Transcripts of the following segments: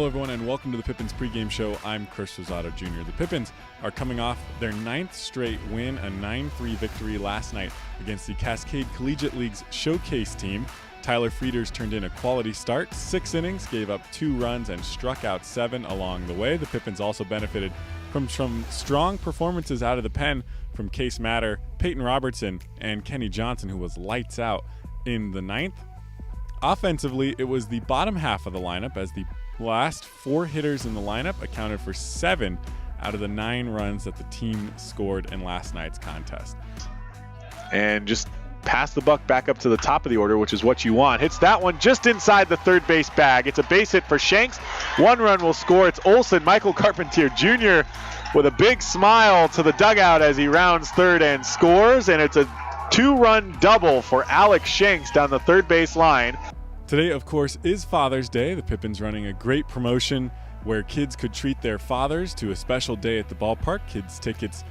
Hello everyone and welcome to the Pippins pregame show. I'm Chris Rosado Jr. The Pippins are coming off their 9th straight win, a 9-3 victory last night against the Cascade Collegiate League's showcase team. Tyler Frieders turned in a quality start, 6 innings, gave up 2 runs and struck out 7 along the way. The Pippins also benefited from some strong performances out of the pen from Case Matter, Peyton Robertson, and Kenny Johnson, who was lights out in the 9th. Offensively, it was the bottom half of the lineup as the last 4 hitters in the lineup accounted for 7 out of the 9 runs that the team scored in last night's contest. And just pass the buck back up to the top of the order, which is what you want. Hits that one just inside the third base bag. It's a base hit for Shanks. 1 run will score. It's Olson, Michael Carpentier Jr. with a big smile to the dugout as he rounds third and scores. And it's a 2-run double for Alex Shanks down the third base line. Today, of course, is Father's Day. The Pippins running a great promotion where kids could treat their fathers to a special day at the ballpark. Kids tickets,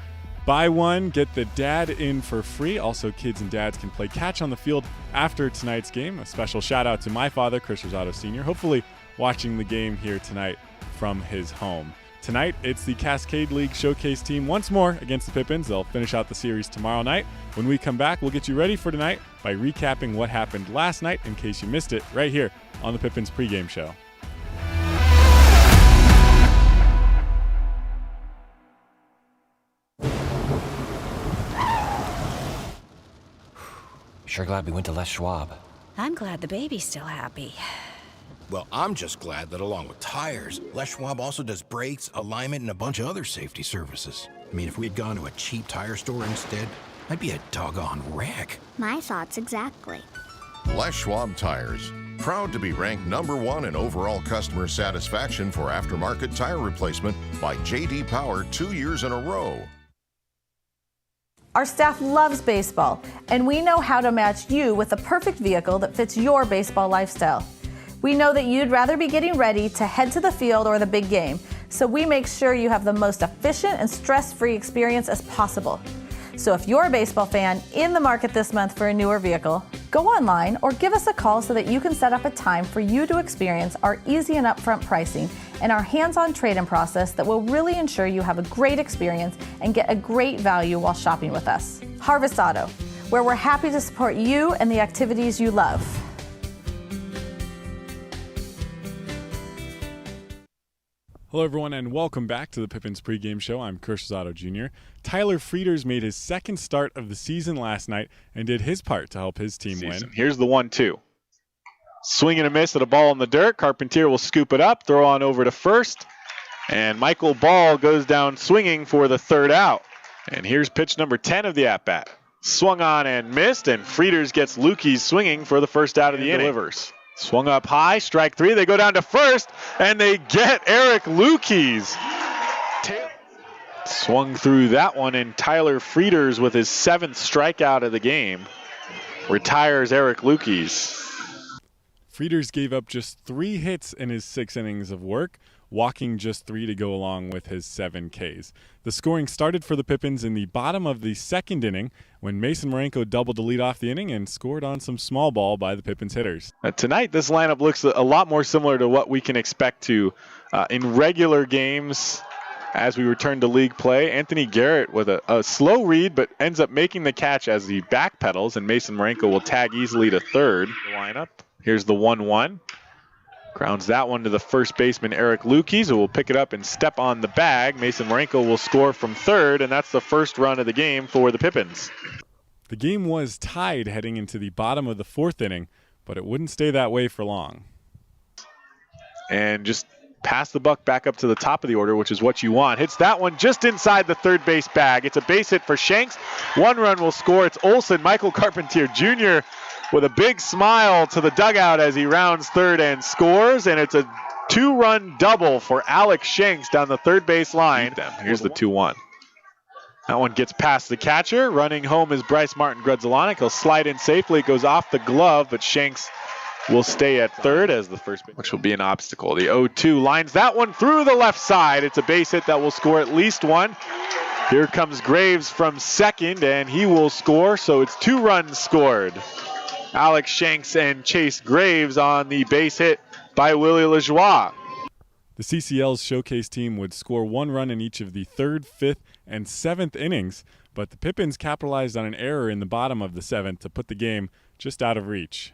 buy one, get the dad in for free. Also, kids and dads can play catch on the field after tonight's game. A special shout out to my father, Chris Rosado Sr., hopefully watching the game here tonight from his home. Tonight, it's the Cascade League Showcase team once more against the Pippins. They'll finish out the series tomorrow night. When we come back, we'll get you ready for tonight by recapping what happened last night in case you missed it right here on the Pippins pregame show. Sure glad we went to Les Schwab. I'm glad the baby's still happy. Well, I'm just glad that along with tires, Les Schwab also does brakes, alignment, and a bunch of other safety services. I mean, if we'd gone to a cheap tire store instead, I'd be a doggone wreck. My thoughts exactly. Les Schwab Tires, proud to be ranked #1 in overall customer satisfaction for aftermarket tire replacement by J.D. Power 2 years in a row. Our staff loves baseball, and we know how to match you with the perfect vehicle that fits your baseball lifestyle. We know that you'd rather be getting ready to head to the field or the big game, so we make sure you have the most efficient and stress-free experience as possible. So if you're a baseball fan in the market this month for a newer vehicle, go online or give us a call so that you can set up a time for you to experience our easy and upfront pricing and our hands-on trade-in process that will really ensure you have a great experience and get a great value while shopping with us. Harvest Auto, where we're happy to support you and the activities you love. Hello everyone and welcome back to the Pippins pregame show. I'm Chris Rosado Jr. Tyler Frieders made his 2nd start of the season last night and did his part to help his team win. Here's the 1-2. Swing and a miss at a ball in the dirt. Carpentier will scoop it up, throw on over to first. And Michael Ball goes down swinging for the 3rd out. And here's pitch number 10 of the at-bat. Swung on and missed, and Frieders gets Lukey swinging for the 1st out of the inning. Delivers. Swung up high, strike 3. They go down to first, and they get Eric Lukes. Swung through that one, and Tyler Frieders with his 7th strikeout of the game retires Eric Lukes. Frieders gave up just 3 hits in his 6 innings of work, walking just 3 to go along with his 7 Ks. The scoring started for the Pippins in the bottom of the 2nd inning when Mason Marenko doubled to lead off the inning and scored on some small ball by the Pippins hitters. Tonight, this lineup looks a lot more similar to what we can expect to in regular games as we return to league play. Anthony Garrett with a slow read, but ends up making the catch as he backpedals, and Mason Marenko will tag easily to third. The lineup. Here's the 1-1. Grounds that one to the first baseman, Eric Lukes, who will pick it up and step on the bag. Mason Marenko will score from third, and that's the 1st run of the game for the Pippins. The game was tied heading into the bottom of the 4th inning, but it wouldn't stay that way for long. And just pass the buck back up to the top of the order, which is what you want. Hits that one just inside the third base bag. It's a base hit for Shanks. 1 run will score. It's Olson, Michael Carpentier Jr. with a big smile to the dugout as he rounds third and scores. And it's a 2-run double for Alex Shanks down the third base line. Here's the 2-1. That one gets past the catcher. Running home is Bryce Martin Grudzelanek. He'll slide in safely. It goes off the glove, but Shanks will stay at third as the first base, which will be an obstacle. The 0-2 lines that one through the left side. It's a base hit that will score at least 1. Here comes Graves from second, and he will score, so it's 2 runs scored. Alex Shanks and Chase Graves on the base hit by Willie Lajoie. The CCL's showcase team would score 1 run in each of the 3rd, 5th, and 7th innings, but the Pippins capitalized on an error in the bottom of the 7th to put the game just out of reach.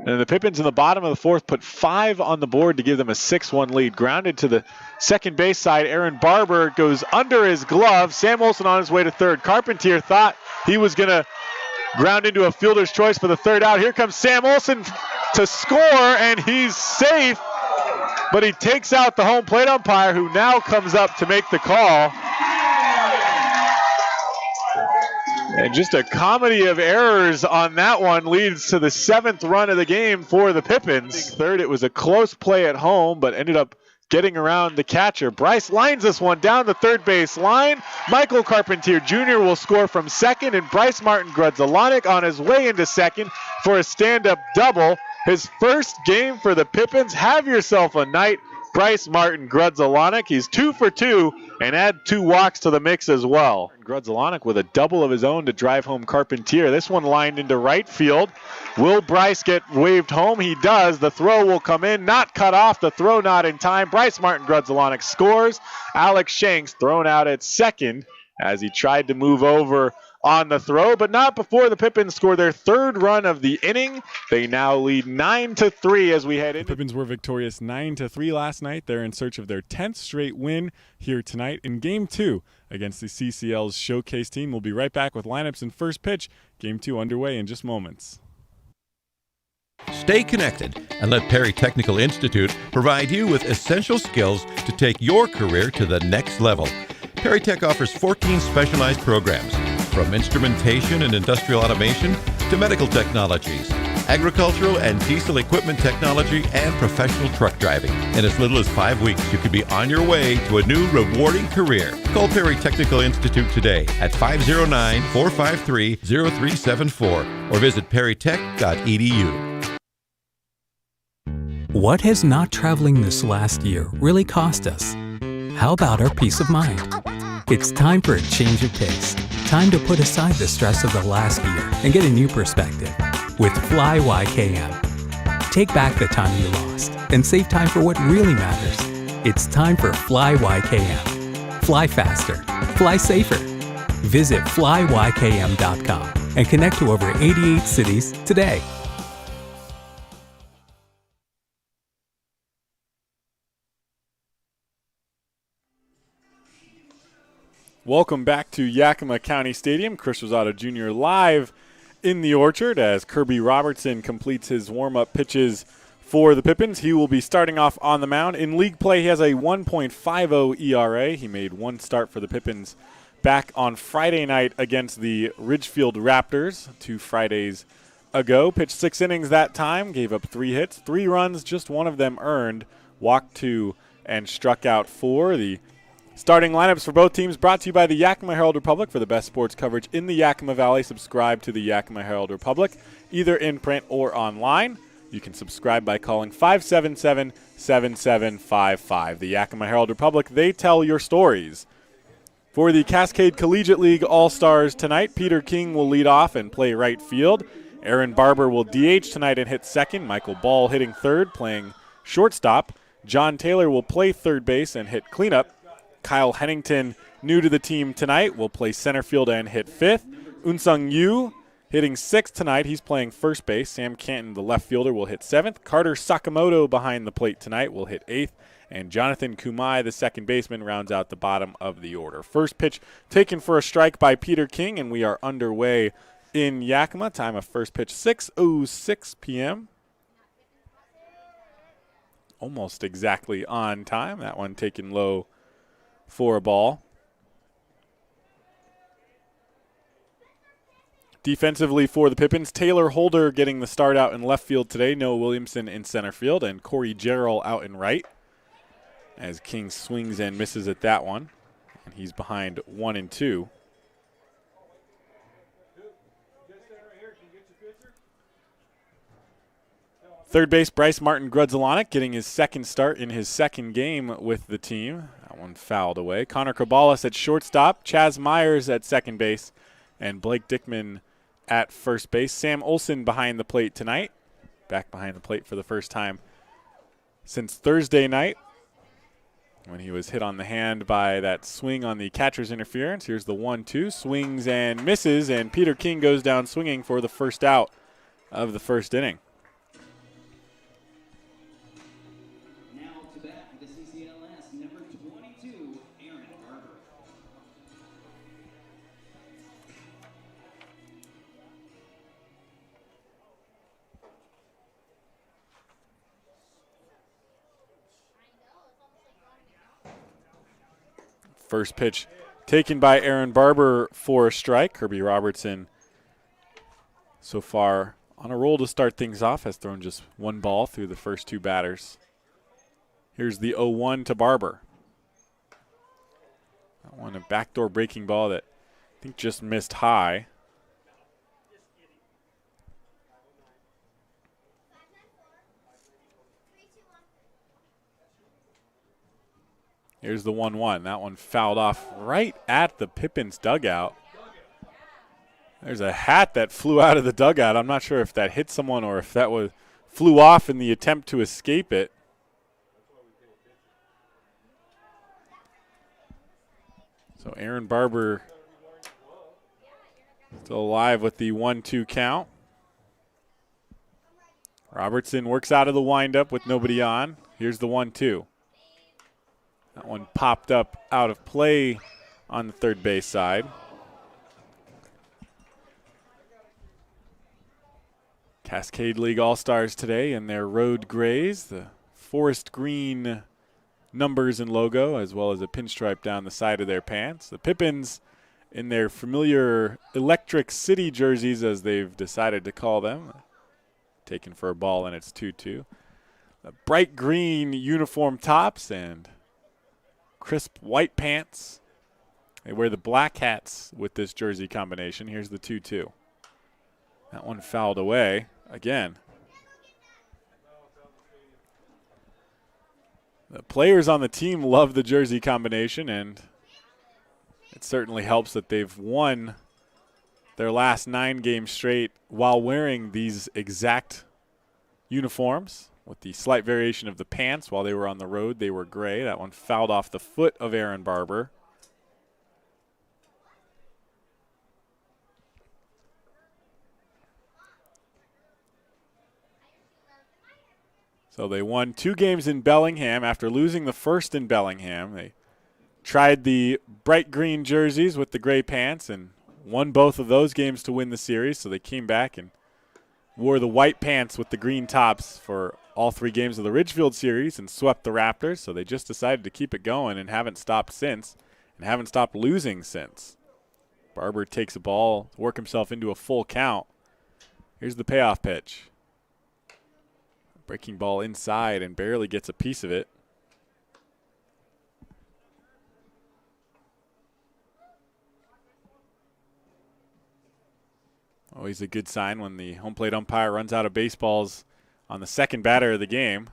And the Pippins in the bottom of the 4th put 5 on the board to give them a 6-1 lead. Grounded to the second base side, Aaron Barber goes under his glove. Sam Olson on his way to third. Carpentier thought he was going to ground into a fielder's choice for the 3rd out. Here comes Sam Olson to score, and he's safe. But he takes out the home plate umpire, who now comes up to make the call. And just a comedy of errors on that one leads to the 7th run of the game for the Pippins. Third, it was a close play at home, but ended up getting around the catcher. Bryce lines this one down the third base line. Michael Carpentier Jr. will score from second, and Bryce Martin Grudzelanek on his way into second for a stand-up double. His first game for the Pippins. Have yourself a night, Bryce Martin Grudzelanek. He's 2 for 2 and add 2 walks to the mix as well. Grudzelanek with a double of his own to drive home Carpentier. This one lined into right field. Will Bryce get waved home? He does. The throw will come in, not cut off. The throw not in time. Bryce Martin Grudzelanek scores. Alex Shanks thrown out at second as he tried to move over on the throw, but not before the Pippins score their 3rd run of the inning. They now lead 9-3 as we head in. The Pippins were victorious 9-3 last night. They're in search of their 10th straight win here tonight in Game 2 against the CCL's showcase team. We'll be right back with lineups and first pitch. Game 2 underway in just moments. Stay connected and let Perry Technical Institute provide you with essential skills to take your career to the next level. Perry Tech offers 14 specialized programs, from instrumentation and industrial automation to medical technologies, agricultural and diesel equipment technology, and professional truck driving. In as little as 5 weeks, you could be on your way to a new rewarding career. Call Perry Technical Institute today at 509-453-0374 or visit perrytech.edu. What has not traveling this last year really cost us? How about our peace of mind? It's time for a change of pace. Time to put aside the stress of the last year and get a new perspective with Fly YKM. Take back the time you lost and save time for what really matters. It's time for Fly YKM. Fly faster. Fly safer. Visit flyykm.com and connect to over 88 cities today. Welcome back to Yakima County Stadium. Chris Rosado Jr. live in the orchard as Kirby Robertson completes his warm-up pitches for the Pippins. He will be starting off on the mound. In league play, he has a 1.50 ERA. He made one start for the Pippins back on Friday night against the Ridgefield Raptors 2 Fridays ago. Pitched 6 innings that time, gave up 3 hits, 3 runs, just one of them earned, walked 2, and struck out 4. The starting lineups for both teams brought to you by the Yakima Herald-Republic. For the best sports coverage in the Yakima Valley, subscribe to the Yakima Herald-Republic, either in print or online. You can subscribe by calling 577-7755. The Yakima Herald-Republic, they tell your stories. For the Cascade Collegiate League All-Stars tonight, Peter King will lead off and play right field. Aaron Barber will DH tonight and hit second. Michael Ball hitting third, playing shortstop. John Taylor will play third base and hit cleanup. Kyle Hennington, new to the team tonight, will play center field and hit fifth. Unsung Yu hitting sixth tonight. He's playing first base. Sam Canton, the left fielder, will hit seventh. Carter Sakamoto behind the plate tonight will hit eighth. And Jonathan Kumai, the second baseman, rounds out the bottom of the order. First pitch taken for a strike by Peter King, and we are underway in Yakima. Time of first pitch, 6:06 p.m. Almost exactly on time. That one taken low for a ball. Defensively for the Pippins, Taylor Holder getting the start out in left field today. Noah Williamson in center field, and Corey Jarrell out in right. As King swings and misses at that one. And he's behind 1-2. Third base, Bryce Martin Grudzelanek getting his second start in his second game with the team. That one fouled away. Connor Cabalas at shortstop, Chaz Myers at second base, and Blake Dickman at first base. Sam Olson behind the plate tonight. Back behind the plate for the first time since Thursday night. when he was hit on the hand by that swing on the catcher's interference. Here's the 1-2, swings and misses, and Peter King goes down swinging for the first out of the first inning. Now to bat for the CCLS, number 22, Aaron Barber. First pitch taken by Aaron Barber for a strike. Kirby Robertson so far on a roll to start things off, has thrown just one ball through the first two batters. Here's the 0-1 to Barber. That one a backdoor breaking ball that I think just missed high. Here's the 1-1. That one fouled off right at the Pippins dugout. There's a hat that flew out of the dugout. I'm not sure if that hit someone or if that flew off in the attempt to escape it. So Aaron Barber still alive with the 1-2 count. Robertson works out of the windup with nobody on. Here's the 1-2. That one popped up out of play on the third base side. Cascade League All-Stars today in their road grays, the forest green numbers and logo, as well as a pinstripe down the side of their pants. The Pippins in their familiar Electric City jerseys, as they've decided to call them. Taken for a ball, and it's 2-2. The bright green uniform tops and crisp white pants. They wear the black hats with this jersey combination. Here's the 2-2. That one fouled away again. The players on the team love the jersey combination, and it certainly helps that they've won their last 9 games straight while wearing these exact uniforms. With the slight variation of the pants, while they were on the road, they were gray. That one fouled off the foot of Aaron Barber. So they won 2 games in Bellingham after losing the first in Bellingham. They tried the bright green jerseys with the gray pants and won both of those games to win the series. So they came back and wore the white pants with the green tops for all 3 games of the Ridgefield series and swept the Raptors. So they just decided to keep it going and haven't stopped since, and haven't stopped losing since. Barber takes a ball to work himself into a full count. Here's the payoff pitch. Breaking ball inside and barely gets a piece of it. Always a good sign when the home plate umpire runs out of baseballs on the second batter of the game.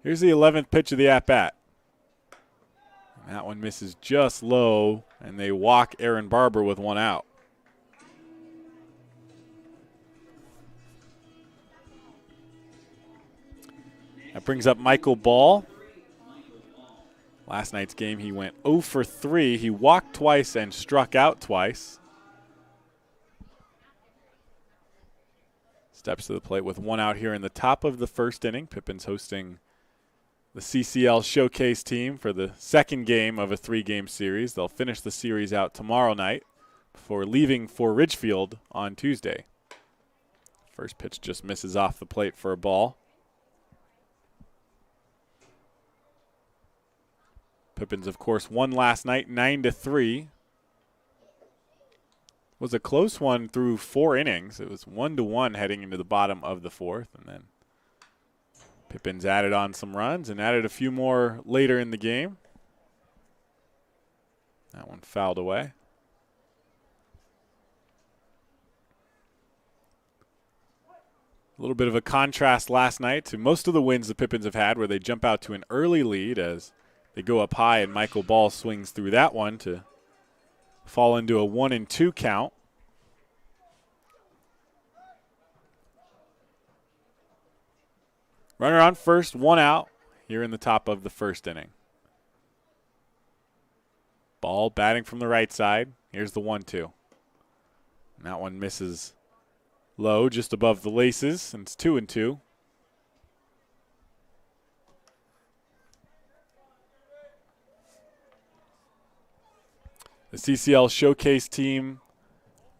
Here's the 11th pitch of the at-bat. That one misses just low, and they walk Aaron Barber with 1 out. That brings up Michael Ball. Last night's game, he went 0 for 3. He walked twice and struck out twice. Steps to the plate with 1 out here in the top of the first inning. Pippins hosting the CCL Showcase team for the second game of a 3-game series. They'll finish the series out tomorrow night before leaving for Ridgefield on Tuesday. First pitch just misses off the plate for a ball. Pippins, of course, won last night 9-3. Was a close one through 4 innings. It was 1-1 heading into the bottom of the 4th, and then Pippins added on some runs and added a few more later in the game. That one fouled away. A little bit of a contrast last night to most of the wins the Pippins have had, where they jump out to an early lead as they go up high, and Michael Ball swings through that one to fall into a 1-2 count. Runner on first, 1 out. here in the top of the first inning. Ball batting from the right side. Here's the 1-2. And that one misses low, just above the laces, and it's 2-2. The CCL Showcase team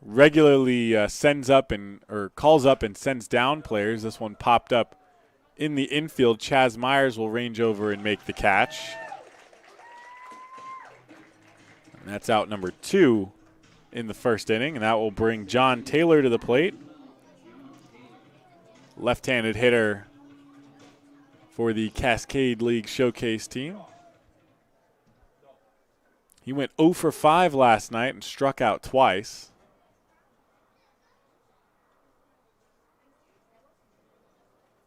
regularly calls up and sends down players. This one popped up in the infield. Chaz Myers will range over and make the catch. And that's out number 2 in the first inning, and that will bring John Taylor to the plate. Left-handed hitter for the Cascade League Showcase team. He went 0 for 5 last night and struck out twice.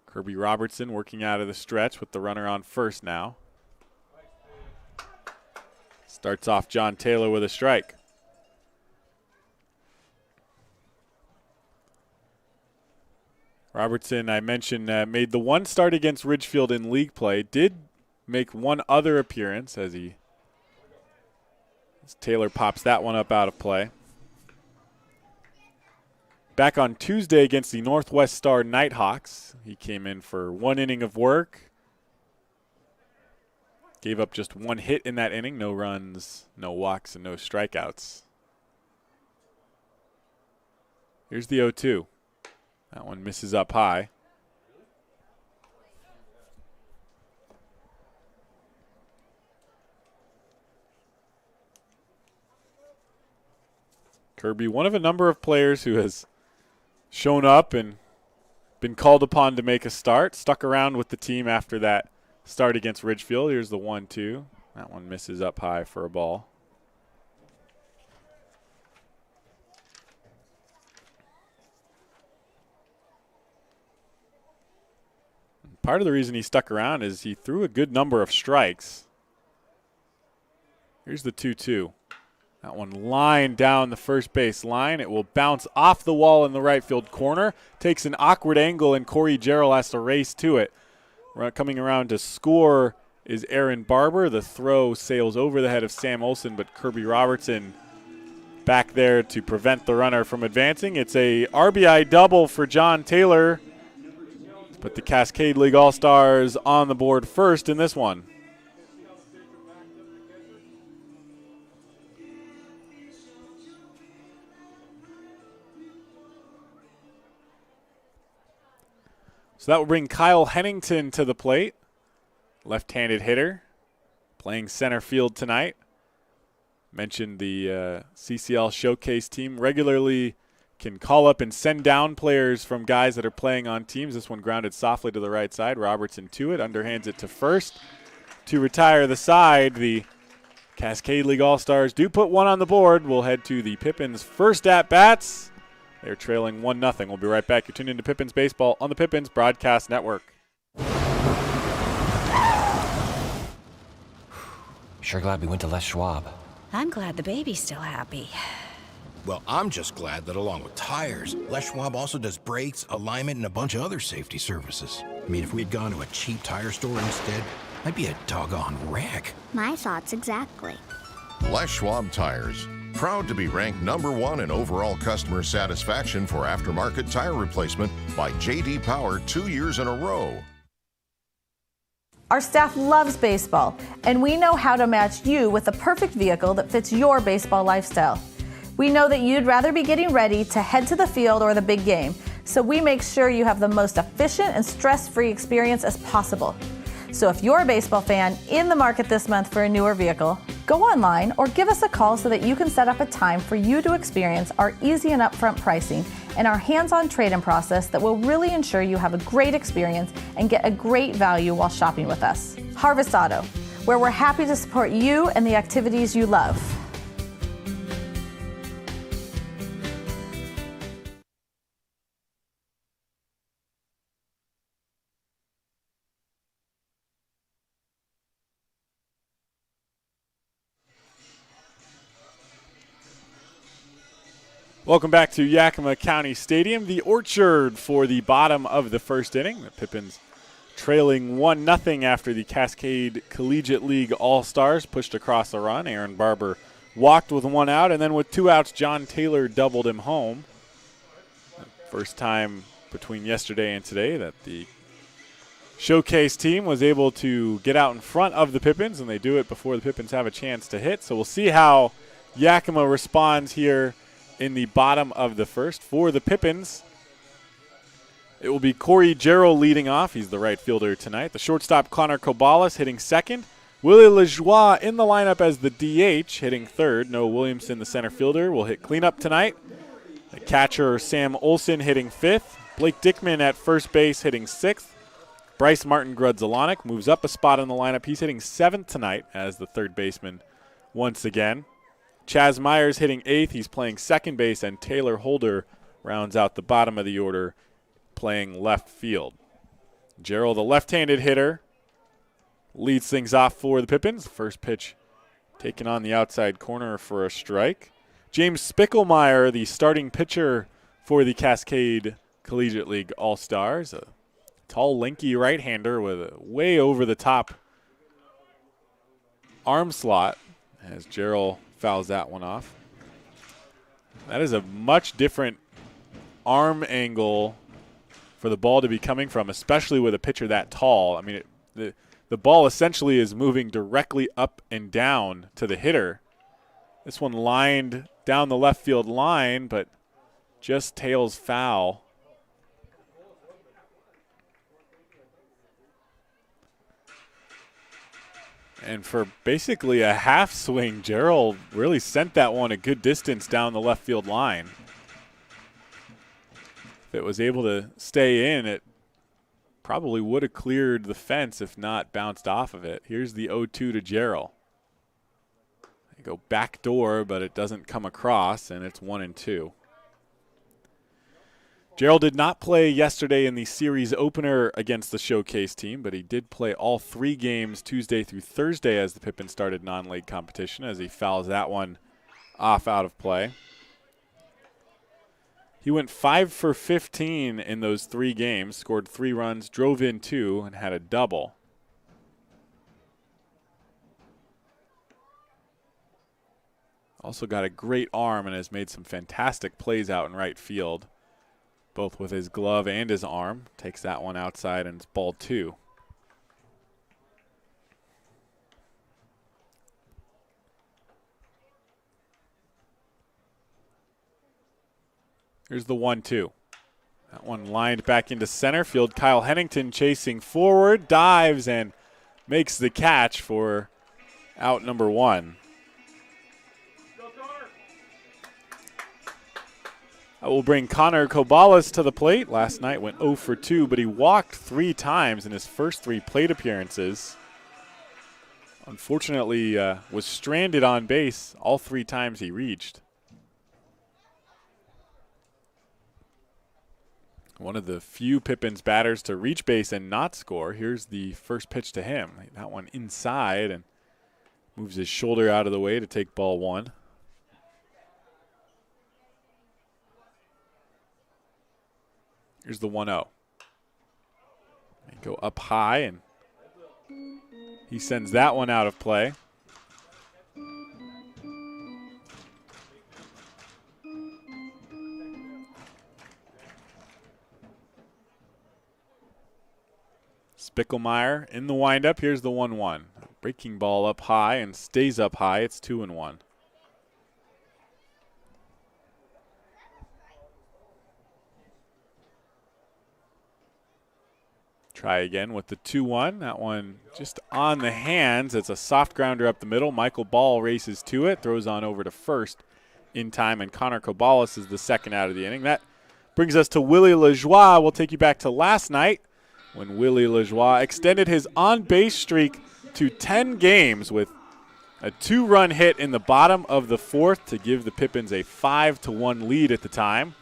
Kirby Robertson working out of the stretch with the runner on first now. Starts off John Taylor with a strike. Robertson, I mentioned, made the one start against Ridgefield in league play. Did make one other appearance as Taylor pops that one up out of play. Back on Tuesday against the Northwest Star Nighthawks, he came in for 1 inning of work. Gave up just 1 hit in that inning, no runs, no walks, and no strikeouts. Here's the 0-2. That one misses up high. Kirby, one of a number of players who has shown up and been called upon to make a start. Stuck around with the team after that start against Ridgefield. Here's the 1-2. That one misses up high for a ball. Part of the reason he stuck around is he threw a good number of strikes. Here's the 2-2. That one lined down the first base line. It will bounce off the wall in the right field corner. Takes an awkward angle, and Corey Jarrell has to race to it. Coming around to score is Aaron Barber. The throw sails over the head of Sam Olson, but Kirby Robertson back there to prevent the runner from advancing. It's a RBI double for John Taylor. But the Cascade League All-Stars on the board first in this one. So that will bring Kyle Hennington to the plate. Left-handed hitter, playing center field tonight. Mentioned the CCL Showcase team regularly can call up and send down players from guys that are playing on teams. This one grounded softly to the right side. Robertson to it, underhands it to first. To retire the side, the Cascade League All-Stars do put one on the board. We'll head to the Pippins' first at-bats. They're trailing 1-0. We'll be right back. You're tuned into Pippins Baseball on the Pippins Broadcast Network. Sure glad we went to Les Schwab. I'm glad the baby's still happy. Well, I'm just glad that along with tires, Les Schwab also does brakes, alignment, and a bunch of other safety services. I mean, if we'd gone to a cheap tire store instead, I'd be a doggone wreck. My thoughts exactly. Les Schwab Tires. Proud to be ranked #1 in overall customer satisfaction for aftermarket tire replacement by J.D. Power 2 years in a row. Our staff loves baseball, and we know how to match you with the perfect vehicle that fits your baseball lifestyle. We know that you'd rather be getting ready to head to the field or the big game, so we make sure you have the most efficient and stress-free experience as possible. So if you're a baseball fan in the market this month for a newer vehicle, go online or give us a call so that you can set up a time for you to experience our easy and upfront pricing and our hands-on trade-in process that will really ensure you have a great experience and get a great value while shopping with us. Harvest Auto, where we're happy to support you and the activities you love. Welcome back to Yakima County Stadium, the Orchard for the bottom of the first inning. The Pippins trailing 1-0 after the Cascade Collegiate League All-Stars pushed across the run. Aaron Barber walked with 1 out, and then with 2 outs, John Taylor doubled him home. First time between yesterday and today that the Showcase team was able to get out in front of the Pippins, and they do it before the Pippins have a chance to hit. So we'll see how Yakima responds here in the bottom of the first. For the Pippins, it will be Corey Gerald leading off. He's the right fielder tonight. The shortstop, Connor Cobalis, hitting second. Willie Lajoie in the lineup as the DH, hitting third. Noah Williamson, the center fielder, will hit cleanup tonight. The catcher, Sam Olson, hitting fifth. Blake Dickman at first base, hitting sixth. Bryce Martin Grudzelanek moves up a spot in the lineup. He's hitting seventh tonight as the third baseman once again. Chaz Myers hitting eighth. He's playing second base, and Taylor Holder rounds out the bottom of the order playing left field. Gerald, the left-handed hitter, leads things off for the Pippins. First pitch taken on the outside corner for a strike. James Spickelmeyer, the starting pitcher for the Cascade Collegiate League All-Stars, a tall, lanky right-hander with a way over-the-top arm slot as Gerald fouls that one off. That is a much different arm angle for the ball to be coming from, especially with a pitcher that tall. I mean, the ball essentially is moving directly up and down to the hitter. This one lined down the left field line, but just tails foul. And for basically a half swing, Gerald really sent that one a good distance down the left field line. If it was able to stay in, it probably would have cleared the fence if not bounced off of it. Here's the 0-2 to Gerald. They go back door, but it doesn't come across, and it's 1-2. Gerald did not play yesterday in the series opener against the Showcase team, but he did play all 3 games Tuesday through Thursday as the Pippins started non-league competition, as he fouls that one off out of play. He went 5 for 15 in those 3 games, scored 3 runs, drove in 2, and had a double. Also got a great arm and has made some fantastic plays out in right field, both with his glove and his arm. Takes that one outside, and it's ball 2. Here's the 1-2. That one lined back into center field. Kyle Hennington chasing forward, dives, and makes the catch for out number 1. That will bring Connor Cobalis to the plate. Last night went 0 for 2, but he walked 3 times in his first 3 plate appearances. Unfortunately, was stranded on base all 3 times he reached. One of the few Pippins batters to reach base and not score. Here's the first pitch to him. That one inside and moves his shoulder out of the way to take ball 1. Here's the 1-0. They go up high, and he sends that one out of play. Spickelmeyer in the windup. Here's the 1-1. Breaking ball up high and stays up high. It's 2-1. Try again with the 2-1. That one just on the hands. It's a soft grounder up the middle. Michael Ball races to it, throws on over to first in time, and Connor Cobalis is the second out of the inning. That brings us to Willie Lajoie. We'll take you back to last night when Willie Lajoie extended his on-base streak to 10 games with a 2-run hit in the bottom of the 4th to give the Pippins a 5-1 lead at the time.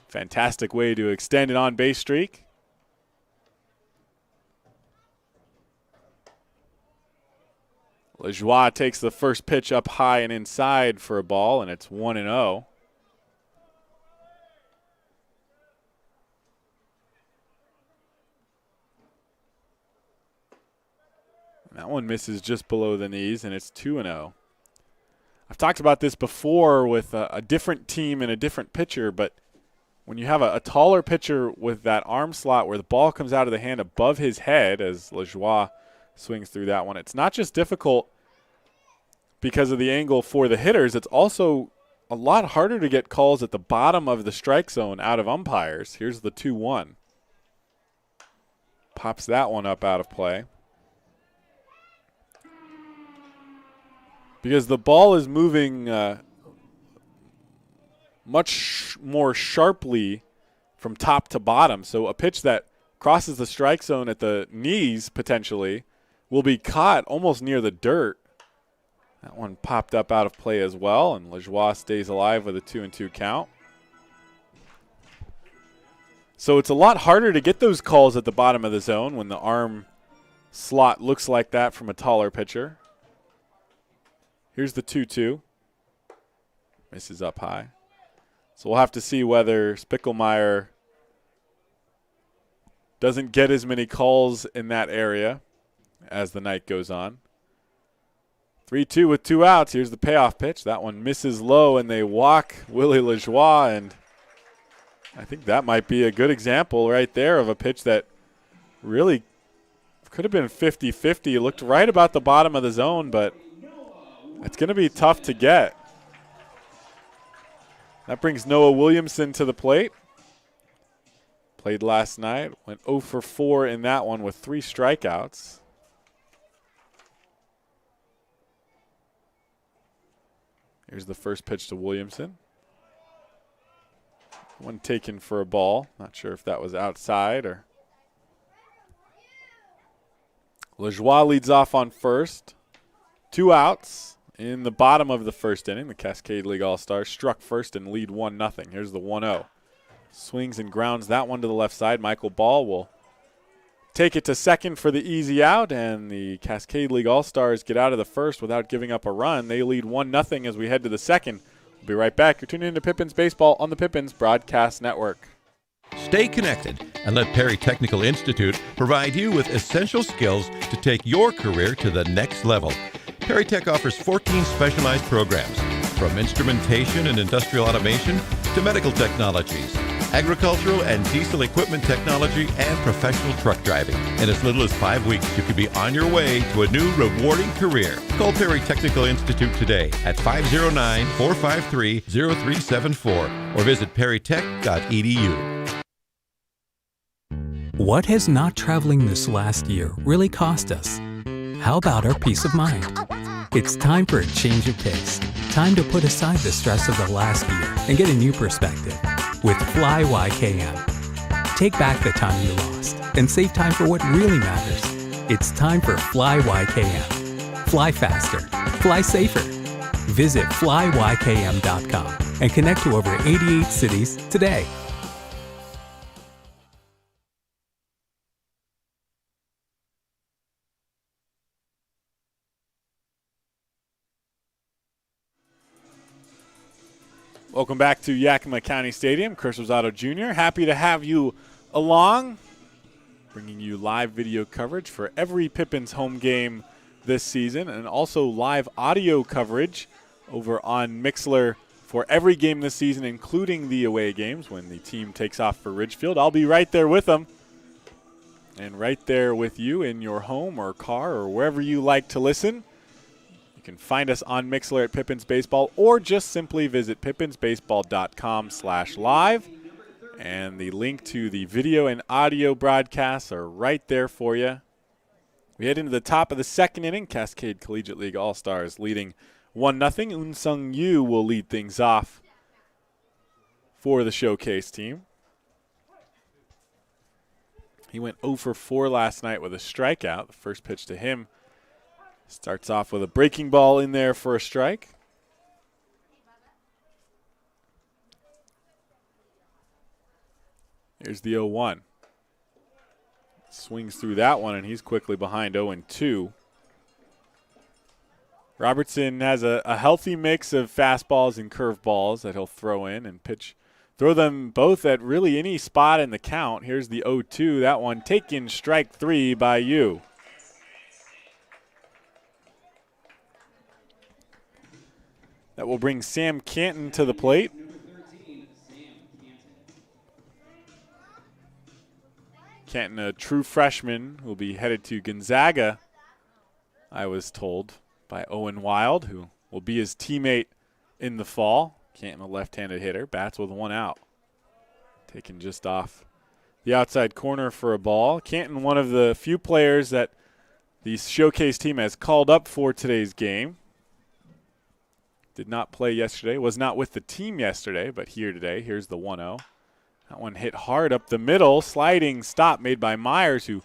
Fantastic way to extend an on-base streak. Lajoie takes the first pitch up high and inside for a ball, and it's 1-0. That one misses just below the knees, and it's 2-0. I've talked about this before with a different team and a different pitcher, but when you have a taller pitcher with that arm slot where the ball comes out of the hand above his head as Lajoie swings through that one, it's not just difficult because of the angle for the hitters, it's also a lot harder to get calls at the bottom of the strike zone out of umpires. Here's the 2-1. Pops that one up out of play. Because the ball is moving much more sharply from top to bottom. So a pitch that crosses the strike zone at the knees potentially will be caught almost near the dirt. That one popped up out of play as well, and Lajoie stays alive with a 2-2 count. So it's a lot harder to get those calls at the bottom of the zone when the arm slot looks like that from a taller pitcher. Here's the 2-2. Misses up high. So we'll have to see whether Spickelmeyer doesn't get as many calls in that area as the night goes on. 3-2 with 2 outs. Here's the payoff pitch. That one misses low, and they walk Willie Lajoie, and I think that might be a good example right there of a pitch that really could have been 50-50. It looked right about the bottom of the zone, but it's going to be tough to get. That brings Noah Williamson to the plate. Played last night. Went 0 for 4 in that one with 3 strikeouts. Here's the first pitch to Williamson. One taken for a ball. Not sure if that was outside or. Lajoie leads off on first. 2 outs in the bottom of the first inning. The Cascade League All-Stars struck first and lead 1-0. Here's the 1-0. Swings and grounds that one to the left side. Michael Ball will take it to second for the easy out, and the Cascade League All-Stars get out of the first without giving up a run. They lead 1-0 as we head to the second. We'll be right back. You're tuning in to Pippins Baseball on the Pippins Broadcast Network. Stay connected and let Perry Technical Institute provide you with essential skills to take your career to the next level. Perry Tech offers 14 specialized programs, from instrumentation and industrial automation to medical technologies, agricultural and diesel equipment technology, and professional truck driving. In as little as 5 weeks, you could be on your way to a new rewarding career. Call Perry Technical Institute today at 509-453-0374 or visit perrytech.edu. What has not traveling this last year really cost us? How about our peace of mind? It's time for a change of pace. Time to put aside the stress of the last year and get a new perspective with Fly YKM. Take back the time you lost and save time for what really matters. It's time for Fly YKM. Fly faster. Fly safer. Visit flyykm.com and connect to over 88 cities today. Welcome back to Yakima County Stadium. Chris Rosado Jr. Happy to have you along, bringing you live video coverage for every Pippins home game this season, and also live audio coverage over on Mixlr for every game this season, including the away games when the team takes off for Ridgefield. I'll be right there with them and right there with you in your home or car or wherever you like to listen. You can find us on Mixlr at Pippins Baseball, or just simply visit pippinsbaseball.com/live. And the link to the video and audio broadcasts are right there for you. We head into the top of the second inning. Cascade Collegiate League All-Stars leading 1-0. Eun-Sung Yu will lead things off for the showcase team. He went 0 for 4 last night with a strikeout. The first pitch to him starts off with a breaking ball in there for a strike. Here's the 0-1. Swings through that one, and he's quickly behind 0-2. Robertson has a healthy mix of fastballs and curveballs that he'll throw in and pitch. Throw them both at really any spot in the count. Here's the 0-2. That one taken, strike 3 by Yu. That will bring Sam Canton to the plate. Canton, a true freshman, will be headed to Gonzaga, I was told, by Owen Wild, who will be his teammate in the fall. Canton, a left-handed hitter, bats with one out. Taken just off the outside corner for a ball. Canton, one of the few players that the showcase team has called up for today's game. Did not play yesterday, was not with the team yesterday, but here today. Here's the 1-0. That one hit hard up the middle. Sliding stop made by Myers, who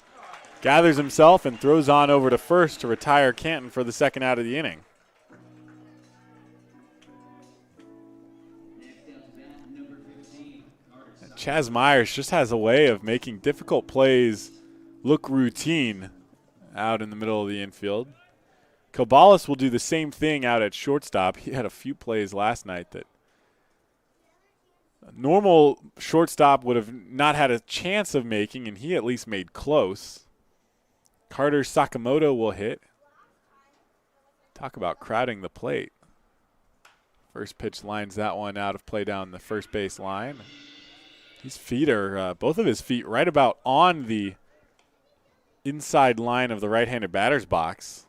gathers himself and throws on over to first to retire Canton for the second out of the inning. Chaz Myers just has a way of making difficult plays look routine out in the middle of the infield. Kobalis will do the same thing out at shortstop. He had a few plays last night that a normal shortstop would have not had a chance of making, and he at least made close. Carter Sakamoto will hit. Talk about crowding the plate. First pitch lines that one out of play down the first base line. His feet are, both of his feet right about on the inside line of the right-handed batter's box.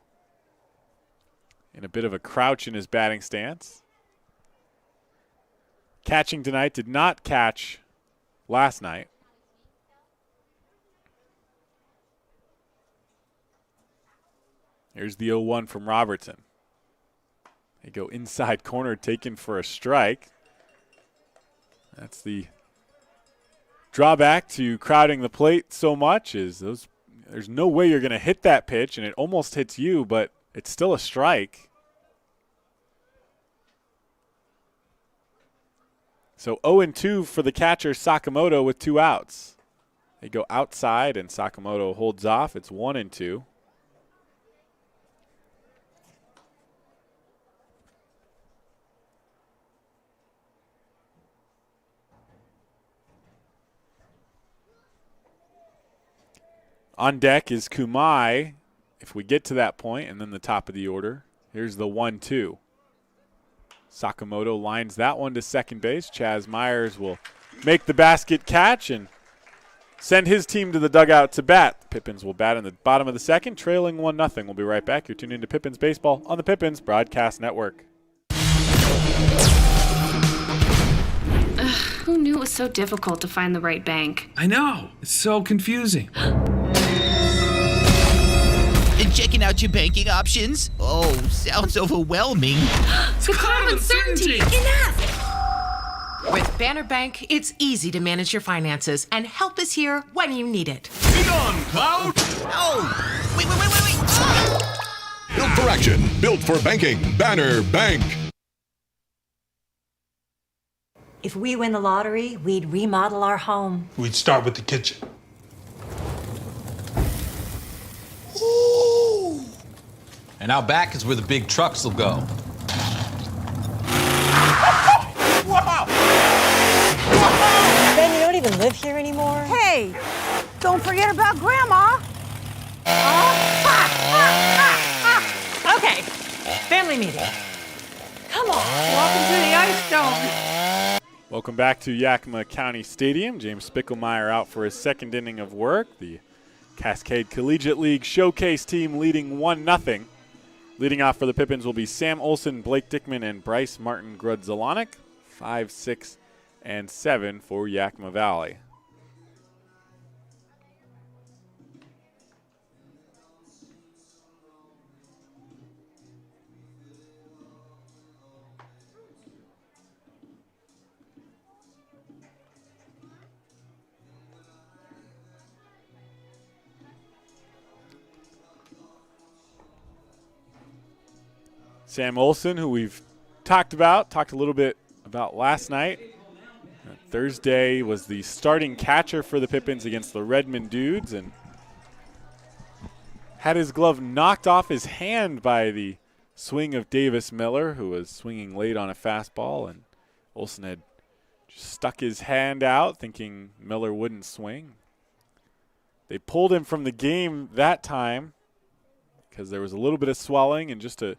In a bit of a crouch in his batting stance. Catching tonight, did not catch last night. Here's the 0-1 from Robertson. They go inside corner, taken for a strike. That's the drawback to crowding the plate so much, is there's no way you're going to hit that pitch, and it almost hits you, but it's still a strike. So 0-2 for the catcher, Sakamoto, with 2 outs. They go outside, and Sakamoto holds off. It's 1-2. On deck is Kumai, if we get to that point, and then the top of the order. Here's the 1-2. Sakamoto lines that one to second base. Chaz Myers will make the basket catch and send his team to the dugout to bat. Pippins will bat in the bottom of the second, trailing 1-0. We'll be right back. You're tuned into Pippins Baseball on the Pippins Broadcast Network. Who knew it was so difficult to find the right bank? I know. It's so confusing. Checking out your banking options? Oh, sounds overwhelming. The calm uncertainty. Enough! With Banner Bank, it's easy to manage your finances, and help is here when you need it. Be gone, Cloud! Oh! Wait! Built for action, built for banking. Banner Bank. If we win the lottery, we'd remodel our home. We'd start with the kitchen. And out back is where the big trucks will go. Wow! Ben, you don't even live here anymore? Hey, don't forget about Grandma. Okay, family meeting. Come on, welcome to the Ice Dome. Welcome back to Yakima County Stadium. James Spickelmeyer out for his second inning of work. The Cascade Collegiate League Showcase team leading 1-0. Leading off for the Pippins will be Sam Olson, Blake Dickman, and Bryce Martin Grudzelanek. 5, 6, and 7 for Yakima Valley. Sam Olson, who we've talked a little bit about last night. Thursday was the starting catcher for the Pippins against the Redmond Dudes and had his glove knocked off his hand by the swing of Davis Miller, who was swinging late on a fastball, and Olson had just stuck his hand out thinking Miller wouldn't swing. They pulled him from the game that time because there was a little bit of swelling and just a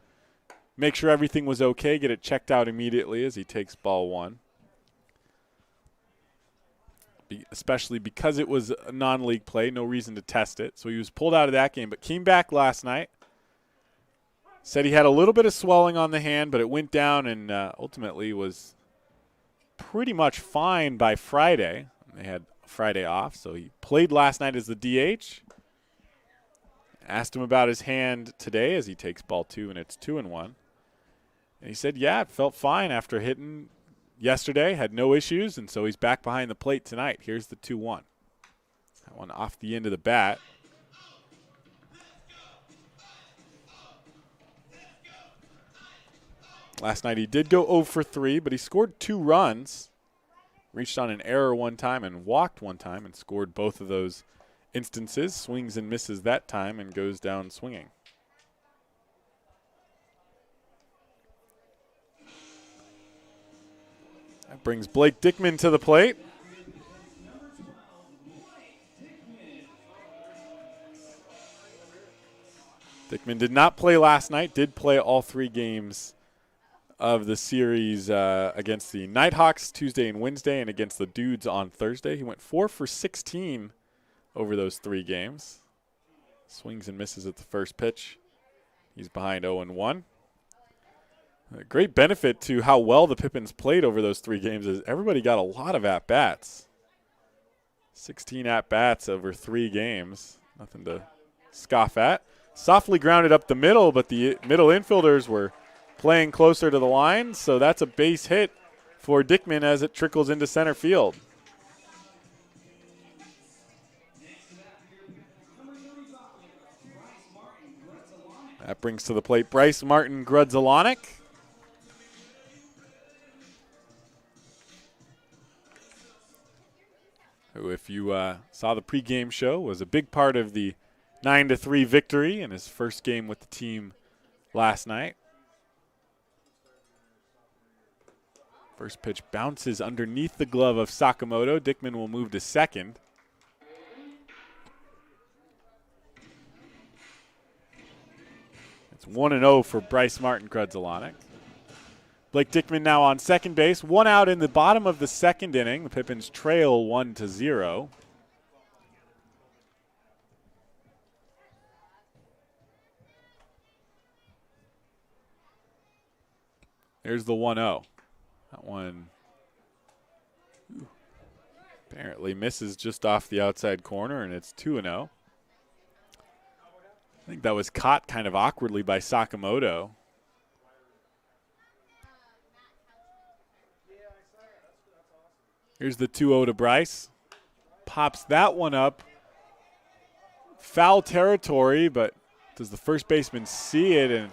make sure everything was okay, get it checked out immediately as he takes ball 1. Especially because it was a non-league play, no reason to test it. So he was pulled out of that game, but came back last night. Said he had a little bit of swelling on the hand, but it went down and ultimately was pretty much fine by Friday. They had Friday off, so he played last night as the DH. Asked him about his hand today as he takes ball 2, and it's 2-1. And he said, yeah, it felt fine after hitting yesterday, had no issues, and so he's back behind the plate tonight. Here's the 2-1. That one off the end of the bat. Last night he did go 0 for 3, but he scored 2 runs. Reached on an error one time and walked one time and scored both of those instances. Swings and misses that time and goes down swinging. That brings Blake Dickman to the plate. Dickman did not play last night, did play all 3 games of the series against the Nighthawks Tuesday and Wednesday and against the Dudes on Thursday. He went 4 for 16 over those 3 games. Swings and misses at the first pitch. He's behind 0-1. A great benefit to how well the Pippins played over those 3 games is everybody got a lot of at-bats. 16 at-bats over 3 games. Nothing to scoff at. Softly grounded up the middle, but the middle infielders were playing closer to the line, so that's a base hit for Dickman as it trickles into center field. That brings to the plate Bryce Martin Grudzalonic. Who, if you saw the pregame show, was a big part of the 9-3 victory in his first game with the team last night. First pitch bounces underneath the glove of Sakamoto. Dickman will move to second. It's 1-0 for Bryce Martin Grudzalonic. Blake Dickman now on second base. 1 out in the bottom of the second inning. The Pippins trail 1-0. There's the 1-0. That one apparently misses just off the outside corner, and it's 2-0. I think that was caught kind of awkwardly by Sakamoto. Here's the 2-0 to Bryce. Pops that one up. Foul territory, but does the first baseman see it and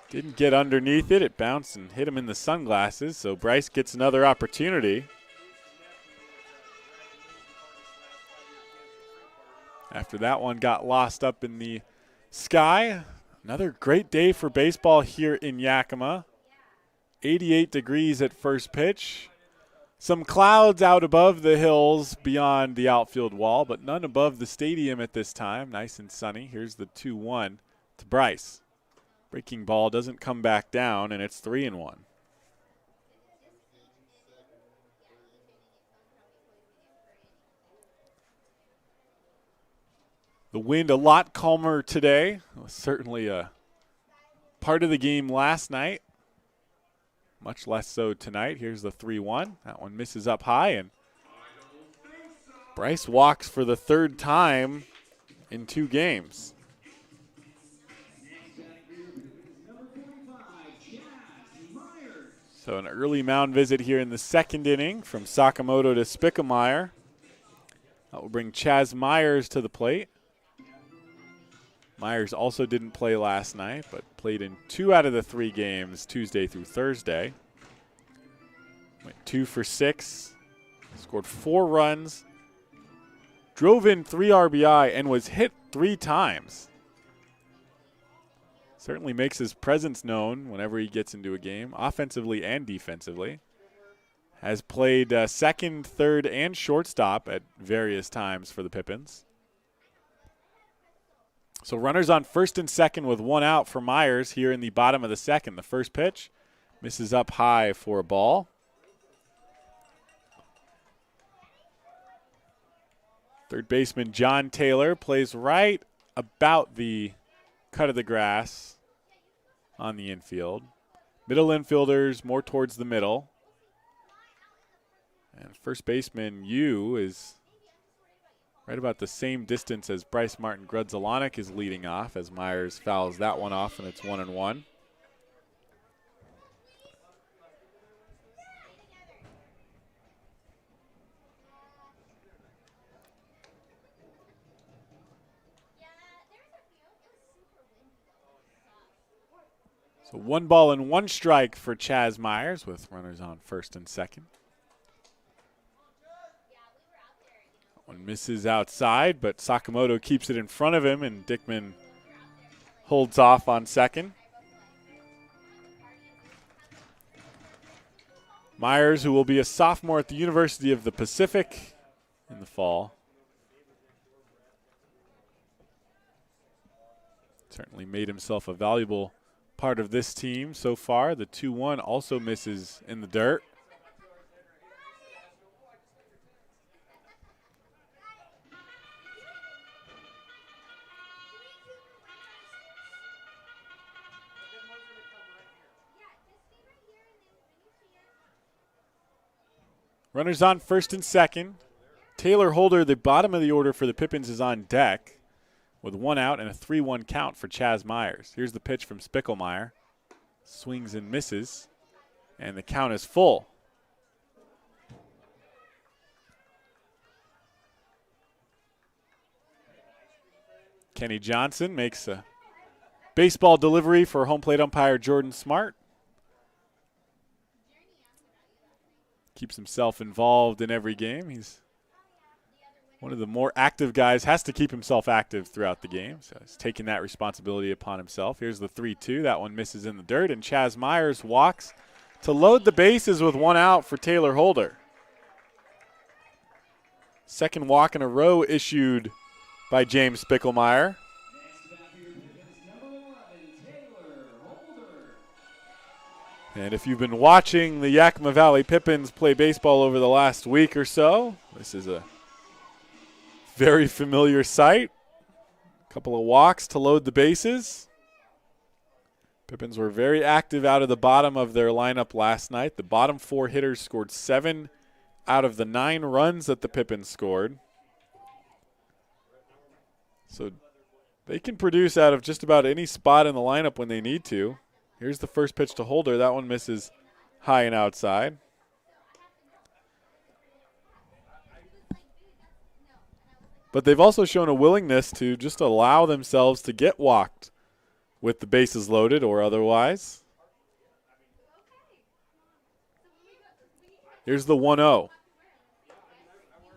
didn't get underneath it. It bounced and hit him in the sunglasses, so Bryce gets another opportunity. After that one got lost up in the sky. Another great day for baseball here in Yakima. 88 degrees at first pitch. Some clouds out above the hills beyond the outfield wall, but none above the stadium at this time. Nice and sunny. Here's the 2-1 to Bryce. Breaking ball doesn't come back down, and it's 3-1. The wind a lot calmer today. It was certainly a part of the game last night. Much less so tonight. Here's the 3-1. That one misses up high, and Bryce walks for the 3rd time in 2 games. So an early mound visit here in the 2nd inning from Sakamoto to Spickemeyer. That will bring Chaz Myers to the plate. Myers also didn't play last night, but played in 2 out of the 3 games Tuesday through Thursday. Went 2 for 6, scored 4 runs, drove in 3 RBI, and was hit 3 times. Certainly makes his presence known whenever he gets into a game, offensively and defensively. Has played second, third, and shortstop at various times for the Pippins. So runners on first and second with one out for Myers here in the bottom of the second. The first pitch misses up high for a ball. Third baseman John Taylor plays right about the cut of the grass on the infield. Middle infielders more towards the middle. And first baseman Yu is right about the same distance as Bryce Martin. Grudzelanek is leading off as Myers fouls that one off, and it's 1-1. So 1 ball and 1 strike for Chaz Myers with runners on first and second. One misses outside, but Sakamoto keeps it in front of him, and Dickman holds off on second. Myers, who will be a sophomore at the University of the Pacific in the fall. Certainly made himself a valuable part of this team so far. The 2-1 also misses in the dirt. Runners on first and second. Taylor Holder, the bottom of the order for the Pippins, is on deck with 1 out and a 3-1 count for Chaz Myers. Here's the pitch from Spickelmeyer. Swings and misses, and the count is full. Kenny Johnson makes a baseball delivery for home plate umpire Jordan Smart. Keeps himself involved in every game. He's one of the more active guys, has to keep himself active throughout the game. So he's taking that responsibility upon himself. Here's the 3-2. That one misses in the dirt, and Chaz Myers walks to load the bases with 1 out for Taylor Holder. Second walk in a row issued by James Spickelmeyer. And if you've been watching the Yakima Valley Pippins play baseball over the last week or so, this is a very familiar sight. A couple of walks to load the bases. Pippins were very active out of the bottom of their lineup last night. The bottom 4 hitters scored 7 out of the 9 runs that the Pippins scored. So they can produce out of just about any spot in the lineup when they need to. Here's the first pitch to Holder. That one misses high and outside. But they've also shown a willingness to just allow themselves to get walked with the bases loaded or otherwise. Here's the 1-0.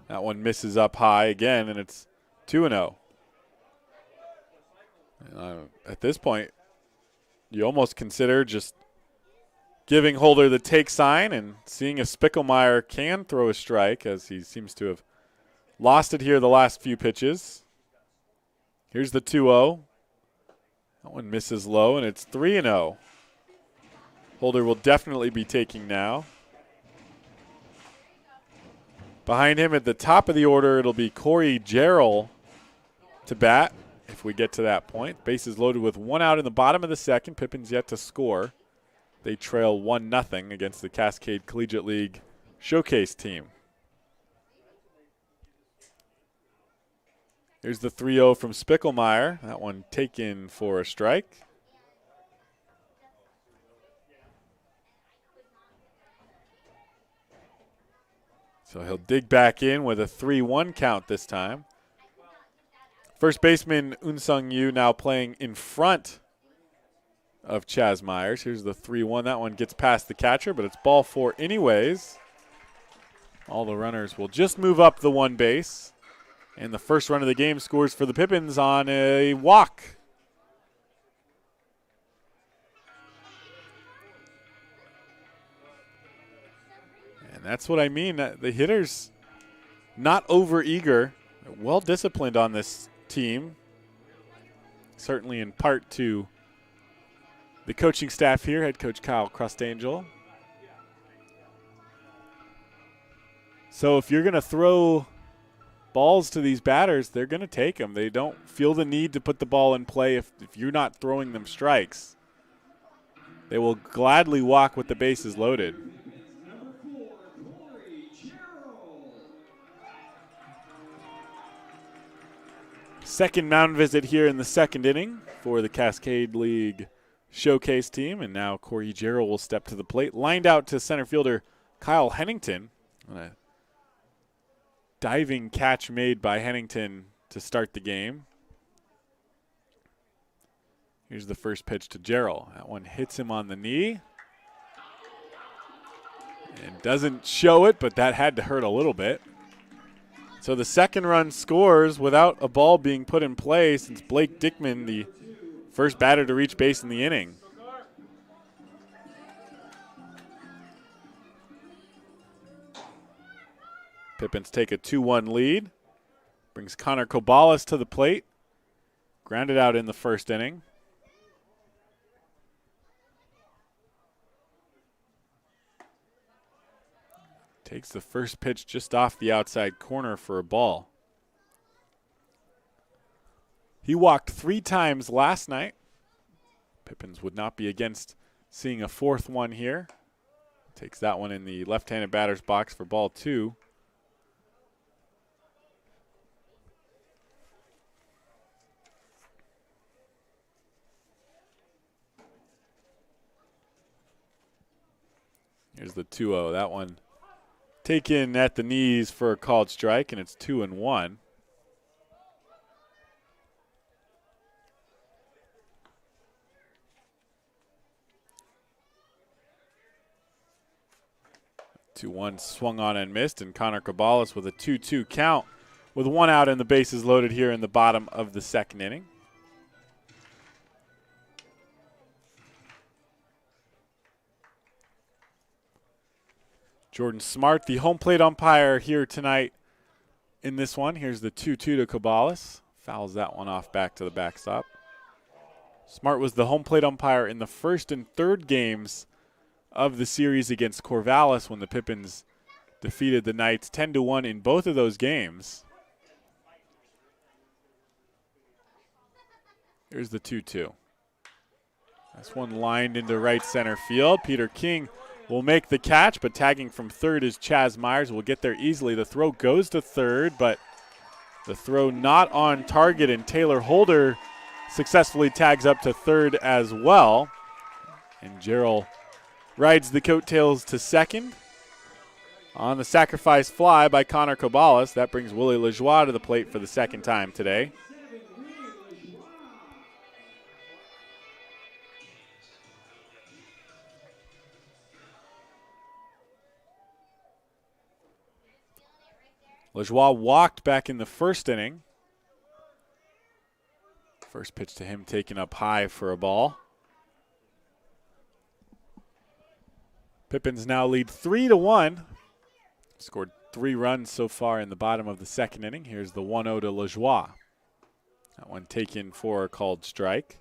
That one misses up high again, and it's 2-0. At this point, you almost consider just giving Holder the take sign and seeing if Spickelmeyer can throw a strike, as he seems to have lost it here the last few pitches. Here's the 2-0. That one misses low, and it's 3-0. Holder will definitely be taking now. Behind him at the top of the order, it'll be Corey Jarrell to bat. If we get to that point. Bases loaded with 1 out in the bottom of the second. Pippins yet to score. They trail 1-0 against the Cascade Collegiate League showcase team. Here's the 3-0 from Spickelmeyer. That one taken for a strike. So he'll dig back in with a 3-1 count this time. First baseman Unsung Yu now playing in front of Chaz Myers. Here's the 3-1. That one gets past the catcher, but it's ball 4 anyways. All the runners will just move up the 1 base. And the first run of the game scores for the Pippins on a walk. And that's what I mean. The hitters not over-eager, well disciplined on this team. certainly in part to the coaching staff here, head coach Kyle Crustangel. So if you're going to throw balls to these batters, they're going to take them. They don't feel the need to put the ball in play if you're not throwing them strikes. They will gladly walk with the bases loaded. Second mound visit here in the second inning for the Cascade League Showcase team, and now Corey Jarrell will step to the plate. Lined out to center fielder Kyle Hennington. A diving catch made by Hennington to start the game. Here's the first pitch to Jarrell. That one hits him on the knee. And doesn't show it, but that had to hurt a little bit. So the second run scores without a ball being put in play since Blake Dickman, the first batter to reach base in the inning. Pippins take a 2-1 lead. Brings Connor Kobalas to the plate. Grounded out in the first inning. Takes the first pitch just off the outside corner for a ball. He walked 3 times last night. Pippins would not be against seeing a fourth one here. Takes that one in the left-handed batter's box for ball 2. Here's the 2-0. That one taken at the knees for a called strike, and it's 2-1. Two-one swung on and missed, and Connor Kobalas with a 2-2 count with 1 out and the bases loaded here in the bottom of the second inning. Jordan Smart, the home plate umpire here tonight in this one. Here's the 2-2 to Kobalas. Fouls that one off back to the backstop. Smart was the home plate umpire in the first and third games of the series against Corvallis when the Pippins defeated the Knights 10-1 in both of those games. Here's the 2-2. That's one lined into right center field. Peter King will make the catch, but tagging from third is Chaz Myers. Will get there easily. The throw goes to third, but the throw not on target, and Taylor Holder successfully tags up to third as well. And Jarrell rides the coattails to second on the sacrifice fly by Connor Kobalas. That brings Willie Lajoie to the plate for the second time today. Lajoie walked back in the first inning. First pitch to him taken up high for a ball. Pippins now lead 3-1. Scored 3 runs so far in the bottom of the second inning. Here's the 1-0 to Lajoie. That one taken for a called strike.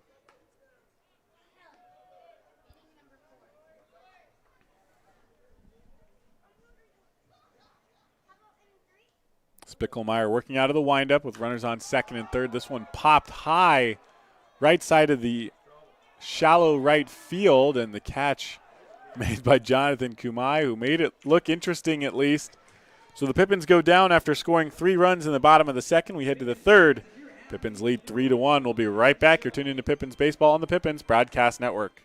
Spickelmeyer working out of the windup with runners on second and third. This one popped high right side of the shallow right field, and the catch made by Jonathan Kumai, who made it look interesting at least. So the Pippins go down after scoring 3 runs in the bottom of the second. We head to the third. Pippins lead 3-1. We'll be right back. You're tuned into Pippins Baseball on the Pippins Broadcast Network.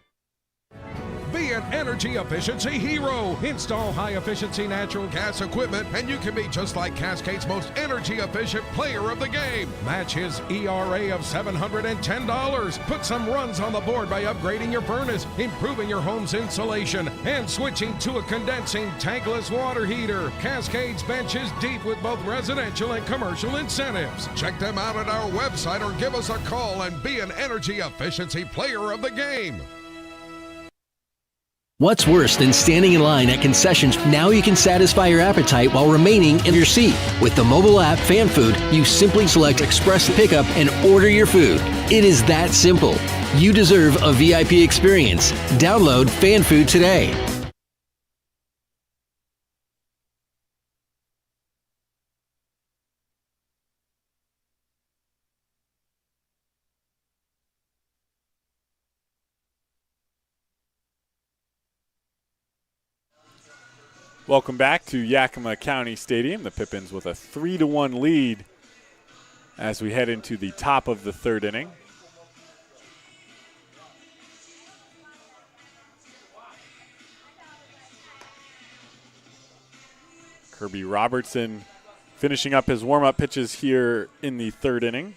Be an energy efficiency hero. Install high-efficiency natural gas equipment, and you can be just like Cascade's most energy-efficient player of the game. Match his ERA of $710. Put some runs on the board by upgrading your furnace, improving your home's insulation, and switching to a condensing tankless water heater. Cascade's bench is deep with both residential and commercial incentives. Check them out at our website or give us a call and be an energy efficiency player of the game. What's worse than standing in line at concessions? Now you can satisfy your appetite while remaining in your seat. With the mobile app Fan Food, you simply select Express Pickup and order your food. It is that simple. You deserve a VIP experience. Download Fan Food today. Welcome back to Yakima County Stadium. The Pippins with a 3-1 lead as we head into the top of the third inning. Kirby Robertson finishing up his warm-up pitches here in the third inning.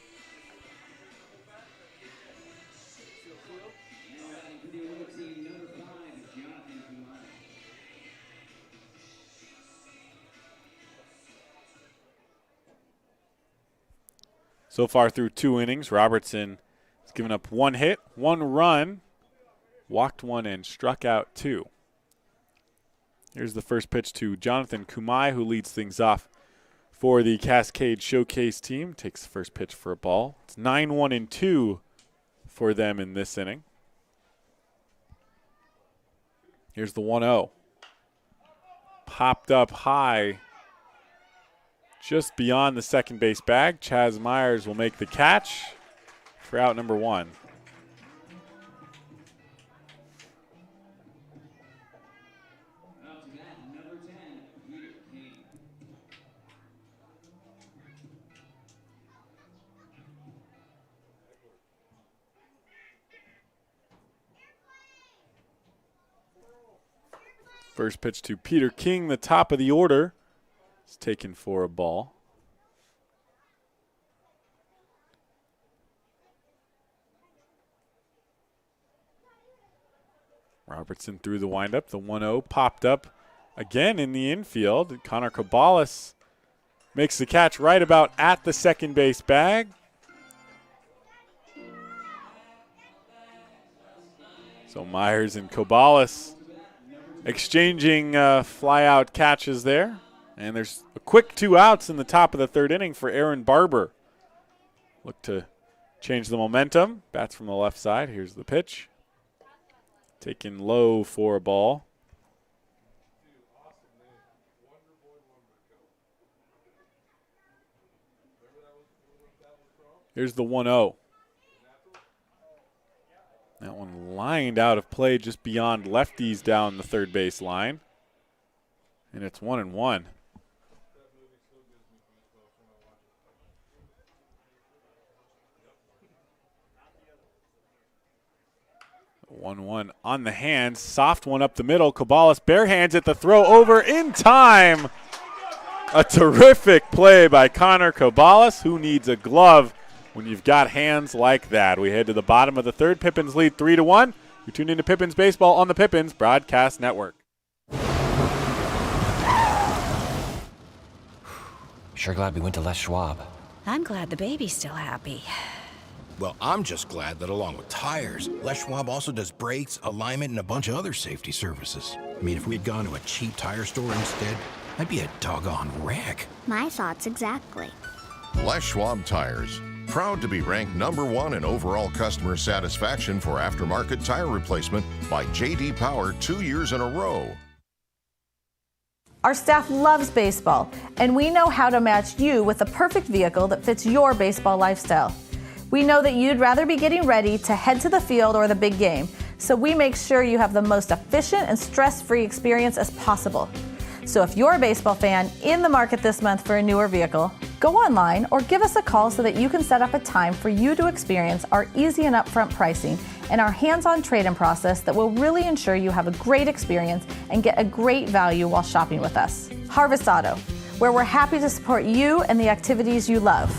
So far through 2 innings, Robertson has given up 1 hit, 1 run, walked 1, and struck out 2. Here's the first pitch to Jonathan Kumai, who leads things off for the Cascade Showcase team. Takes the first pitch for a ball. It's 9-1-2 for them in this inning. Here's the 1-0. Popped up high, just beyond the second base bag. Chaz Myers will make the catch for out number 1. First pitch to Peter King, the top of the order. It's taken for a ball. Robertson threw the windup. The 1-0 popped up again in the infield. Connor Cabalas makes the catch right about at the second base bag. So Myers and Cabalas exchanging fly-out catches there. And there's a quick 2 outs in the top of the third inning for Aaron Barber. Look to change the momentum. Bats from the left side. Here's the pitch. Taken low for a ball. Here's the 1-0. That one lined out of play just beyond lefties down the third base line. And it's 1-1. 1-1 on the hands. Soft one up the middle. Cabalas barehands it. The throw over in time. A terrific play by Connor Cabalas. Who needs a glove when you've got hands like that? We head to the bottom of the third. Pippins lead 3-1. You're tuned into Pippins Baseball on the Pippins Broadcast Network. Sure glad we went to Les Schwab. I'm glad the baby's still happy. Well, I'm just glad that along with tires, Les Schwab also does brakes, alignment, and a bunch of other safety services. I mean, if we'd gone to a cheap tire store instead, I'd be a doggone wreck. My thoughts exactly. Les Schwab Tires. Proud to be ranked #1 in overall customer satisfaction for aftermarket tire replacement by J.D. Power 2 years in a row. Our staff loves baseball, and we know how to match you with the perfect vehicle that fits your baseball lifestyle. We know that you'd rather be getting ready to head to the field or the big game, so we make sure you have the most efficient and stress-free experience as possible. So if you're a baseball fan in the market this month for a newer vehicle, go online or give us a call so that you can set up a time for you to experience our easy and upfront pricing and our hands-on trade-in process that will really ensure you have a great experience and get a great value while shopping with us. Harvest Auto, where we're happy to support you and the activities you love.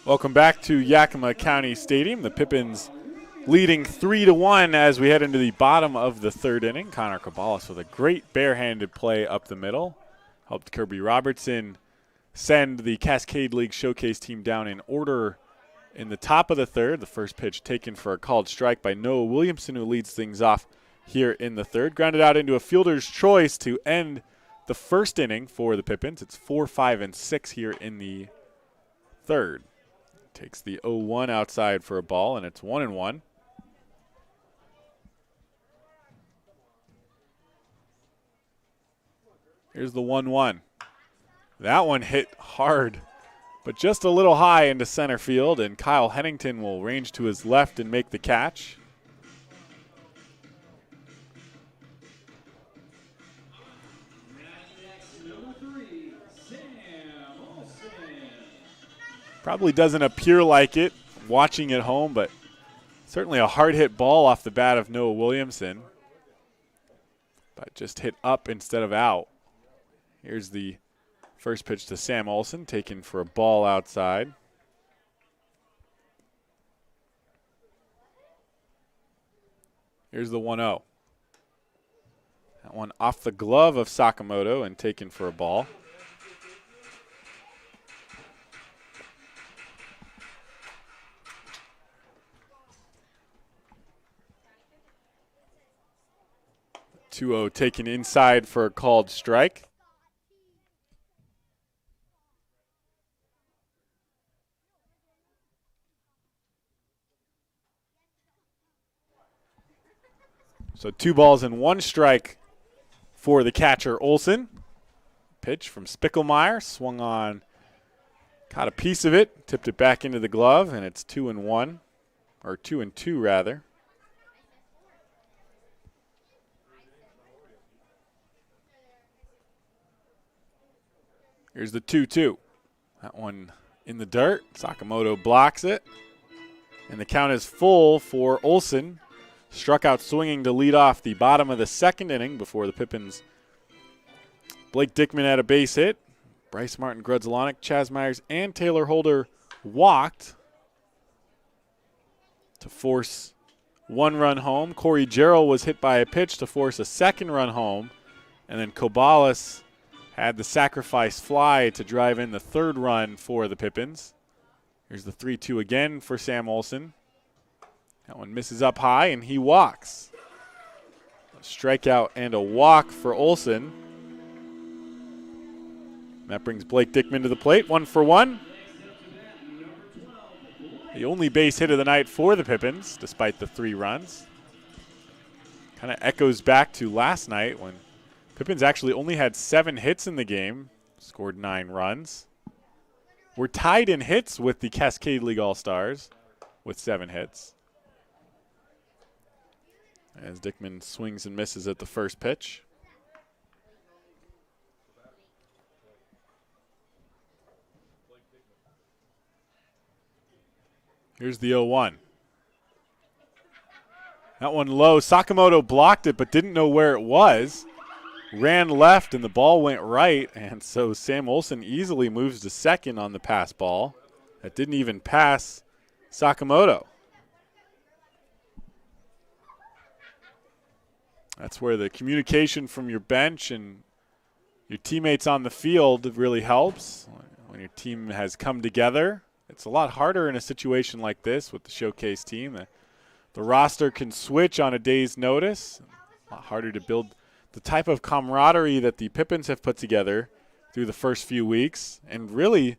Welcome back to Yakima County Stadium. The Pippins leading 3-1 as we head into the bottom of the third inning. Connor Caballas with a great barehanded play up the middle. Helped Kirby Robertson send the Cascade League Showcase team down in order in the top of the third. The first pitch taken for a called strike by Noah Williamson, who leads things off here in the third. Grounded out into a fielder's choice to end the first inning for the Pippins. It's 4, 5, and 6 here in the third. Takes the 0-1 outside for a ball, and it's 1-1. Here's the 1-1. That one hit hard, but just a little high into center field, and Kyle Hennington will range to his left and make the catch. Probably doesn't appear like it watching at home, but certainly a hard hit ball off the bat of Noah Williamson. But just hit up instead of out. Here's the first pitch to Sam Olson, taken for a ball outside. Here's the 1-0. That one off the glove of Sakamoto and taken for a ball. The 2-0 taken inside for a called strike. So 2 balls and 1 strike for the catcher, Olson. Pitch from Spickelmeyer, swung on, caught a piece of it, tipped it back into the glove, and it's 2-1, or 2-2 rather. Here's the 2-2. That one in the dirt. Sakamoto blocks it, and the count is full for Olson. Struck out swinging to lead off the bottom of the second inning before the Pippins. Blake Dickman had a base hit. Bryce Martin, Grudzelanek, Chaz Myers, and Taylor Holder walked to force 1 run home. Corey Jarrell was hit by a pitch to force a 2nd run home. And then Caballas had the sacrifice fly to drive in the 3rd run for the Pippins. Here's the 3-2 again for Sam Olson. That one misses up high, and he walks. A strikeout and a walk for Olson. That brings Blake Dickman to the plate, 1 for 1. The only base hit of the night for the Pippins, despite the 3 runs. Kind of echoes back to last night when Pippins actually only had 7 hits in the game, scored 9 runs. We're tied in hits with the Cascade League All-Stars with 7 hits. As Dickman swings and misses at the first pitch. Here's the 0-1. That one low. Sakamoto blocked it but didn't know where it was. Ran left and the ball went right, and so Sam Olson easily moves to second on the pass ball. That didn't even pass Sakamoto. That's where the communication from your bench and your teammates on the field really helps. When your team has come together, it's a lot harder in a situation like this with the showcase team. The roster can switch on a day's notice. A lot harder to build the type of camaraderie that the Pippins have put together through the first few weeks and really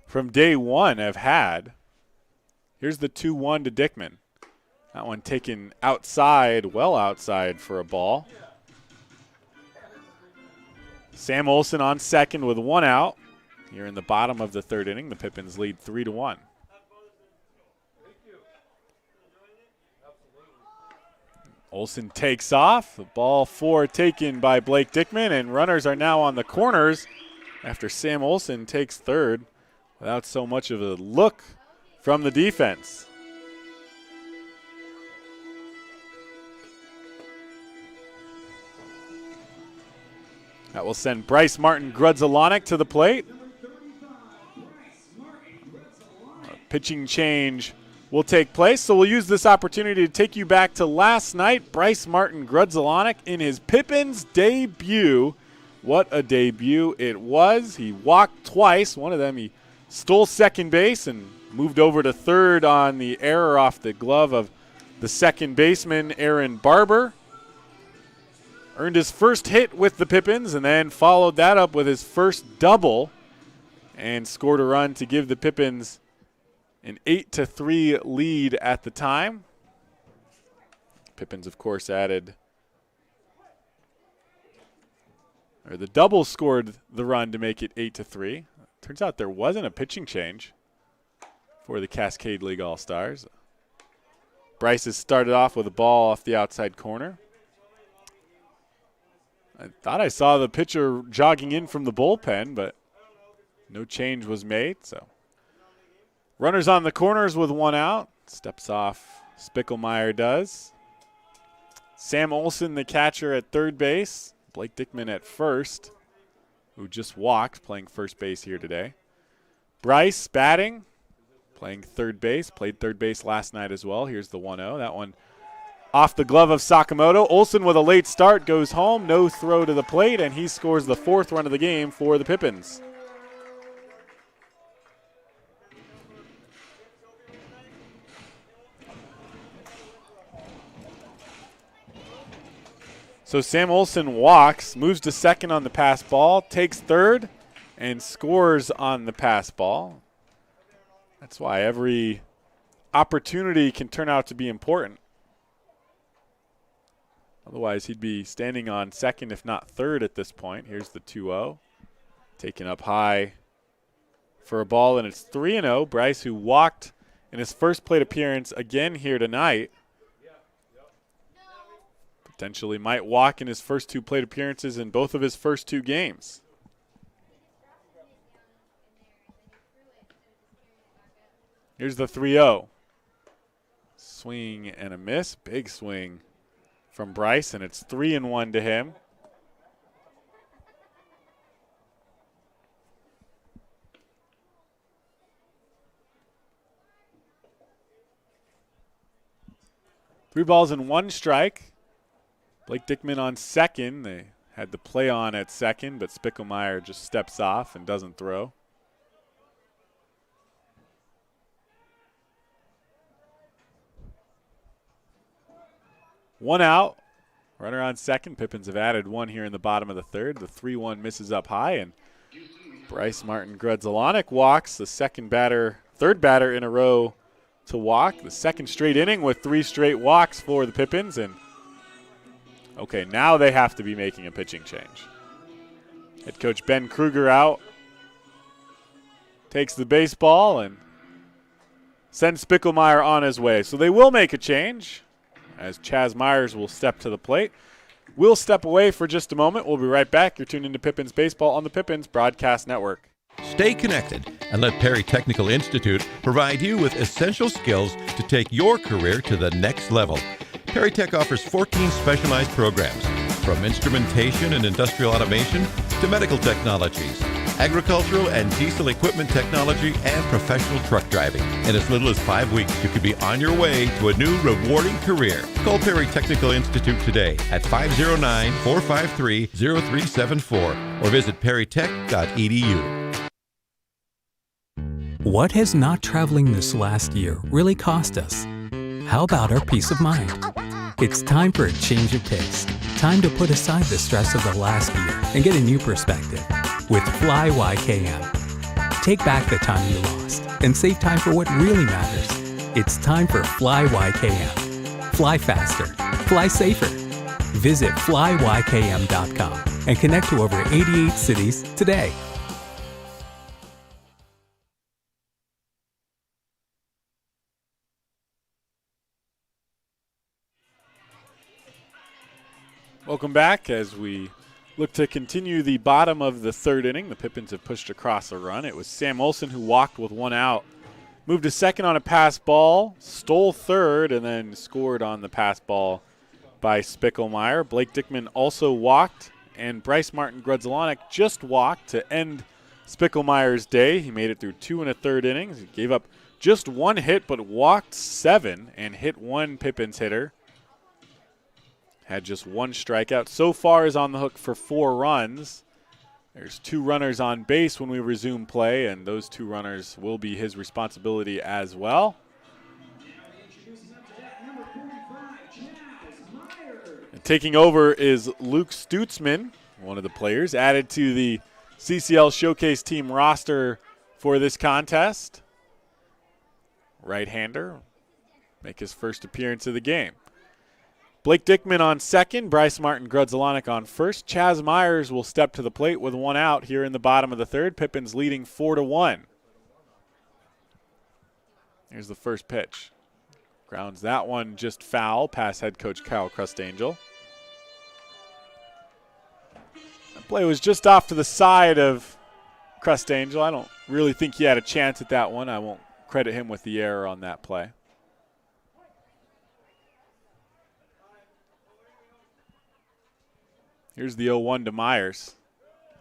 from day one have had. Here's the 2-1 to Dickman. That one taken outside, well outside for a ball. Sam Olson on second with 1 out. Here in the bottom of the third inning, the Pippins lead 3-1. Olson takes off. The ball 4 taken by Blake Dickman, and runners are now on the corners after Sam Olson takes third without so much of a look from the defense. That will send Bryce Martin Grudzelanek to the plate. A pitching change will take place. So we'll use this opportunity to take you back to last night. Bryce Martin Grudzalonic in his Pippins debut. What a debut it was. He walked twice. One of them he stole second base and moved over to third on the error off the glove of the second baseman, Aaron Barber. Earned his first hit with the Pippins and then followed that up with his first double and scored a run to give the Pippins an 8-3 lead at the time. Pippins, of course, the double scored the run to make it 8-3. Turns out there wasn't a pitching change for the Cascade League All-Stars. Bryce has started off with a ball off the outside corner. I thought I saw the pitcher jogging in from the bullpen, but no change was made. So runners on the corners with one out. Steps off, Spickelmeyer does. Sam Olson, the catcher, at third base. Blake Dickman at first, who just walked, playing first base here today. Bryce batting, playing third base. Played third base last night as well. Here's the 1-0. That one off the glove of Sakamoto. Olson with a late start goes home. No throw to the plate, and he scores the fourth run of the game for the Pippins. So Sam Olson walks, moves to second on the pass ball, takes third, and scores on the pass ball. That's why every opportunity can turn out to be important. Otherwise, he'd be standing on second, if not third at this point. Here's the 2-0. Taken up high for a ball, and it's 3-0. Bryce, who walked in his first plate appearance again here tonight, potentially might walk in his first two plate appearances in both of his first two games. Here's the 3-0. Swing and a miss. Big swing from Bryce, and it's 3-1 to him. Three balls and one strike. Blake Dickman on second. They had the play on at second, but Spickelmeyer just steps off and doesn't throw. One out. Runner on second. Pippins have added one here in the bottom of the third. The 3-1 misses up high, and Bryce Martin Grudzalonic walks, the third batter in a row to walk. The second straight inning with 3 straight walks for the Pippins, and okay, now they have to be making a pitching change. Head coach Ben Kruger out, takes the baseball and sends Spickelmeyer on his way. So they will make a change as Chaz Myers will step to the plate. We'll step away for just a moment. We'll be right back. You're tuned into Pippins Baseball on the Pippins Broadcast Network. Stay connected and let Perry Technical Institute provide you with essential skills to take your career to the next level. Perry Tech offers 14 specialized programs, from instrumentation and industrial automation to medical technologies, agricultural and diesel equipment technology, and professional truck driving. In as little as 5 weeks, you could be on your way to a new rewarding career. Call Perry Technical Institute today at 509-453-0374 or visit perrytech.edu. What has not traveling this last year really cost us? How about our peace of mind? It's time for a change of pace. Time to put aside the stress of the last year and get a new perspective with Fly YKM. Take back the time you lost and save time for what really matters. It's time for Fly YKM. Fly faster. Fly safer. Visit flyykm.com and connect to over 88 cities today. Welcome back as we look to continue the bottom of the third inning. The Pippins have pushed across a run. It was Sam Olson who walked with one out, moved to second on a pass ball, stole third, and then scored on the pass ball by Spickelmeyer. Blake Dickman also walked, and Bryce Martin Grudzalonic just walked to end Spickelmeyer's day. He made it through 2 1/3 innings. He gave up just one hit, but walked 7 and hit 1 Pippins hitter. Had just 1 strikeout. So far is on the hook for 4 runs. There's 2 runners on base when we resume play, and those 2 runners will be his responsibility as well. And taking over is Luke Stutzman, one of the players, added to the CCL Showcase team roster for this contest. Right-hander, make his first appearance of the game. Blake Dickman on second, Bryce Martin Grudzelanek on first. Chaz Myers will step to the plate with 1 out here in the bottom of the third. Pippins leading 4-1. Here's the first pitch. Grounds that one just foul past head coach Kyle Crustangel. That play was just off to the side of Crustangel. I don't really think he had a chance at that one. I won't credit him with the error on that play. Here's the 0-1 to Myers.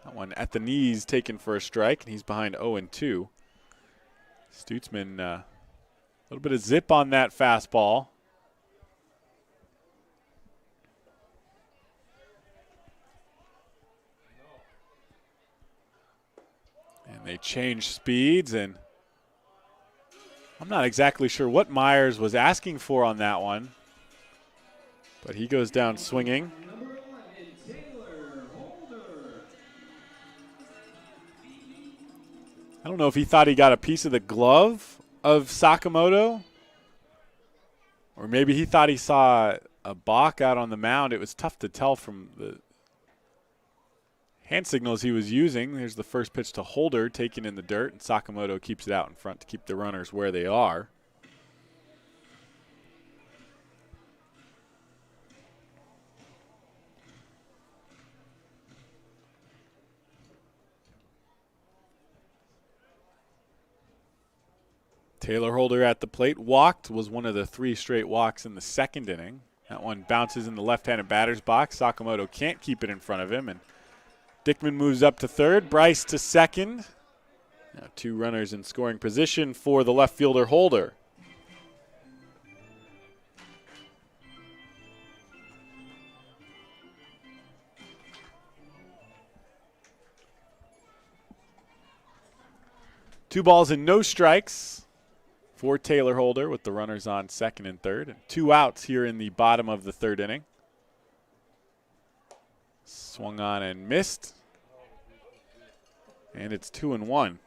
That one at the knees taken for a strike, and he's behind 0-2. Stutzman, a little bit of zip on that fastball. And they change speeds, and I'm not exactly sure what Myers was asking for on that one, but he goes down swinging. I don't know if he thought he got a piece of the glove of Sakamoto, or maybe he thought he saw a balk out on the mound. It was tough to tell from the hand signals he was using. There's the first pitch to Holder, taken in the dirt, and Sakamoto keeps it out in front to keep the runners where they are. Taylor Holder at the plate. Walked, was one of the 3 straight walks in the second inning. That one bounces in the left-handed batter's box. Sakamoto can't keep it in front of him, and Dickman moves up to third. Bryce to second. Now 2 runners in scoring position for the left fielder Holder. Two balls and no strikes for Taylor Holder with the runners on second and third. And 2 outs here in the bottom of the third inning. Swung on and missed. And it's 2-1.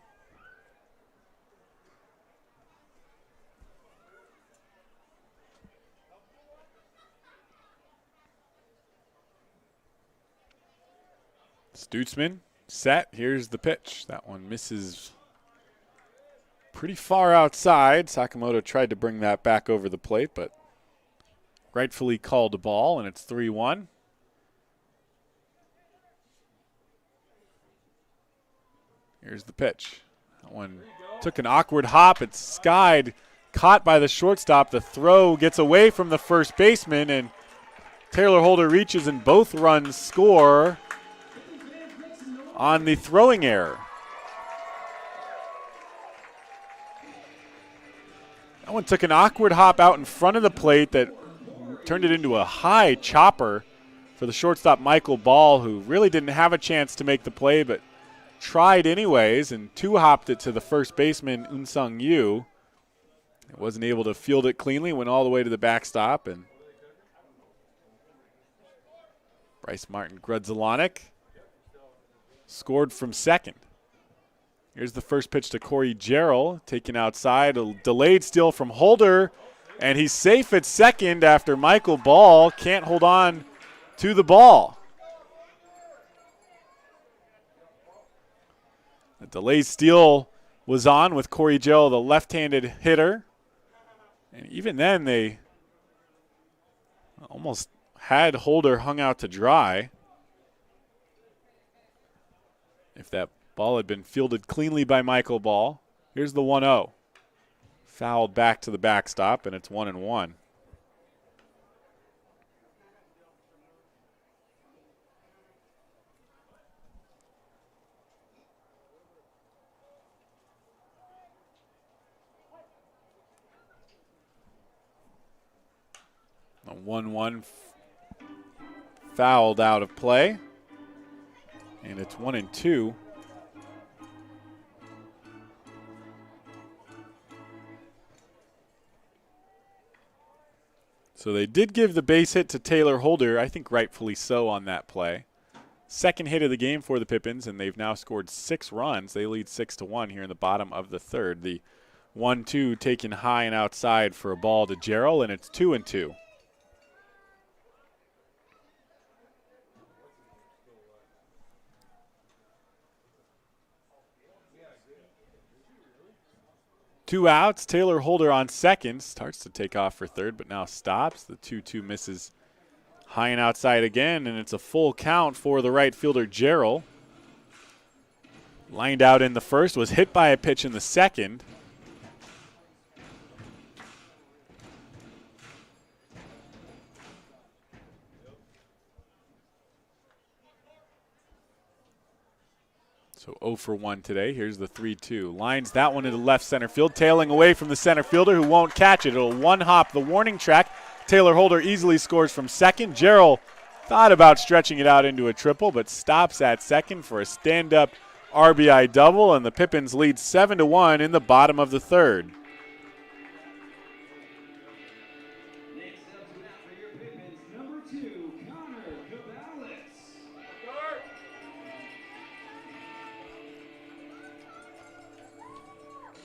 Stutzman set. Here's the pitch. That one misses pretty far outside. Sakamoto tried to bring that back over the plate, but rightfully called a ball, and it's 3-1. Here's the pitch. That one took an awkward hop. It's skied, caught by the shortstop. The throw gets away from the first baseman, and Taylor Holder reaches, and both runs score on the throwing error. That one took an awkward hop out in front of the plate that turned it into a high chopper for the shortstop Michael Ball, who really didn't have a chance to make the play but tried anyways, and 2-hopped it to the first baseman Unsung Yu. It wasn't able to field it cleanly, went all the way to the backstop, and Bryce Martin Grudzelanek scored from second. Here's the first pitch to Corey Jarrell, taken outside, a delayed steal from Holder, and he's safe at second after Michael Ball can't hold on to the ball. A delayed steal was on with Corey Jarrell, the left-handed hitter, and even then they almost had Holder hung out to dry. If that ball had been fielded cleanly by Michael Ball. Here's the 1-0. Fouled back to the backstop, and it's 1-1. 1-1 fouled out of play. And it's 1-2. So they did give the base hit to Taylor Holder, I think rightfully so on that play. Second hit of the game for the Pippins, and they've now scored 6 runs. They lead 6-1 here in the bottom of the third. The 1-2 taken high and outside for a ball to Gerald, and it's 2-2. Two outs. Taylor Holder on second. Starts to take off for third, but now stops. The 2-2 misses high and outside again, and it's a full count for the right fielder, Gerald. Lined out in the first, was hit by a pitch in the second. So 0 for 1 today. Here's the 3-2. Lines that one into left center field, tailing away from the center fielder who won't catch it. It'll one-hop the warning track. Taylor Holder easily scores from second. Gerald thought about stretching it out into a triple, but stops at second for a stand-up RBI double, and the Pippins lead 7-1 in the bottom of the third.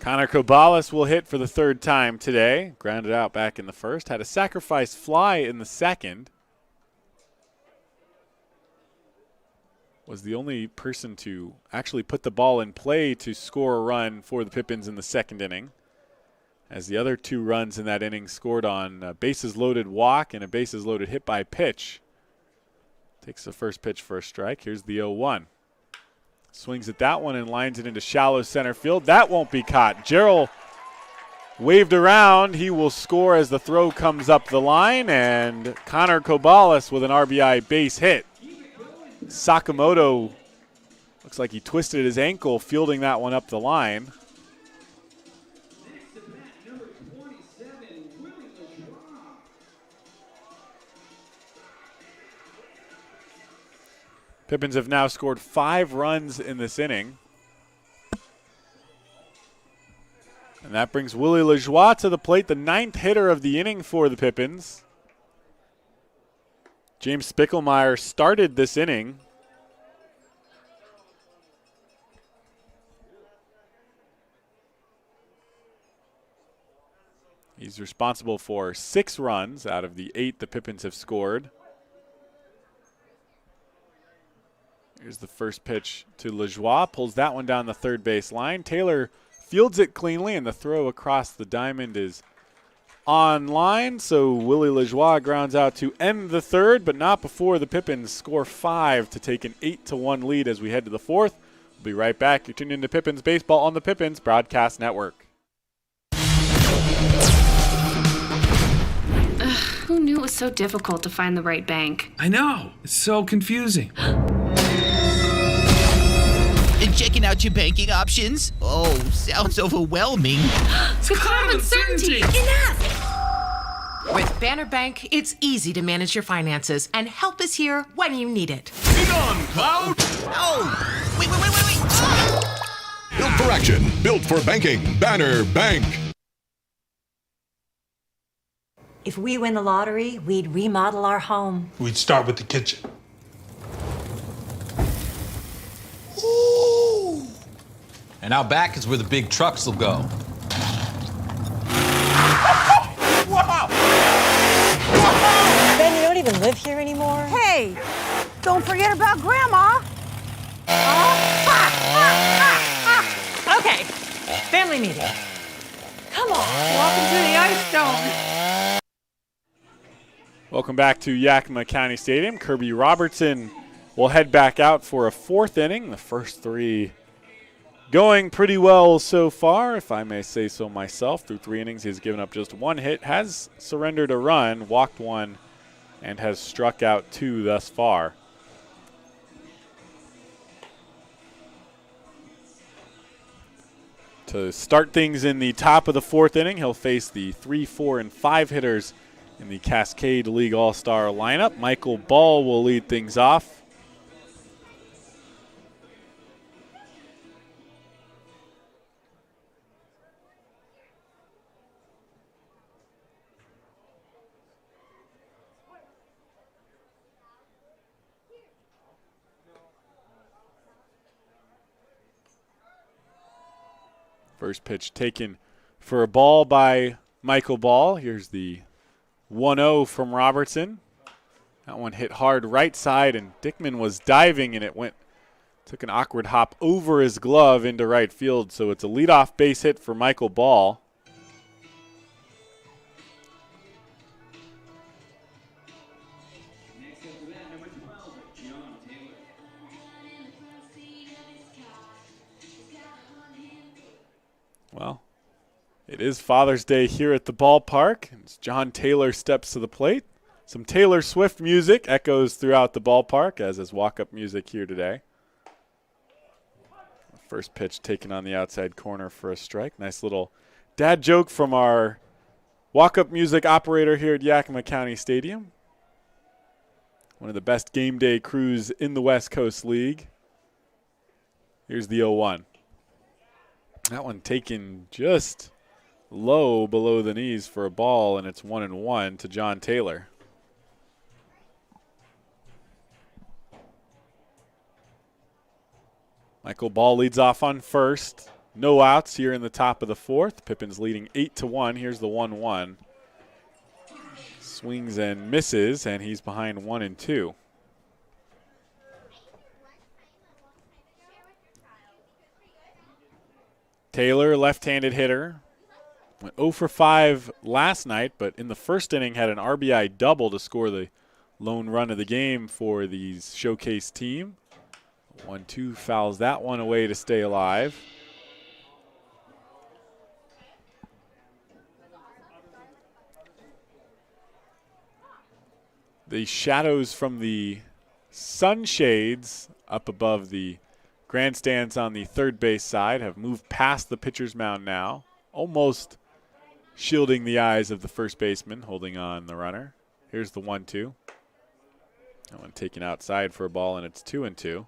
Connor Cabales will hit for the third time today. Grounded out back in the first. Had a sacrifice fly in the second. Was the only person to actually put the ball in play to score a run for the Pippins in the second inning. As the other 2 runs in that inning scored on a bases loaded walk and a bases loaded hit by pitch. Takes the first pitch for a strike. Here's the 0-1. Swings at that one and lines it into shallow center field. That won't be caught. Gerald waved around. He will score as the throw comes up the line, and Connor Cabales with an RBI base hit. Sakamoto looks like he twisted his ankle fielding that one up the line. Pippins have now scored 5 runs in this inning. And that brings Willie Lajoie to the plate, the 9th hitter of the inning for the Pippins. James Spickelmeyer started this inning. He's responsible for 6 runs out of the 8 the Pippins have scored. Here's the first pitch to Lajoie. Pulls that one down the third base line. Taylor fields it cleanly, and the throw across the diamond is on line. So Willie Lajoie grounds out to end the third, but not before the Pippins score 5 to take an 8-1 lead as we head to the fourth. We'll be right back. You're tuned into Pippins Baseball on the Pippins Broadcast Network. Who knew it was so difficult to find the right bank? I know. It's so confusing. Checking out your banking options? Oh, sounds overwhelming. Become uncertainty! Enough! With Banner Bank, it's easy to manage your finances, and help is here when you need it. Be gone, Cloud! Oh! Wait! Built for action, built for banking. Banner Bank. If we win the lottery, we'd remodel our home. We'd start with the kitchen. And out back is where the big trucks will go. Ben, you don't even live here anymore? Hey, don't forget about Grandma. Okay, family meeting. Come on. Welcome to the Ice Dome. Welcome back to Yakima County Stadium. Kirby Robertson will head back out for a 4th inning. The first 3 going pretty well so far, if I may say so myself. Through 3 innings, he's given up just 1 hit, has surrendered a run, walked 1, and has struck out 2 thus far. To start things in the top of the 4th inning, he'll face the 3, 4, and 5 hitters in the Cascade League All-Star lineup. Michael Ball will lead things off. First pitch taken for a ball by Michael Ball. Here's the 1-0 from Robertson. That one hit hard right side, and Dickman was diving, and it took an awkward hop over his glove into right field. So it's a leadoff base hit for Michael Ball. Well, it is Father's Day here at the ballpark. As John Taylor steps to the plate. Some Taylor Swift music echoes throughout the ballpark, as is walk-up music here today. First pitch taken on the outside corner for a strike. Nice little dad joke from our walk-up music operator here at Yakima County Stadium. One of the best game day crews in the West Coast League. Here's the 0-1. That one taken just low below the knees for a ball, and it's 1-1 to John Taylor. Michael Ball leads off on first. No outs here in the top of the fourth. Pippins leading 8-1. Here's the 1-1. Swings and misses, and he's behind 1-2. Taylor, left-handed hitter, went 0 for 5 last night, but in the first inning had an RBI double to score the lone run of the game for the showcase team. 1-2 fouls that one away to stay alive. The shadows from the sunshades up above the grandstands on the third base side have moved past the pitcher's mound now, almost shielding the eyes of the first baseman holding on the runner. Here's the 1-2. That one taken outside for a ball, and it's 2-2.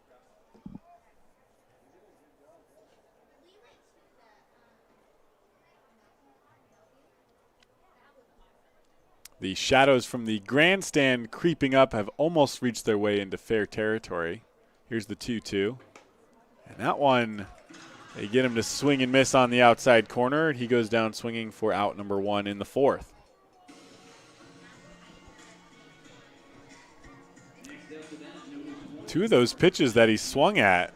The shadows from the grandstand creeping up have almost reached their way into fair territory. Here's the 2-2. And that one, they get him to swing and miss on the outside corner. He goes down swinging for out number 1 in the fourth. Two of those pitches that he swung at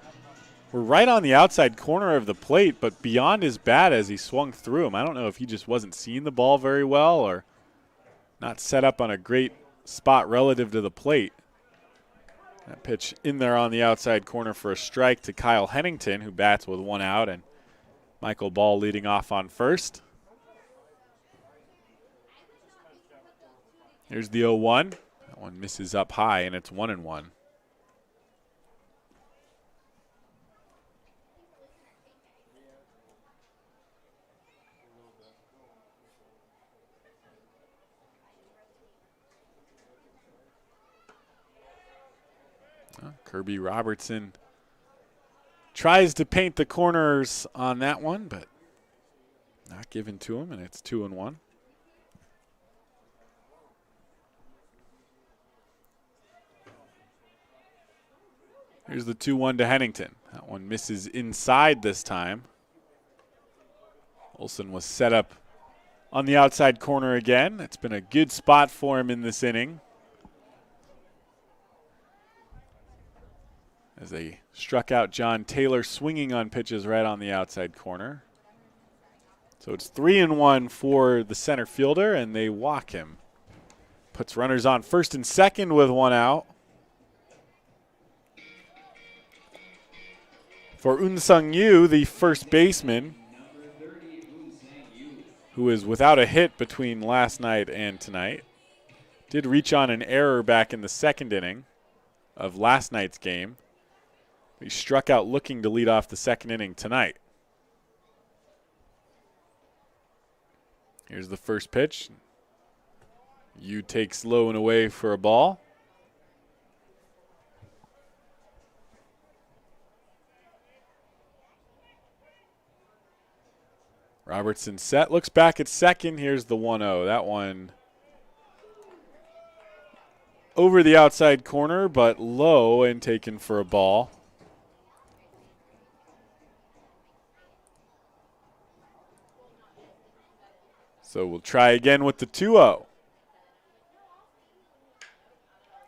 were right on the outside corner of the plate, but beyond his bat as he swung through him. I don't know if he just wasn't seeing the ball very well or not set up on a great spot relative to the plate. That pitch in there on the outside corner for a strike to Kyle Hennington, who bats with 1 out, and Michael Ball leading off on first. Here's the 0-1. That one misses up high, and it's 1-1. Kirby Robertson tries to paint the corners on that one, but not given to him, and it's 2-1. Here's the 2-1 to Hennington. That one misses inside this time. Olsen was set up on the outside corner again. It's been a good spot for him in this inning, as they struck out John Taylor swinging on pitches right on the outside corner. So it's 3-1 for the center fielder, and they walk him. Puts runners on first and second with 1 out. For Unsung Yu, the first baseman, who is without a hit between last night and tonight, did reach on an error back in the second inning of last night's game. He struck out looking to lead off the second inning tonight. Here's the first pitch. You takes low and away for a ball. Robertson set, looks back at second. Here's the 1-0. That one over the outside corner, but low and taken for a ball. So we'll try again with the 2-0.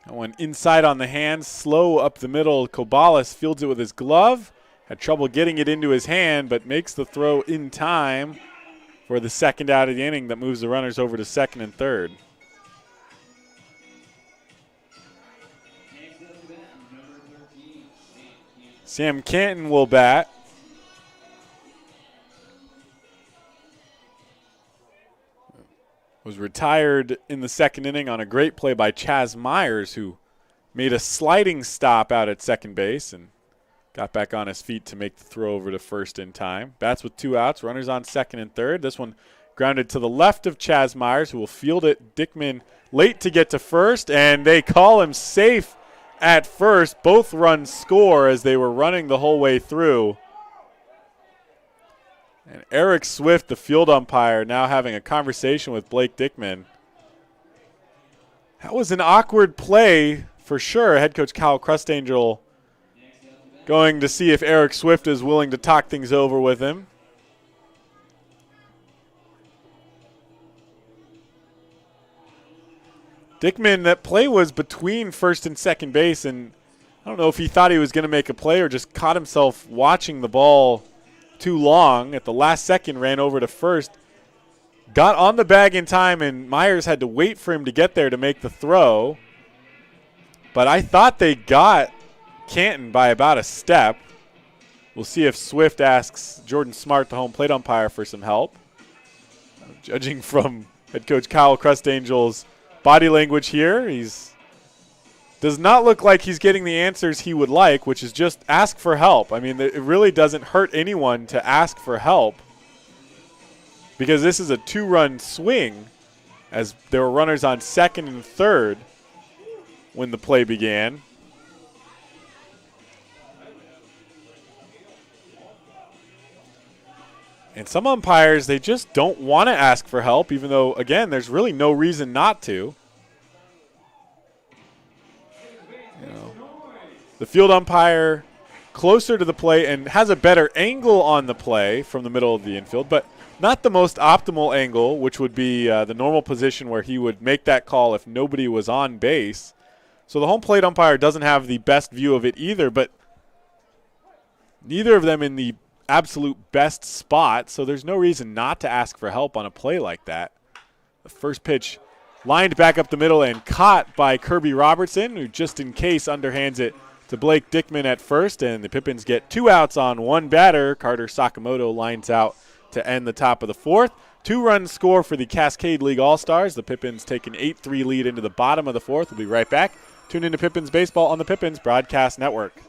That one inside on the hands, slow up the middle. Kobalas fields it with his glove. Had trouble getting it into his hand, but makes the throw in time for the second out of the inning that moves the runners over to second and third. Sam Canton will bat. Was retired in the second inning on a great play by Chaz Myers, who made a sliding stop out at second base and got back on his feet to make the throw over to first in time. Bats with 2 outs, runners on second and third. This one grounded to the left of Chaz Myers, who will field it. Dickman late to get to first, and they call him safe at first. Both runs score as they were running the whole way through. And Eric Swift, the field umpire, now having a conversation with Blake Dickman. That was an awkward play for sure. Head coach Kyle Crustangel going to see if Eric Swift is willing to talk things over with him. Dickman, that play was between first and second base, and I don't know if he thought he was going to make a play or just caught himself watching the ball too long. At the last second, ran over to first, got on the bag in time, and Myers had to wait for him to get there to make the throw. But I thought they got Canton by about a step. We'll see if Swift asks Jordan Smart, the home plate umpire, for some help. Judging from head coach Kyle Crustangel's body language here, does not look like he's getting the answers he would like, which is just ask for help. I mean, it really doesn't hurt anyone to ask for help because this is a 2-run swing as there were runners on second and third when the play began. And some umpires, they just don't want to ask for help, even though, again, there's really no reason not to. The field umpire closer to the play and has a better angle on the play from the middle of the infield, but not the most optimal angle, which would be the normal position where he would make that call if nobody was on base. So the home plate umpire doesn't have the best view of it either, but neither of them in the absolute best spot, so there's no reason not to ask for help on a play like that. The first pitch lined back up the middle and caught by Kirby Robertson, who just in case underhands it to Blake Dickman at first, and the Pippins get 2 outs on 1 batter. Carter Sakamoto lines out to end the top of the fourth. 2-run score for the Cascade League All-Stars. The Pippins take an 8-3 lead into the bottom of the fourth. We'll be right back. Tune into Pippins Baseball on the Pippins Broadcast Network.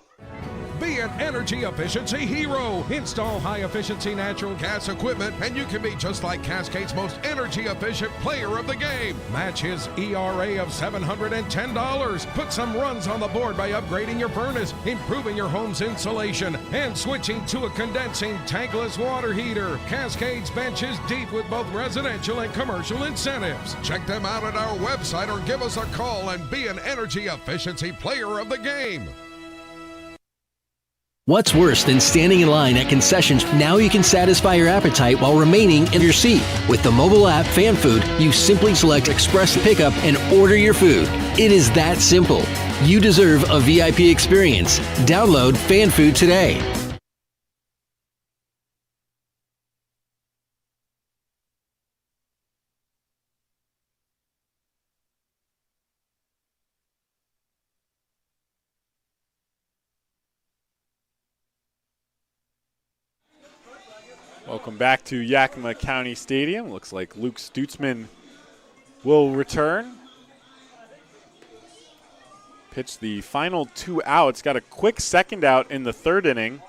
Be an energy efficiency hero. Install high-efficiency natural gas equipment, and you can be just like Cascade's most energy-efficient player of the game. Match his ERA of $710. Put some runs on the board by upgrading your furnace, improving your home's insulation, and switching to a condensing tankless water heater. Cascade's bench is deep with both residential and commercial incentives. Check them out at our website or give us a call and be an energy efficiency player of the game. What's worse than standing in line at concessions? Now you can satisfy your appetite while remaining in your seat. With the mobile app Fan Food, you simply select Express Pickup and order your food. It is that simple. You deserve a VIP experience. Download Fan Food today. Welcome back to Yakima County Stadium. Looks like Luke Stutzman will return. Pitched the final 2 outs. Got a quick second out in the third inning,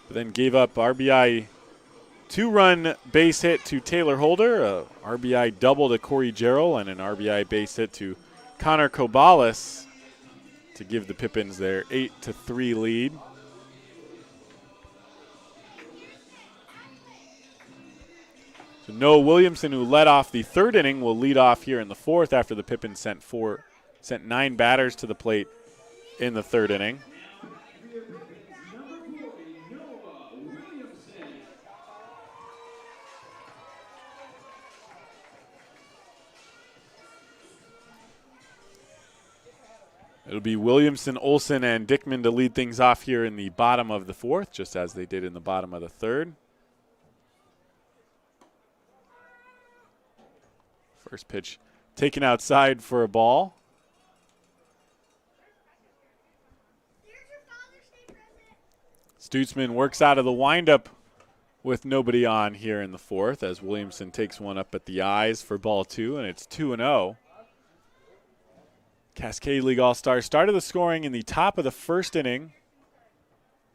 but then gave up RBI 2-run base hit to Taylor Holder, a RBI double to Corey Jarrell, and an RBI base hit to Connor Kobalis to give the Pippins their 8-3 lead. So Noah Williamson, who led off the third inning, will lead off here in the fourth after the Pippins sent 9 batters to the plate in the third inning. It'll be Williamson, Olsen, and Dickman to lead things off here in the bottom of the fourth, just as they did in the bottom of the third. First pitch taken outside for a ball. Stutzman works out of the windup with nobody on here in the fourth as Williamson takes one up at the eyes for ball 2, and it's 2-0. Cascade League All-Stars started the scoring in the top of the first inning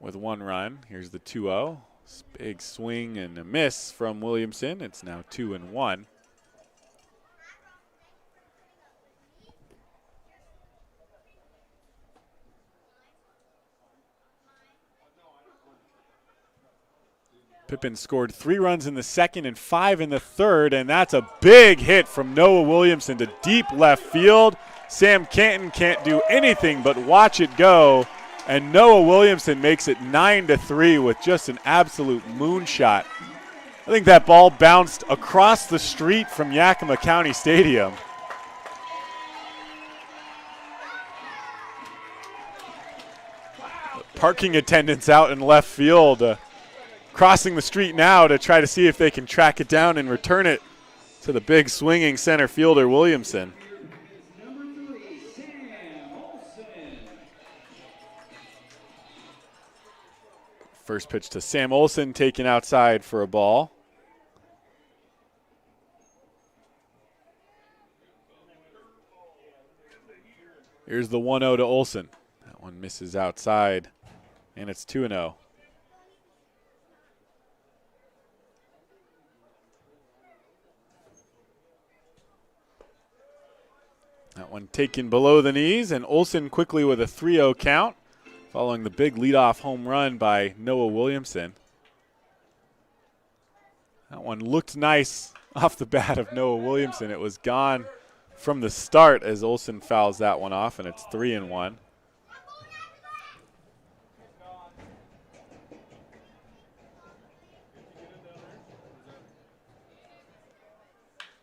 with 1 run. Here's the 2-0. Big swing and a miss from Williamson. It's now 2-1. Pippin scored 3 runs in the second and 5 in the third, and that's a big hit from Noah Williamson to deep left field. Sam Canton can't do anything but watch it go, and Noah Williamson makes it 9-3 with just an absolute moonshot. I think that ball bounced across the street from Yakima County Stadium. Parking attendants out in left field crossing the street now to try to see if they can track it down and return it to the big swinging center fielder Williamson. First pitch to Sam Olsen, taken outside for a ball. Here's the 1-0 to Olsen. That one misses outside, and it's 2-0. That one taken below the knees, and Olsen quickly with a 3-0 count, following the big leadoff home run by Noah Williamson. That one looked nice off the bat of Noah Williamson. It was gone from the start as Olsen fouls that one off, and it's 3-1.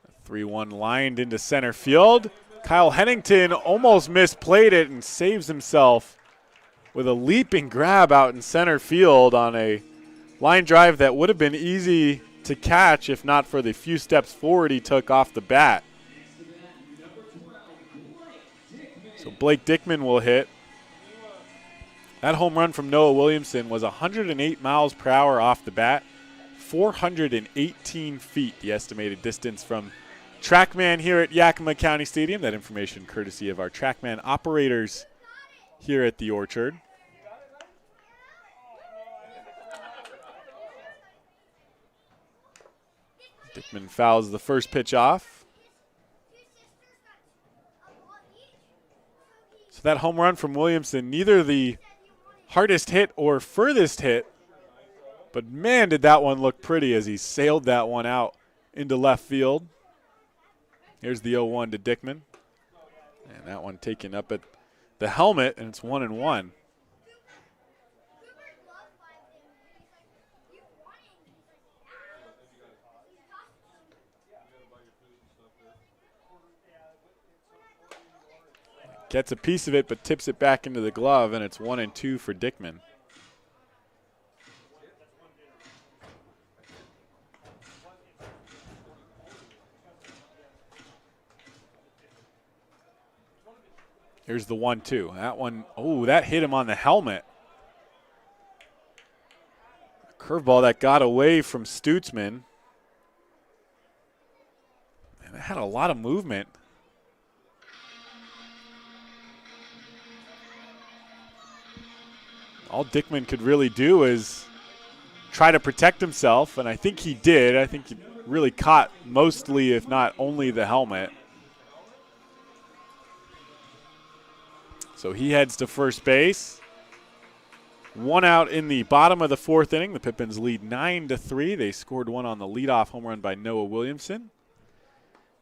A 3-1 lined into center field. Kyle Hennington almost misplayed it and saves himself with a leaping grab out in center field on a line drive that would have been easy to catch if not for the few steps forward he took off the bat. So Blake Dickman will hit. That home run from Noah Williamson was 108 miles per hour off the bat, 418 feet, the estimated distance from TrackMan here at Yakima County Stadium. That information courtesy of our TrackMan operators here at the Orchard. Dickman fouls the first pitch off. So that home run from Williamson, neither the hardest hit or furthest hit, but man, did that one look pretty as he sailed that one out into left field. Here's the 0-1 to Dickman. And that one taken up at the helmet, and it's 1-1. Gets a piece of it, but tips it back into the glove, and it's 1-2 for Dickman. Here's the 1-2. That one, oh, that hit him on the helmet. A curveball that got away from Stutzman. And it had a lot of movement. All Dickman could really do is try to protect himself, and I think he did. I think he really caught mostly, if not only, the helmet. So he heads to first base. 1 out in the bottom of the 4th inning. The Pippins lead 9-3. They scored 1 on the leadoff home run by Noah Williamson.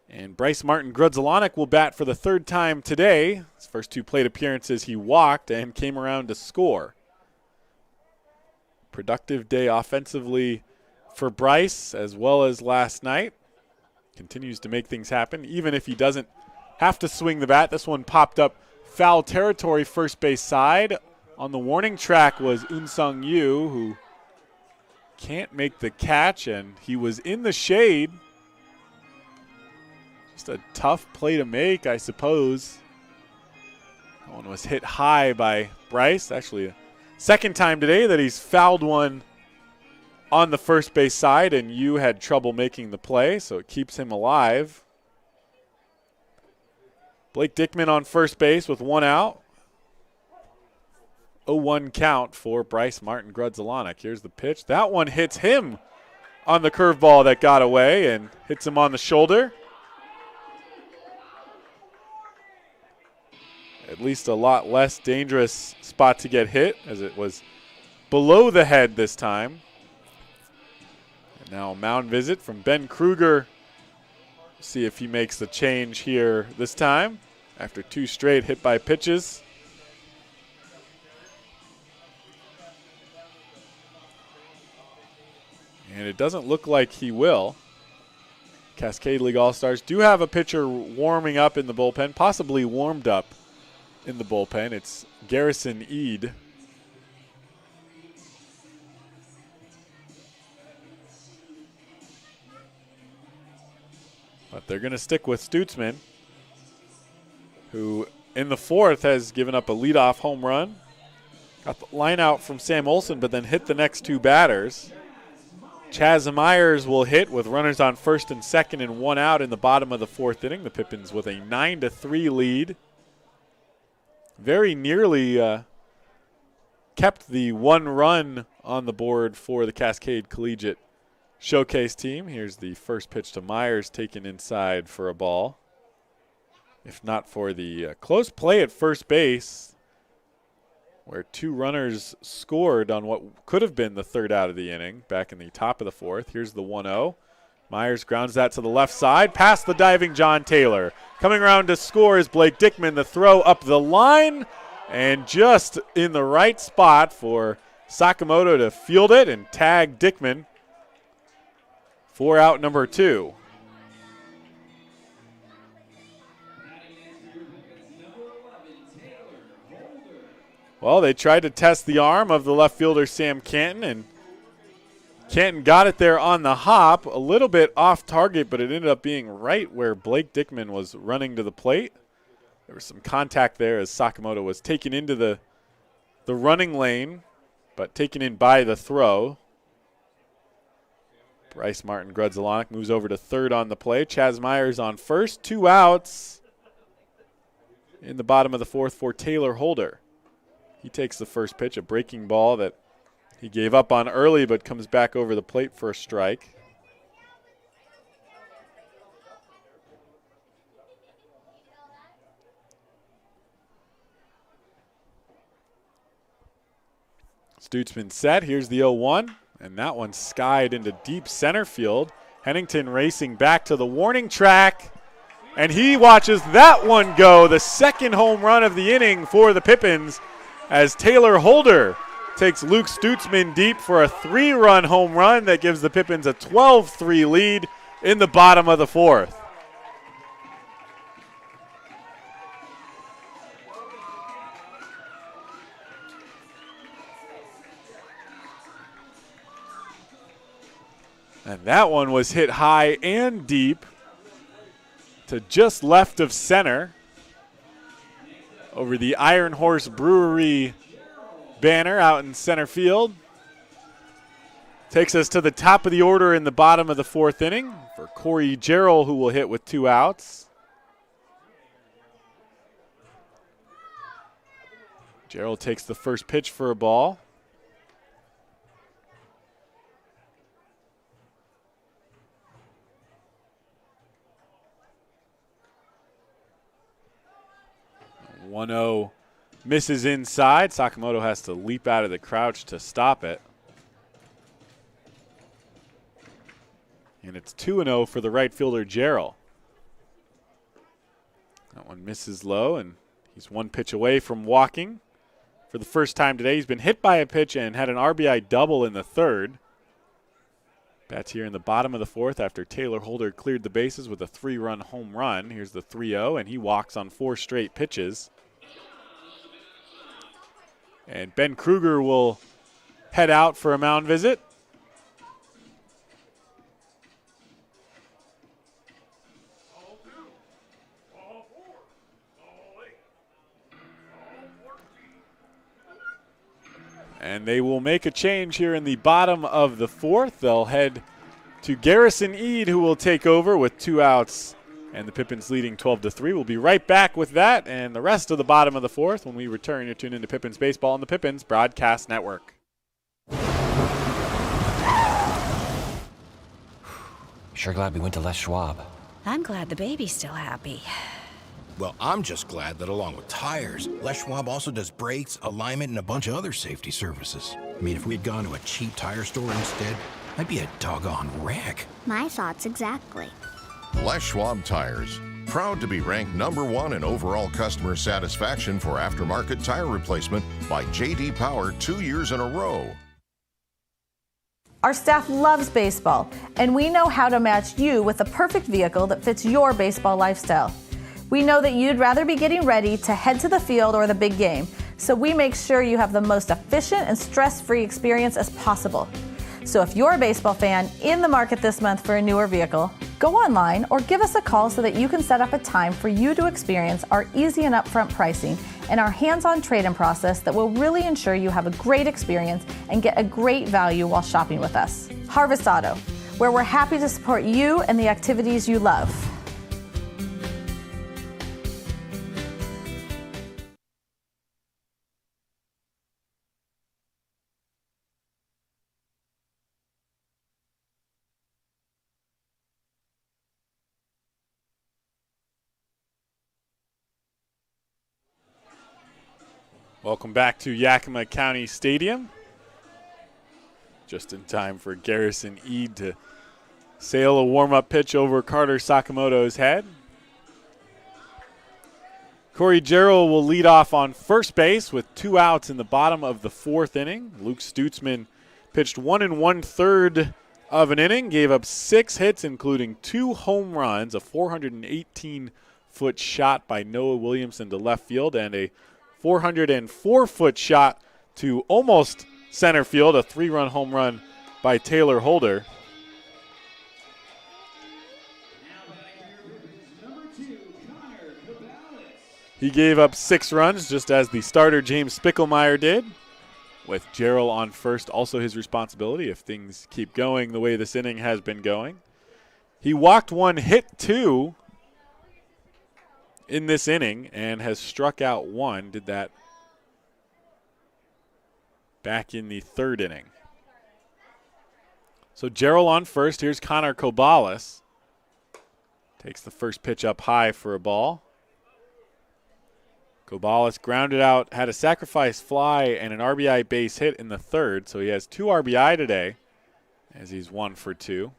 And Bryce Martin Grudzelanek will bat for the 3rd time today. His first 2 plate appearances, he walked and came around to score. Productive day offensively for Bryce, as well as last night. Continues to make things happen, even if he doesn't have to swing the bat. This one popped up foul territory, first base side. On the warning track was Unsung Yu, who can't make the catch, and he was in the shade. Just a tough play to make, I suppose. That one was hit high by Bryce. Actually, a second time today that he's fouled one on the first base side, and Yu had trouble making the play, so it keeps him alive. Blake Dickman on first base with 1 out. 0-1 count for Bryce Martin Grudzelanek. Here's the pitch. That one hits him on the curveball that got away and hits him on the shoulder. At least a lot less dangerous spot to get hit, as it was below the head this time. And now a mound visit from Ben Kruger. See if he makes the change here this time after 2 straight hit by pitches. And it doesn't look like he will. Cascade League All-Stars do have a pitcher warming up in the bullpen, possibly warmed up in the bullpen. It's Garrison Eade. But they're going to stick with Stutzman, who in the 4th has given up a leadoff home run. Got the line out from Sam Olson, but then hit the next 2 batters. Chaz Myers will hit with runners on first and second and 1 out in the bottom of the 4th inning. The Pippins with a 9-3 lead. Very nearly kept the 1 run on the board for the Cascade Collegiate Showcase team. Here's the first pitch to Myers, taken inside for a ball. If not for the close play at first base, where 2 runners scored on what could have been the 3rd out of the inning back in the top of the 4th. Here's the 1-0. Myers grounds that to the left side, past the diving John Taylor. Coming around to score is Blake Dickman. The throw up the line, and just in the right spot for Sakamoto to field it and tag Dickman for out number 2. Well, they tried to test the arm of the left fielder Sam Canton, and Canton got it there on the hop, a little bit off target, but it ended up being right where Blake Dickman was running to the plate. There was some contact there as Sakamoto was taken into the running lane, but taken in by the throw. Bryce Martin Grudzelanek moves over to 3rd on the play. Chaz Myers on first. 2 outs in the bottom of the 4th for Taylor Holder. He takes the first pitch, a breaking ball that he gave up on early, but comes back over the plate for a strike. Stutzman set. Here's the 0-1, and that one skied into deep center field. Hennington racing back to the warning track, and he watches that one go. The 2nd home run of the inning for the Pippins, as Taylor Holder takes Luke Stutzman deep for a 3-run home run that gives the Pippins a 12-3 lead in the bottom of the 4th. And that one was hit high and deep to just left of center over the Iron Horse Brewery banner out in center field. Takes us to the top of the order in the bottom of the 4th inning for Corey Jarrell, who will hit with 2 outs. Jarrell takes the first pitch for a ball. 1-0 misses inside. Sakamoto has to leap out of the crouch to stop it. And it's 2-0 for the right fielder, Gerald. That one misses low, and he's one pitch away from walking. For the first time today, he's been hit by a pitch and had an RBI double in the third. Bats here in the bottom of the fourth after Taylor Holder cleared the bases with a 3-run home run. Here's the 3-0, and he walks on 4 straight pitches. And Ben Kruger will head out for a mound visit. And they will make a change here in the bottom of the fourth. They'll head to Garrison Eade, who will take over with 2 outs, and the Pippins leading 12-3. We'll be right back with that and the rest of the bottom of the fourth when we return. You're tuned into Pippins Baseball on the Pippins Broadcast Network. Sure glad we went to Les Schwab. I'm glad the baby's still happy. Well, I'm just glad that along with tires, Les Schwab also does brakes, alignment, and a bunch of other safety services. I mean, if we had gone to a cheap tire store instead, I'd be a doggone wreck. My thoughts exactly. Les Schwab Tires. Proud to be ranked #1 in overall customer satisfaction for aftermarket tire replacement by J.D. Power 2 years in a row. Our staff loves baseball, and we know how to match you with the perfect vehicle that fits your baseball lifestyle. We know that you'd rather be getting ready to head to the field or the big game, so we make sure you have the most efficient and stress-free experience as possible. So if you're a baseball fan in the market this month for a newer vehicle, go online or give us a call so that you can set up a time for you to experience our easy and upfront pricing and our hands-on trade-in process that will really ensure you have a great experience and get a great value while shopping with us. Harvest Auto, where we're happy to support you and the activities you love. Welcome back to Yakima County Stadium. Just in time for Garrison Eade to sail a warm-up pitch over Carter Sakamoto's head. Corey Gerald will lead off on first base with 2 outs in the bottom of the fourth inning. Luke Stutzman pitched 1 1/3 of an inning, gave up 6 hits, including 2 home runs, a 418-foot shot by Noah Williamson to left field, and a 404-foot shot to almost center field, a 3-run home run by Taylor Holder. He gave up 6 runs, just as the starter James Spickelmeyer did. With Gerald on first, also his responsibility if things keep going the way this inning has been going. He walked 1, hit 2 in this inning and has struck out 1. Did that back in the third inning. So Gerald on first. Here's Connor Kobalas. Takes the first pitch up high for a ball. Kobalas grounded out, had a sacrifice fly and an RBI base hit in the third, so he has 2 RBI today as he's 1 for 2.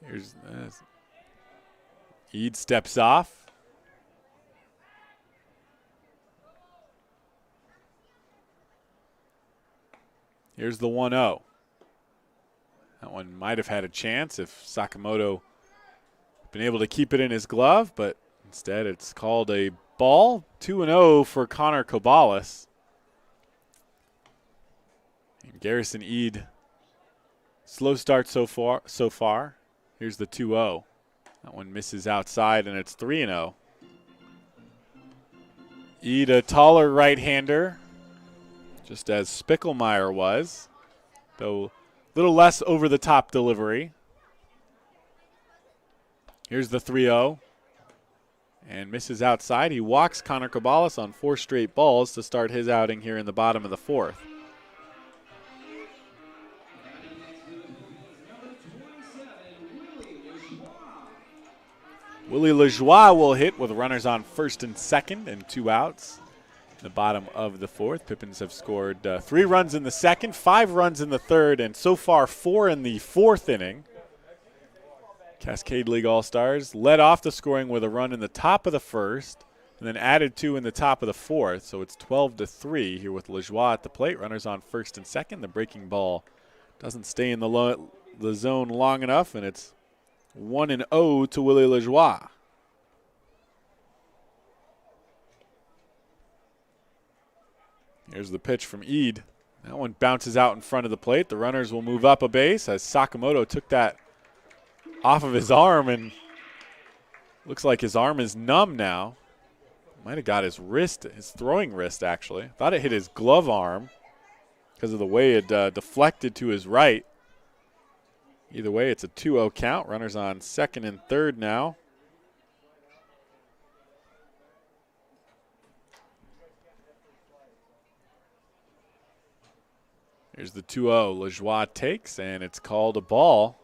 Here's Eade steps off. Here's the 1-0. That one might have had a chance if Sakamoto been able to keep it in his glove, but instead it's called a ball. 2-0 for Connor Kobalas. And Garrison Eade, slow start so far. Here's the 2-0. That one misses outside, and it's 3-0. Eade, a taller right-hander, just as Spickelmeyer was, though a little less over-the-top delivery. Here's the 3-0, and misses outside. He walks Connor Kobalas on 4 straight balls to start his outing here in the bottom of the fourth. Willie Lajoie will hit with runners on first and second and 2 outs. In the bottom of the 4th, Pippins have scored 3 runs in the 2nd, 5 runs in the 3rd, and so far 4 in the 4th inning. Cascade League All-Stars led off the scoring with a run in the top of the 1st and then added 2 in the top of the 4th, so it's 12-3 here with Lajoie at the plate. Runners on first and second. The breaking ball doesn't stay in the zone long enough, and it's 1-0 to Willie Lajoie. Here's the pitch from Eid. That one bounces out in front of the plate. The runners will move up a base as Sakamoto took that off of his arm, and looks like his arm is numb now. Might have got his wrist, his throwing wrist actually. Thought it hit his glove arm because of the way it deflected to his right. Either way, it's a 2-0 count. Runners on second and third now. Here's the 2-0. Lajoie takes, and it's called a ball.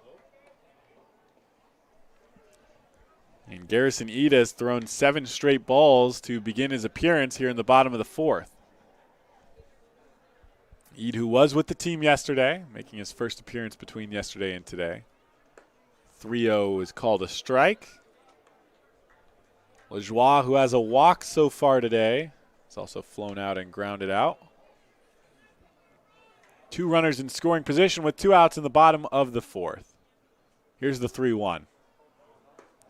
And Garrison Eid has thrown 7 straight balls to begin his appearance here in the bottom of the 4th. Eid, who was with the team yesterday, making his first appearance between yesterday and today. 3-0 is called a strike. Lajoie, who has a walk so far today, is also flown out and grounded out. 2 runners in scoring position with 2 outs in the bottom of the 4th. Here's the 3-1.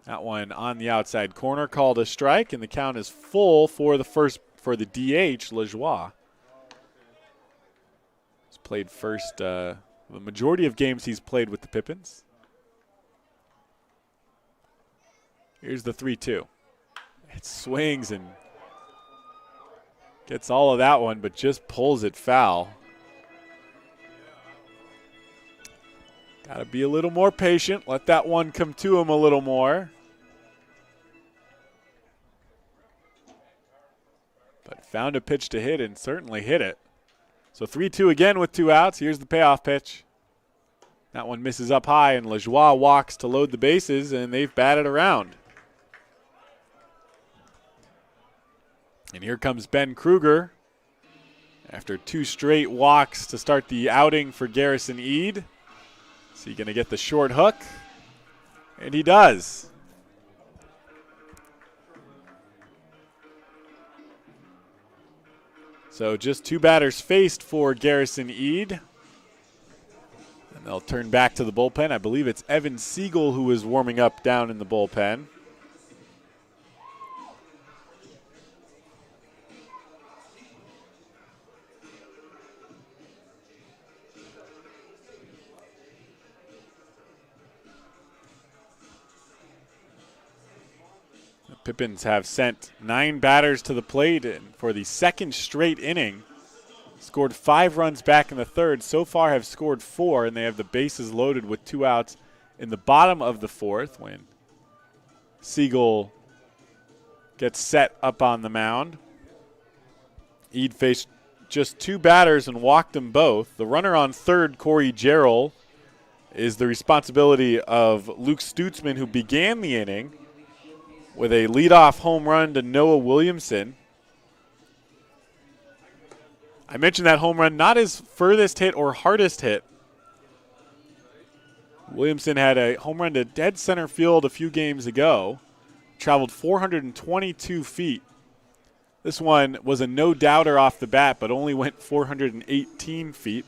That one on the outside corner called a strike, and the count is full for the DH, Lajoie. He's played first the majority of games he's played with the Pippins. Here's the 3-2. It swings and gets all of that one, but just pulls it foul. Got to be a little more patient. Let that one come to him a little more. But found a pitch to hit and certainly hit it. So 3-2 again with 2 outs. Here's the payoff pitch. That one misses up high, and Lajoie walks to load the bases, and they've batted around. And here comes Ben Kruger after 2 straight walks to start the outing for Garrison Eid. Is he going to get the short hook? And he does. So just 2 batters faced for Garrison Eid. And they'll turn back to the bullpen. I believe it's Evan Siegel who is warming up down in the bullpen. Pippins have sent 9 batters to the plate for the 2nd straight inning. Scored 5 runs back in the 3rd. So far have scored 4, and they have the bases loaded with 2 outs in the bottom of the 4th when Siegel gets set up on the mound. Eid faced just 2 batters and walked them both. The runner on 3rd, Corey Jarrell, is the responsibility of Luke Stutzman, who began the inning with a leadoff home run to Noah Williamson. I mentioned that home run, not his furthest hit or hardest hit. Williamson had a home run to dead center field a few games ago, traveled 422 feet. This one was a no-doubter off the bat, but only went 418 feet.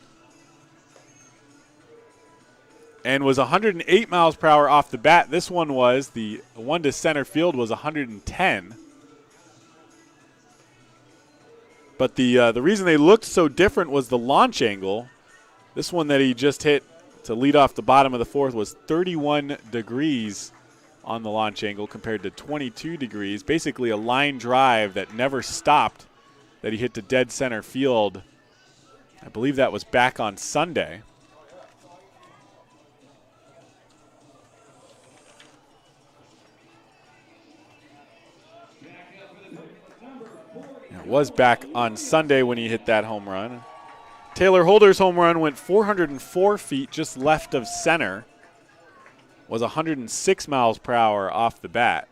And was 108 miles per hour off the bat. This one was, the one to center field was 110. But the reason they looked so different was the launch angle. This one that he just hit to lead off the bottom of the 4th was 31 degrees on the launch angle compared to 22 degrees. Basically a line drive that never stopped that he hit to dead center field. I believe that was back on Sunday. It was back on Sunday when he hit that home run. Taylor Holder's home run went 404 feet just left of center. Was 106 miles per hour off the bat.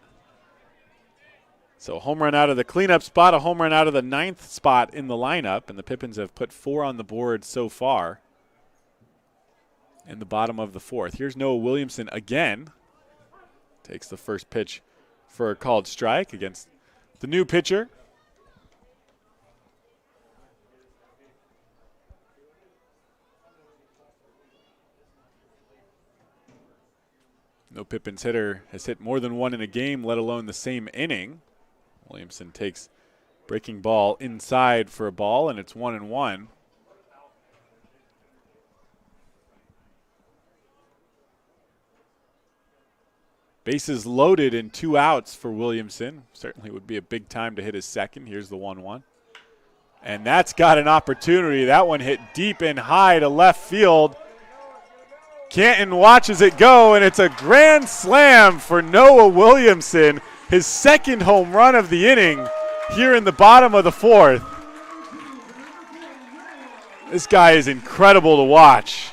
So home run out of the cleanup spot, a home run out of the 9th spot in the lineup, and the Pippins have put 4 on the board so far in the bottom of the 4th. Here's Noah Williamson again. Takes the first pitch for a called strike against the new pitcher. No Pippins hitter has hit more than 1 in a game, let alone the same inning. Williamson takes breaking ball inside for a ball, and it's 1-1. Bases loaded and 2 outs for Williamson. Certainly would be a big time to hit his second. Here's the 1-1. And that's got an opportunity. That one hit deep and high to left field. Canton watches it go, and it's a grand slam for Noah Williamson. His second home run of the inning here in the bottom of the 4th. This guy is incredible to watch.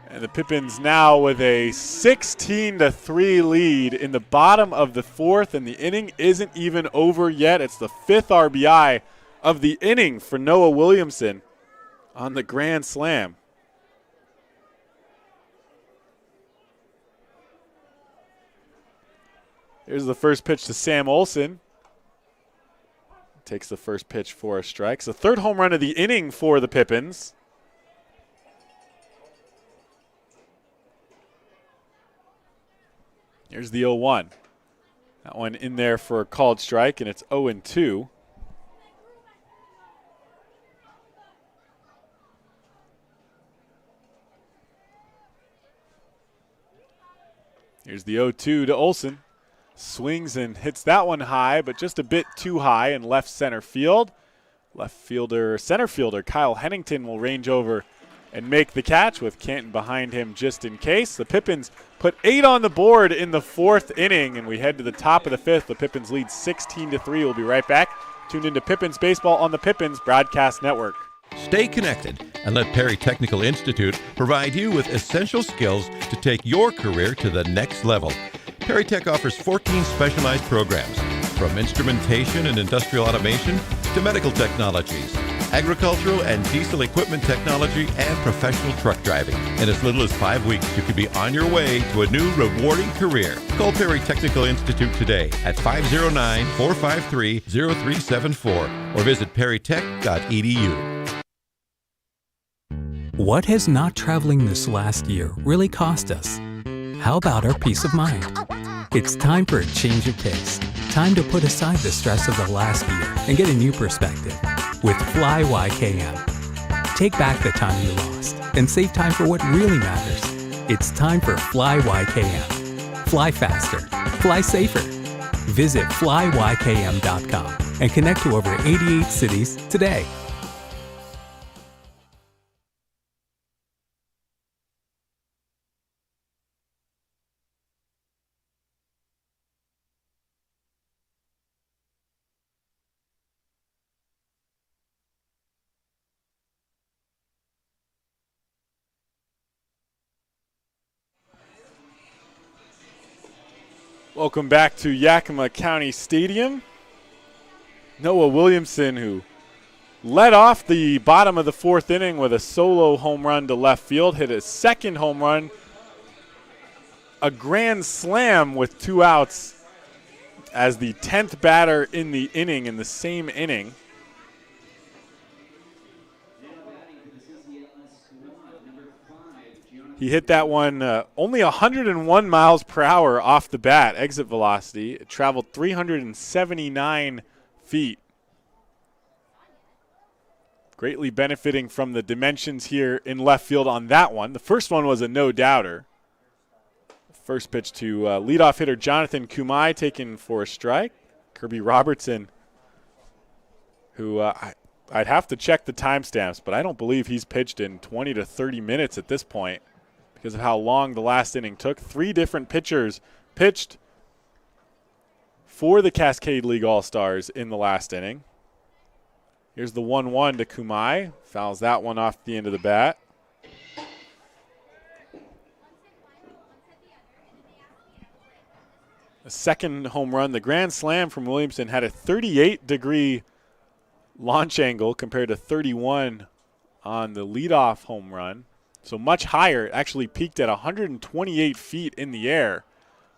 And the Pippins now with a 16-3 lead in the bottom of the 4th, and the inning isn't even over yet. It's the 5th RBI of the inning for Noah Williamson on the grand slam. Here's the first pitch to Sam Olson. Takes the first pitch for a strike. So 3rd home run of the inning for the Pippins. Here's the 0-1. That one in there for a called strike, and it's 0-2. Here's the 0-2 to Olson. Swings and hits that one high, but just a bit too high in left center field. Center fielder Kyle Hennington will range over and make the catch with Canton behind him just in case. The Pippins put 8 on the board in the 4th inning, and we head to the top of the 5th. The Pippins lead 16-3. We'll be right back. Tuned into Pippins Baseball on the Pippins Broadcast Network. Stay connected and let Perry Technical Institute provide you with essential skills to take your career to the next level. Perry Tech offers 14 specialized programs, from instrumentation and industrial automation to medical technologies, agricultural and diesel equipment technology, and professional truck driving. In as little as 5 weeks, you could be on your way to a new rewarding career. Call Perry Technical Institute today at 509-453-0374 or visit perrytech.edu. What has not traveling this last year really cost us? How about our peace of mind? It's time for a change of pace. Time to put aside the stress of the last year and get a new perspective with Fly YKM. Take back the time you lost and save time for what really matters. It's time for Fly YKM. Fly faster. Fly safer. Visit flyykm.com and connect to over 88 cities today. Welcome back to Yakima County Stadium. Noah Williamson, who led off the bottom of the 4th inning with a solo home run to left field, hit his second home run, a grand slam with 2 outs as the 10th batter in the inning in the same inning. He hit that one only 101 miles per hour off the bat, exit velocity. It traveled 379 feet. Greatly benefiting from the dimensions here in left field on that one. The first one was a no-doubter. First pitch to leadoff hitter Jonathan Kumai, taken for a strike. Kirby Robertson, who I'd have to check the timestamps, but I don't believe he's pitched in 20 to 30 minutes at this point, because of how long the last inning took. 3 different pitchers pitched for the Cascade League All-Stars in the last inning. Here's the 1-1 to Kumai. Fouls that one off the end of the bat. A second home run. The grand slam from Williamson had a 38-degree launch angle compared to 31 on the leadoff home run. So much higher. It actually peaked at 128 feet in the air.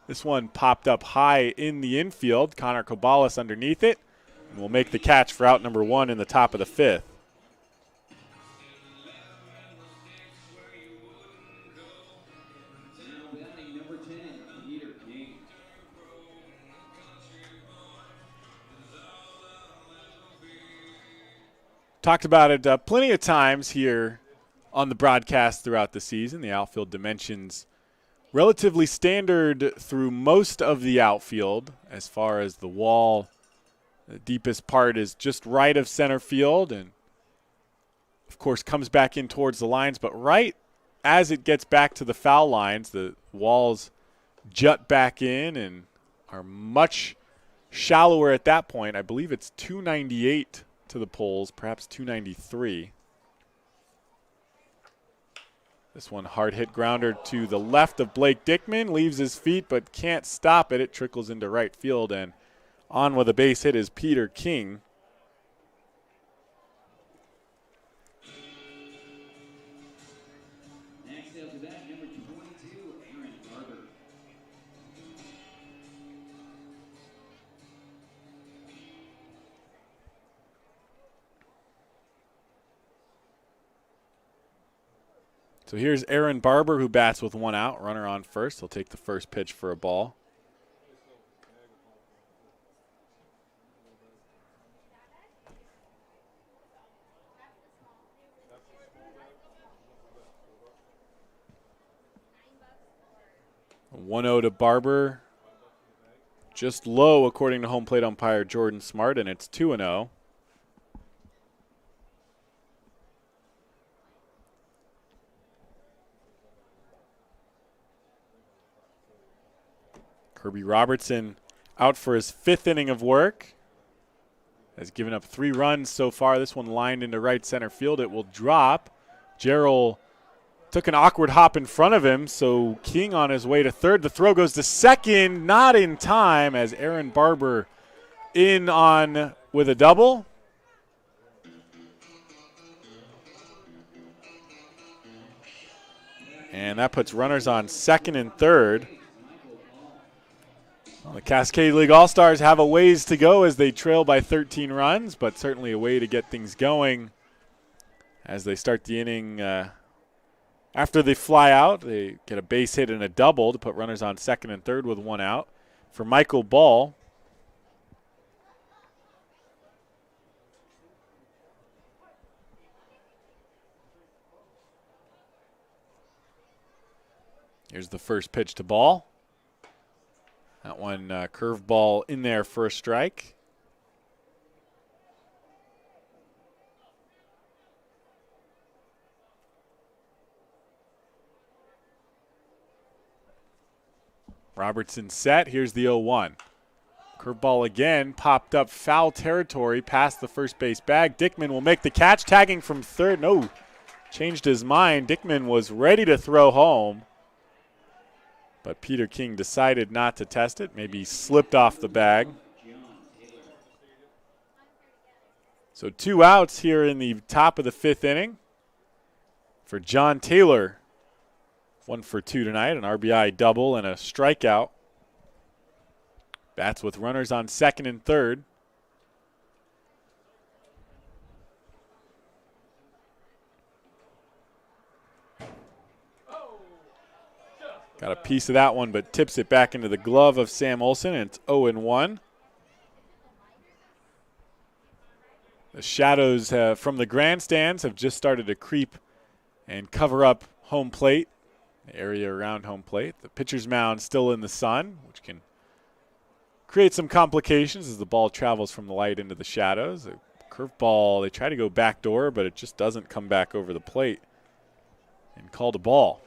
This one popped up high in the infield. Connor Kobalas underneath it. And will make the catch for out number 1 in the top of the 5th. Talked about it plenty of times here on the broadcast throughout the season. The outfield dimensions relatively standard through most of the outfield as far as the wall. The deepest part is just right of center field and, of course, comes back in towards the lines. But right as it gets back to the foul lines, the walls jut back in and are much shallower at that point. I believe it's 298 to the poles, perhaps 293. This one hard hit grounder to the left of Blake Dickman, leaves his feet but can't stop it. It trickles into right field, and on with a base hit is Peter King. Next after that, number 22, Aaron Barber. So here's Aaron Barber, who bats with 1 out. Runner on first. He'll take the first pitch for a ball. A 1-0 to Barber. Just low, according to home plate umpire Jordan Smart, and it's 2-0. Kirby Robertson out for his 5th inning of work. Has given up 3 runs so far. This one lined into right center field. It will drop. Jarrell took an awkward hop in front of him, so King on his way to third. The throw goes to second, not in time, as Aaron Barber in on with a double. And that puts runners on second and third. Well, the Cascade League All-Stars have a ways to go as they trail by 13 runs, but certainly a way to get things going as they start the inning. After they fly out, they get a base hit and a double to put runners on second and third with 1 out. For Michael Ball, here's the first pitch to Ball. That one curveball in there for a strike. Robertson set. Here's the 0-1. Curveball again, popped up foul territory past the first base bag. Dickman will make the catch, tagging from third. No, changed his mind. Dickman was ready to throw home, but Peter King decided not to test it. Maybe slipped off the bag. So 2 outs here in the top of the 5th inning for John Taylor. 1 for 2 tonight, an RBI double and a strikeout. Bats with runners on second and third. Got a piece of that one, but tips it back into the glove of Sam Olson, and it's 0-1. The shadows from the grandstands have just started to creep and cover up home plate, the area around home plate. The pitcher's mound still in the sun, which can create some complications as the ball travels from the light into the shadows. A curveball, they try to go backdoor, but it just doesn't come back over the plate and called a ball.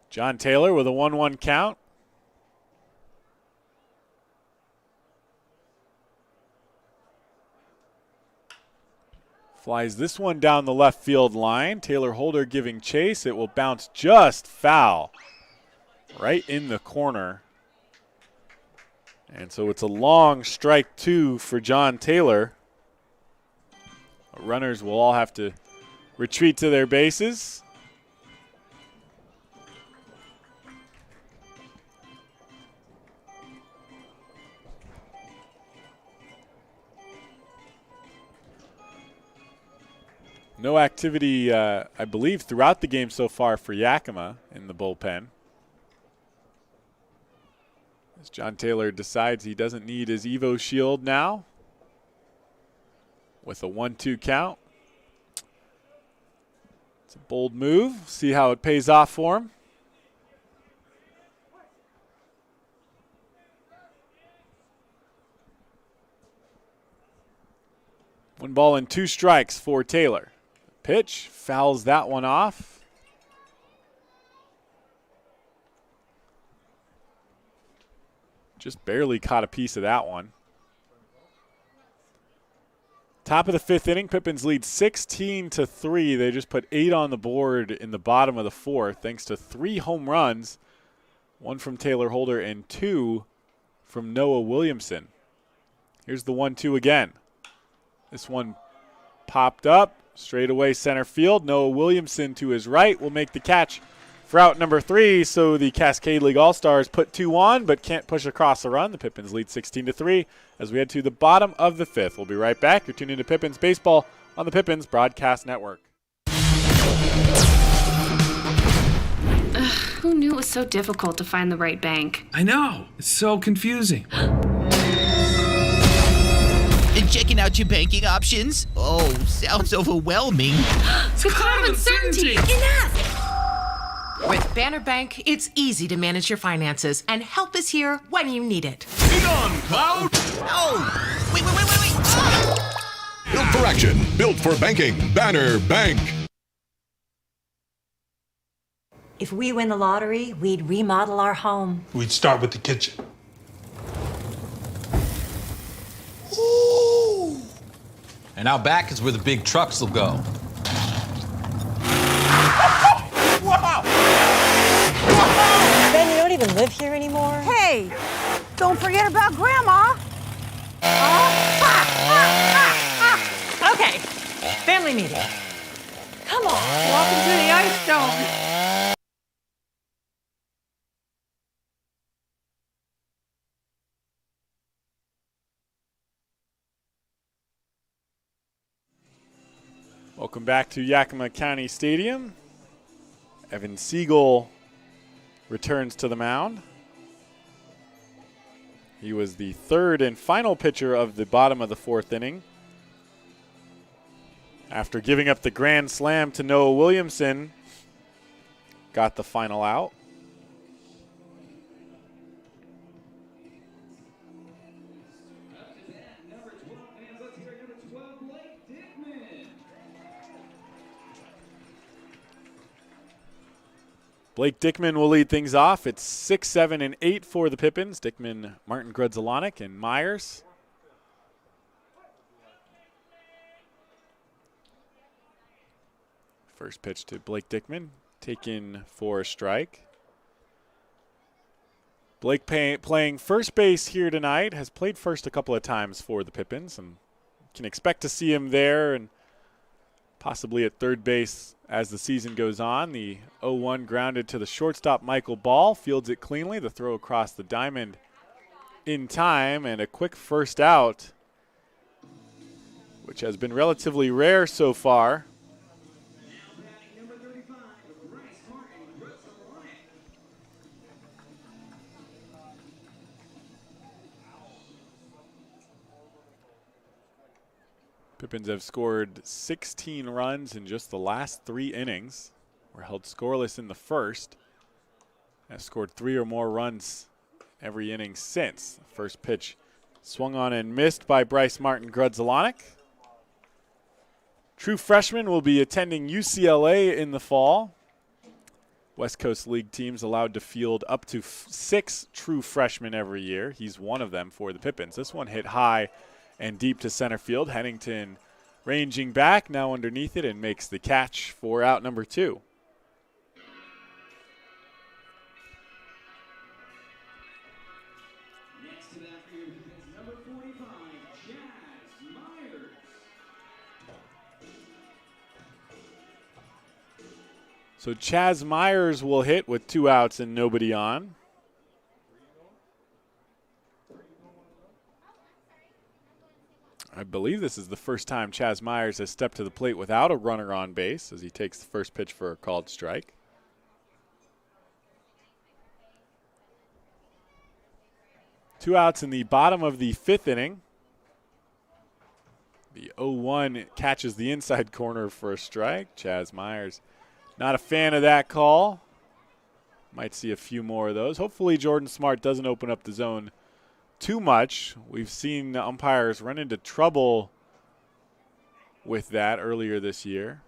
John Taylor with a 1-1 count. Flies this one down the left field line. Taylor Holder giving chase. It will bounce just foul right in the corner. And so it's a long strike 2 for John Taylor. Runners will all have to retreat to their bases. No activity, I believe, throughout the game so far for Yakima in the bullpen. As John Taylor decides he doesn't need his Evo Shield now. With a 1-2 count. It's a bold move. See how it pays off for him. One ball and 2 strikes for Taylor. Pitch, fouls that one off. Just barely caught a piece of that one. Top of the 5th inning, Pippins lead 16-3. They just put 8 on the board in the bottom of the 4th, thanks to 3 home runs, 1 from Taylor Holder and 2 from Noah Williamson. Here's the 1-2 again. This one popped up, straight away center field. Noah Williamson to his right will make the catch for out number 3. So the Cascade League All-Stars put 2 on, but can't push across the run. The Pippins lead 16-3 as we head to the bottom of the 5th. We'll be right back. You're tuned into Pippins Baseball on the Pippins Broadcast Network. Who knew it was so difficult to find the right bank? I know. It's so confusing. And checking out your banking options? Oh, sounds overwhelming. Secure uncertainty! Enough! With Banner Bank, it's easy to manage your finances, and help is here when you need it. Be on, Cloud! Oh! Wait! Ah! Built for action, built for banking. Banner Bank. If we win the lottery, we'd remodel our home. We'd start with the kitchen. Ooh. And out back is where the big trucks will go. Wow! Ben, you don't even live here anymore? Hey, don't forget about Grandma. Okay, family meeting. Come on. Welcome to the Ice Dome. Welcome back to Yakima County Stadium. Evan Siegel returns to the mound. He was the 3rd and final pitcher of the bottom of the 4th inning. After giving up the grand slam to Noah Williamson, got the final out. Blake Dickman will lead things off. It's 6, 7, and 8 for the Pippins. Dickman, Martin Grudzelanek, and Myers. First pitch to Blake Dickman, taken for a strike. Blake playing first base here tonight, has played first a couple of times for the Pippins, and can expect to see him there and possibly at third base as the season goes on. The 0-1 grounded to the shortstop, Michael Ball. Fields it cleanly. The throw across the diamond in time, and a quick first out, which has been relatively rare so far. Pippins have scored 16 runs in just the last 3 innings. Were held scoreless in the first. Have scored 3 or more runs every inning since. First pitch swung on and missed by Bryce Martin Grudzelanek. True freshman will be attending UCLA in the fall. West Coast League teams allowed to field up to 6 true freshmen every year. He's one of them for the Pippins. This one hit high and deep to center field. Hennington ranging back, now underneath it, and makes the catch for out number 2. Next to that for your Pippins, number 45, Chaz Myers. So Chaz Myers will hit with 2 outs and nobody on. I believe this is the first time Chaz Myers has stepped to the plate without a runner on base as he takes the first pitch for a called strike. Two outs in the bottom of the 5th inning. The 0-1 catches the inside corner for a strike. Chaz Myers not a fan of that call. Might see a few more of those. Hopefully Jordan Smart doesn't open up the zone too much. We've seen umpires run into trouble with that earlier this year.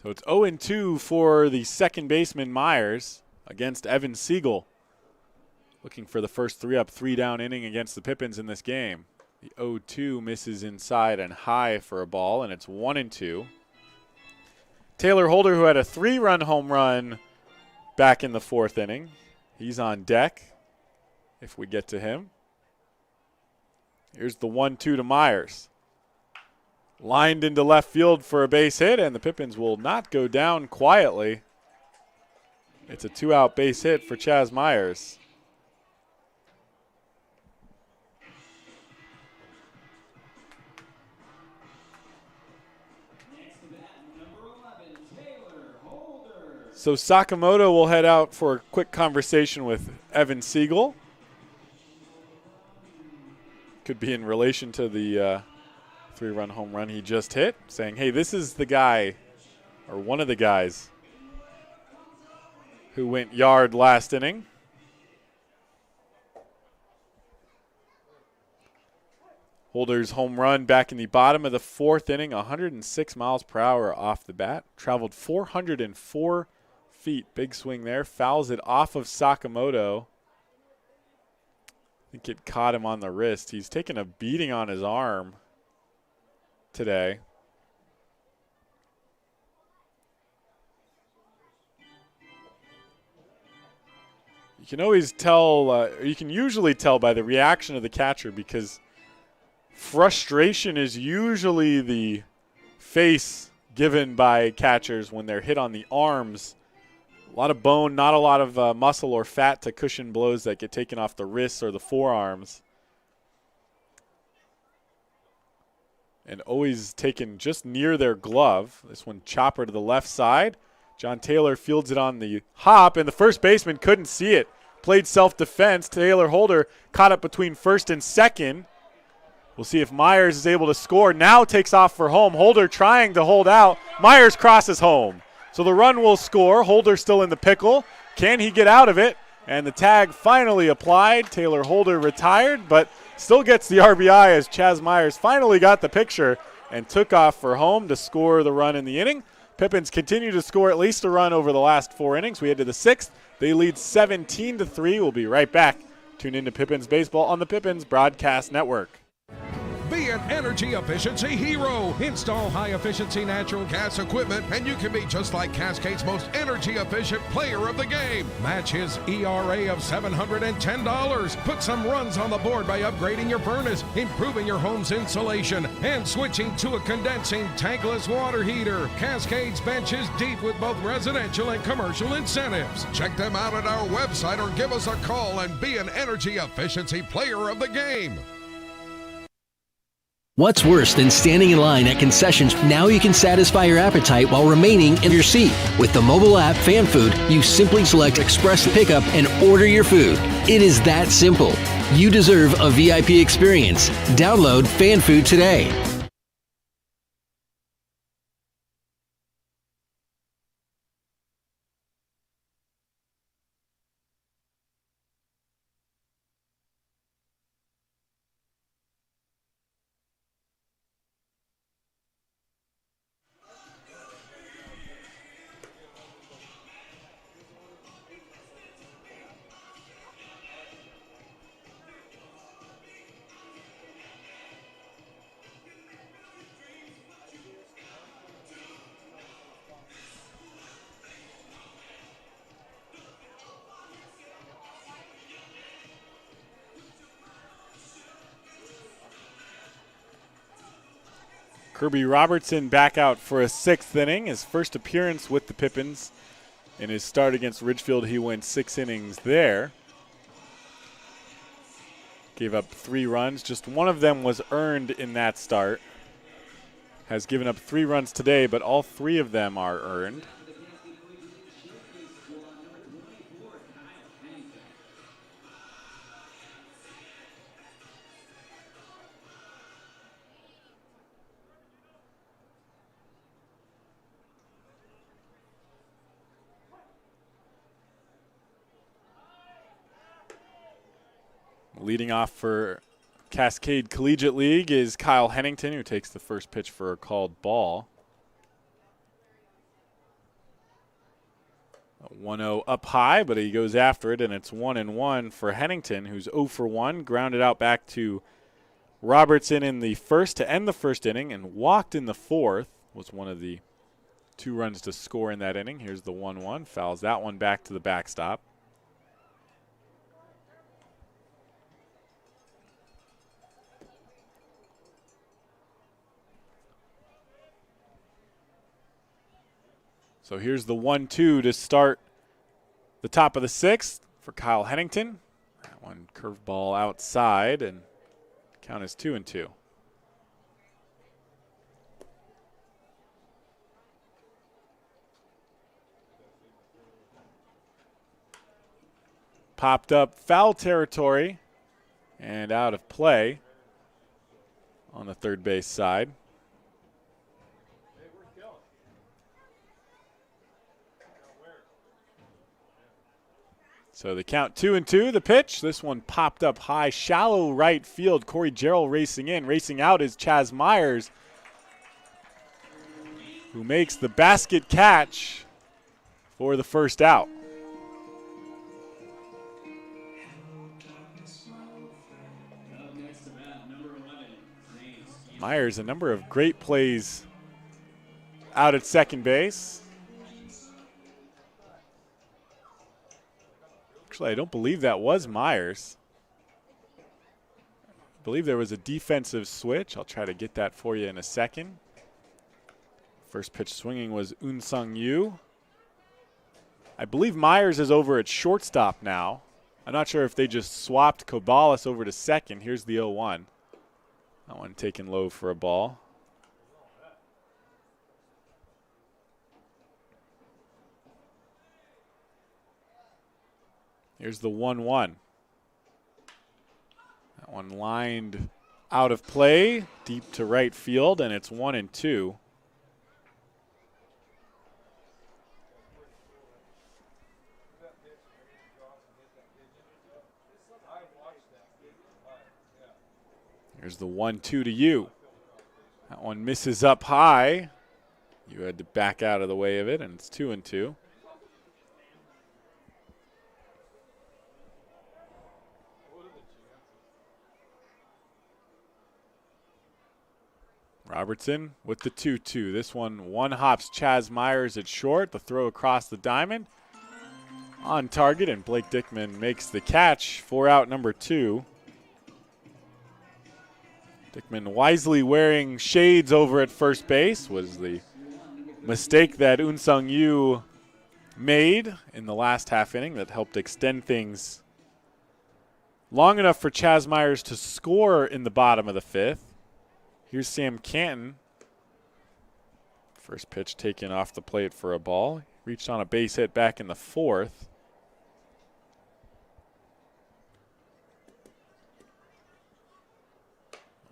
So it's 0-2 for the second baseman Myers against Evan Siegel. Looking for the first 3-up, 3-down inning against the Pippins in this game. The 0-2 misses inside and high for a ball, and it's 1-2. Taylor Holder, who had a 3-run home run back in the 4th inning. He's on deck if we get to him. Here's the 1-2 to Myers. Lined into left field for a base hit, and the Pippins will not go down quietly. It's a 2-out base hit for Chaz Myers. So Sakamoto will head out for a quick conversation with Evan Siegel. Could be in relation to the 3-run home run he just hit, saying, hey, this is the guy, or one of the guys, who went yard last inning. Holder's home run back in the bottom of the 4th inning, 106 miles per hour off the bat. Traveled 404 feet. Big swing there. Fouls it off of Sakamoto. I think it caught him on the wrist. He's taken a beating on his arm today. You can always tell, you can usually tell by the reaction of the catcher, because frustration is usually the face given by catchers when they're hit on the arms. A lot of bone, not a lot of muscle or fat to cushion blows that get taken off the wrists or the forearms. And always taken just near their glove. This one chopper to the left side. John Taylor fields it on the hop, and the first baseman couldn't see it. Played self-defense. Taylor Holder caught up between first and second. We'll see if Myers is able to score. Now takes off for home. Holder trying to hold out. Myers crosses home. So the run will score. Holder still in the pickle. Can he get out of it? And the tag finally applied. Taylor Holder retired, but still gets the RBI as Chaz Myers finally got the picture and took off for home to score the run in the inning. Pippins continue to score at least a run over the last 4 innings. We head to the 6th. They lead 17-3. We'll be right back. Tune into Pippins Baseball on the Pippins Broadcast Network. Be an energy efficiency hero. Install high-efficiency natural gas equipment, and you can be just like Cascade's most energy-efficient player of the game. Match his ERA of $710. Put some runs on the board by upgrading your furnace, improving your home's insulation, and switching to a condensing tankless water heater. Cascade's bench is deep with both residential and commercial incentives. Check them out at our website or give us a call and be an energy efficiency player of the game. What's worse than standing in line at concessions? Now you can satisfy your appetite while remaining in your seat. With the mobile app Fan Food, you simply select Express Pickup and order your food. It is that simple. You deserve a VIP experience. Download Fan Food today. Kirby Robertson back out for a 6th inning. His first appearance with the Pippins. In his start against Ridgefield, he went 6 innings there. Gave up 3 runs. Just one of them was earned in that start. Has given up 3 runs today, but all 3 of them are earned. Leading off for Cascade Collegiate League is Kyle Hennington, who takes the first pitch for a called ball. 1-0 up high, but he goes after it, and it's 1-1 for Hennington, who's 0 for 1. Grounded out back to Robertson in the first to end the first inning, and walked in the 4th. Was one of the 2 runs to score in that inning. Here's the 1-1. Fouls that one back to the backstop. So here's the 1-2 to start the top of the 6th for Kyle Hennington. That one curveball outside, and count is 2-2. Popped up foul territory and out of play on the third base side. So the count 2-2, the pitch. This one popped up high, shallow right field. Corey Jarrell racing in. Racing out is Chaz Myers, who makes the basket catch for the first out. Myers, a number of great plays out at second base. Actually, I don't believe that was Myers. I believe there was a defensive switch. I'll try to get that for you in a second. First pitch swinging was Unsung Yu. I believe Myers is over at shortstop now. I'm not sure if they just swapped Kobalas over to second. Here's the 0-1. That one taken low for a ball. Here's the 1-1. That one lined out of play, deep to right field, and it's 1-2. Here's the 1-2 to Yu. That one misses up high. You had to back out of the way of it, and it's 2-2. Robertson with the 2-2. This one hops Chaz Myers at short. The throw across the diamond. On target, and Blake Dickman makes the catch for out number 2. Dickman wisely wearing shades over at first base was the mistake that Unsung Yu made in the last half inning that helped extend things long enough for Chaz Myers to score in the bottom of the 5th. Here's Sam Canton. First pitch taken off the plate for a ball. Reached on a base hit back in the 4th.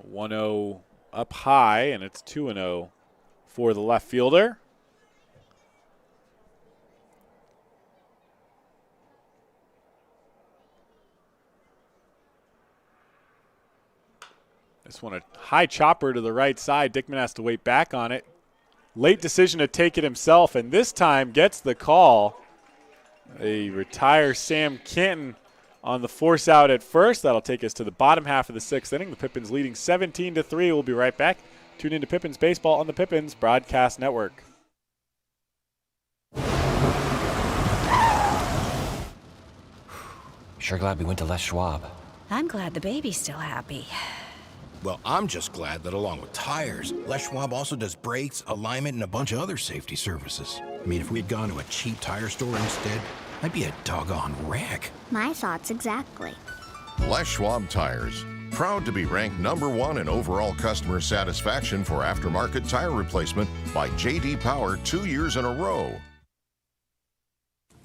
A 1-0 up high, and it's 2-0 for the left fielder. This one a high chopper to the right side. Dickman has to wait back on it. Late decision to take it himself, and this time gets the call. They retire Sam Canton on the force out at first. That'll take us to the bottom half of the 6th inning. The Pippins leading 17-3. We'll be right back. Tune into Pippins Baseball on the Pippins Broadcast Network. Sure glad we went to Les Schwab. I'm glad the baby's still happy. Well, I'm just glad that along with tires, Les Schwab also does brakes, alignment, and a bunch of other safety services. I mean, if we'd gone to a cheap tire store instead, I'd be a doggone wreck. My thoughts exactly. Les Schwab Tires. Proud to be ranked #1 in overall customer satisfaction for aftermarket tire replacement by J.D. Power 2 years in a row.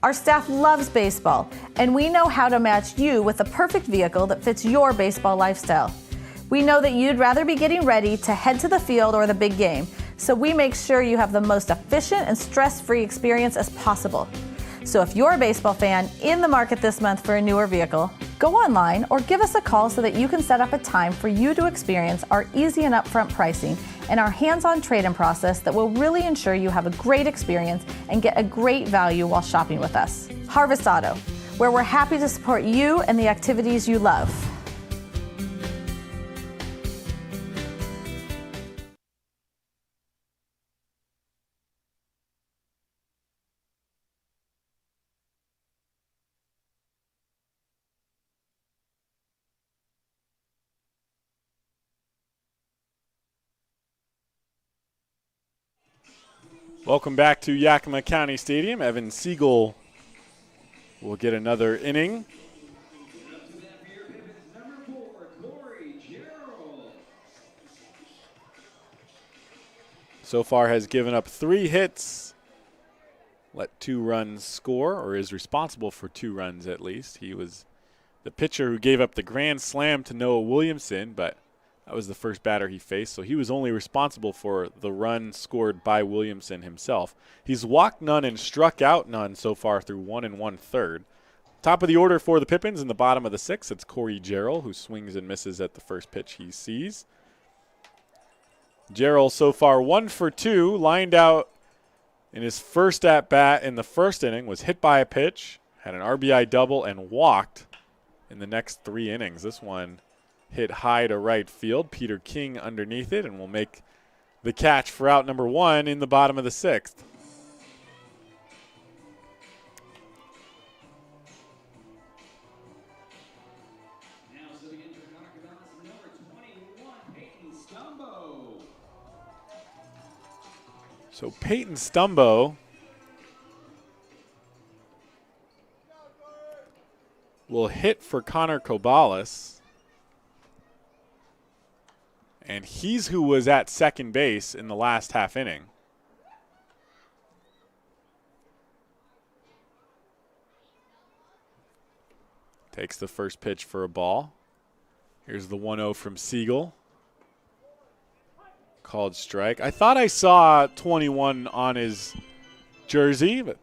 Our staff loves baseball, and we know how to match you with the perfect vehicle that fits your baseball lifestyle. We know that you'd rather be getting ready to head to the field or the big game, so we make sure you have the most efficient and stress-free experience as possible. So if you're a baseball fan in the market this month for a newer vehicle, go online or give us a call so that you can set up a time for you to experience our easy and upfront pricing and our hands-on trade-in process that will really ensure you have a great experience and get a great value while shopping with us. Harvest Auto, where we're happy to support you and the activities you love. Welcome back to Yakima County Stadium. Evan Siegel will get another inning. So far has given up 3 hits, let 2 runs score, or is responsible for 2 runs at least. He was the pitcher who gave up the grand slam to Noah Williamson, but that was the first batter he faced, so he was only responsible for the run scored by Williamson himself. He's walked none and struck out none so far through 1 1/3. Top of the order for the Pippins in the bottom of the 6th, it's Corey Jarrell, who swings and misses at the first pitch he sees. Jarrell so far 1 for 2, lined out in his first at-bat in the first inning, was hit by a pitch, had an RBI double, and walked in the next 3 innings. This one hit high to right field. Peter King underneath it, and will make the catch for out number 1 in the bottom of the 6th. Now sitting in for Concord, number 21, Peyton Stumbo. So Peyton Stumbo will hit for Connor Kobalas. And he's who was at second base in the last half inning. Takes the first pitch for a ball. Here's the 1-0 from Siegel. Called strike. I thought I saw 21 on his jersey, but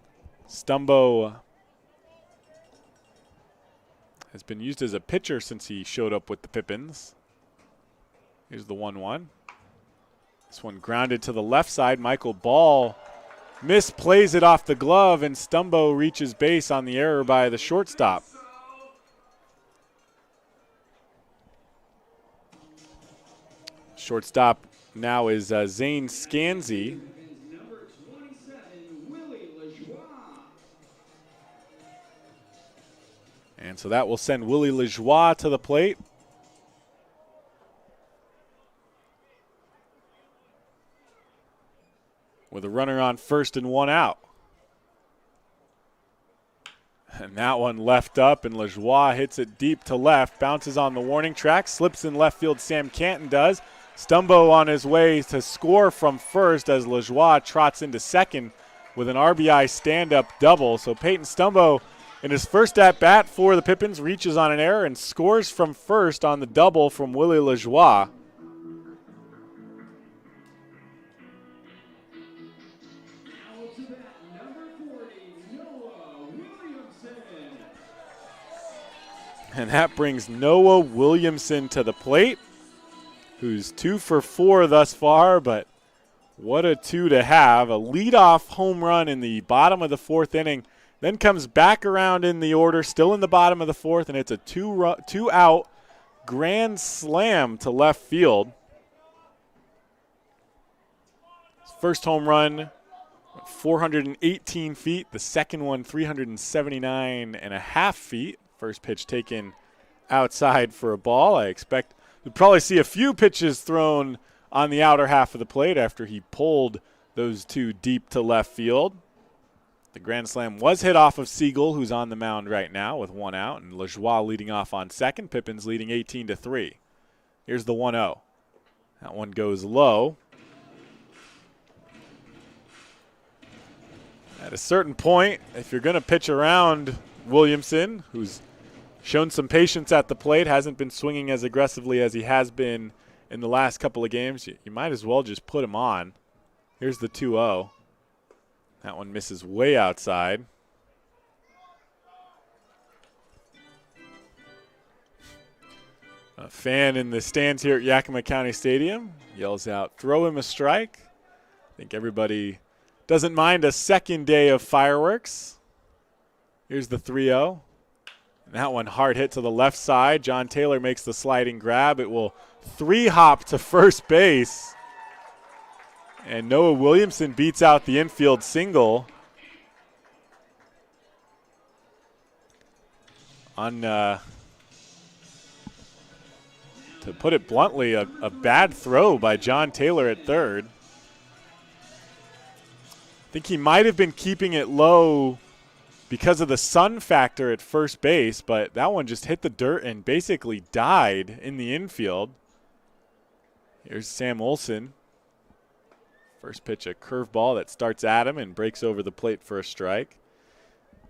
Stumbo has been used as a pitcher since he showed up with the Pippins. Here's the 1-1. This one grounded to the left side. Michael Ball misplays it off the glove, and Stumbo reaches base on the error by the shortstop. Shortstop now is Zane Scanzi. Number 27, Willie Lajoie. And so that will send Willie Lajoie to the plate. With a runner on first and 1 out. And that one left up, and Lajoie hits it deep to left, bounces on the warning track, slips in left field, Sam Canton does. Stumbo on his way to score from first as Lajoie trots into second with an RBI stand-up double. So Peyton Stumbo, in his first at-bat for the Pippins, reaches on an error and scores from first on the double from Willie Lajoie. And that brings Noah Williamson to the plate, who's 2 for 4 thus far, but what a 2 to have. A leadoff home run in the bottom of the 4th inning, then comes back around in the order, still in the bottom of the 4th, and it's a 2-out grand slam to left field. His first home run, 418 feet. The second one, 379.5 feet. First pitch taken outside for a ball. I expect You'll probably see a few pitches thrown on the outer half of the plate after he pulled those two deep to left field. The grand slam was hit off of Siegel, who's on the mound right now with 1 out, and Lajoie leading off on second. Pippins leading 18-3. Here's the 1-0. That one goes low. At a certain point, if you're going to pitch around Williamson, who's shown some patience at the plate, hasn't been swinging as aggressively as he has been in the last couple of games, you might as well just put him on. Here's the 2-0. That one misses way outside. A fan in the stands here at Yakima County Stadium yells out, "Throw him a strike." I think everybody doesn't mind a second day of fireworks. Here's the 3-0. And that one hard hit to the left side. John Taylor makes the sliding grab. It will 3-hop to first base. And Noah Williamson beats out the infield single on, to put it bluntly, a bad throw by John Taylor at third. I think he might have been keeping it low because of the sun factor at first base, but that one just hit the dirt and basically died in the infield. Here's Sam Olson. First pitch, a curveball that starts at him and breaks over the plate for a strike.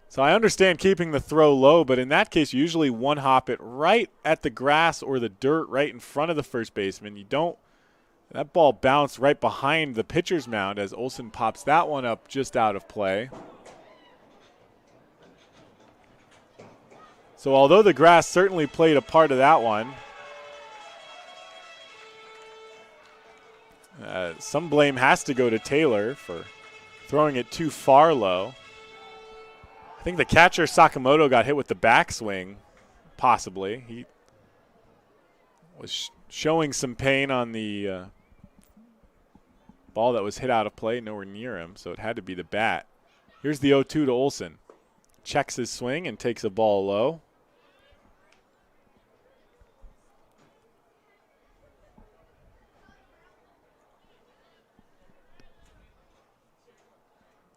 So I understand keeping the throw low, but in that case, you usually one-hop it right at the grass or the dirt right in front of the first baseman. You don't, that ball bounced right behind the pitcher's mound as Olson pops that one up just out of play. So although the grass certainly played a part of that one, some blame has to go to Taylor for throwing it too far low. I think the catcher, Sakamoto, got hit with the backswing, possibly. He was showing some pain on the ball that was hit out of play, nowhere near him, so it had to be the bat. Here's the 0-2 to Olson. Checks his swing and takes a ball low.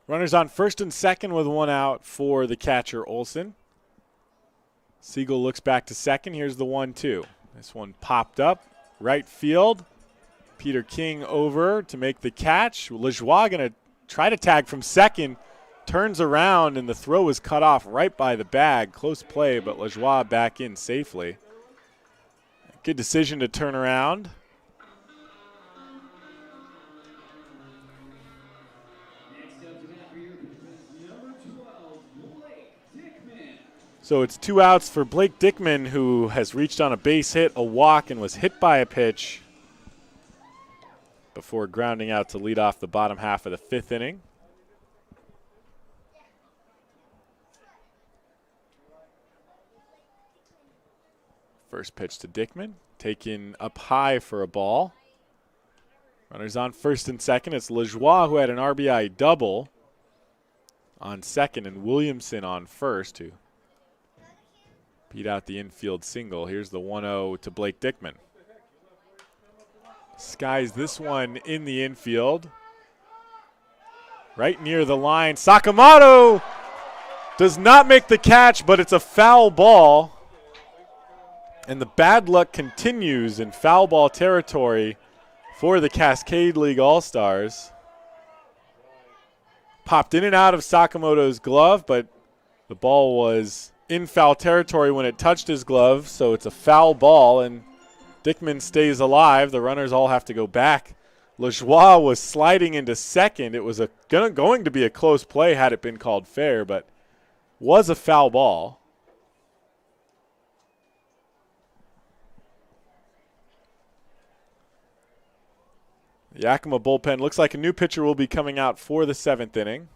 Runners on first and second with 1 out for the catcher, Olson. Siegel looks back to second. Here's the 1-2. This one popped up. Right field. Peter King over to make the catch. Lajoie going to try to tag from second. Turns around, and the throw was cut off right by the bag. Close play, but Lajoie back in safely. Good decision to turn around. So it's 2 outs for Blake Dickman, who has reached on a base hit, a walk, and was hit by a pitch before grounding out to lead off the bottom half of the 5th inning. First pitch to Dickman, taken up high for a ball. Runners on first and second. It's Lajoie who had an RBI double on second, and Williamson on first, who beat out the infield single. Here's the 1-0 to Blake Dickman. Skies this one in the infield. Right near the line. Sakamoto does not make the catch, but it's a foul ball. And the bad luck continues in foul ball territory for the Cascade League All-Stars. Popped in and out of Sakamoto's glove, but the ball was in foul territory when it touched his glove, so it's a foul ball, and Dickman stays alive. The runners all have to go back. Lajoie was sliding into second. It was going to be a close play had it been called fair, but was a foul ball. The Yakima bullpen looks like a new pitcher will be coming out for the 7th inning.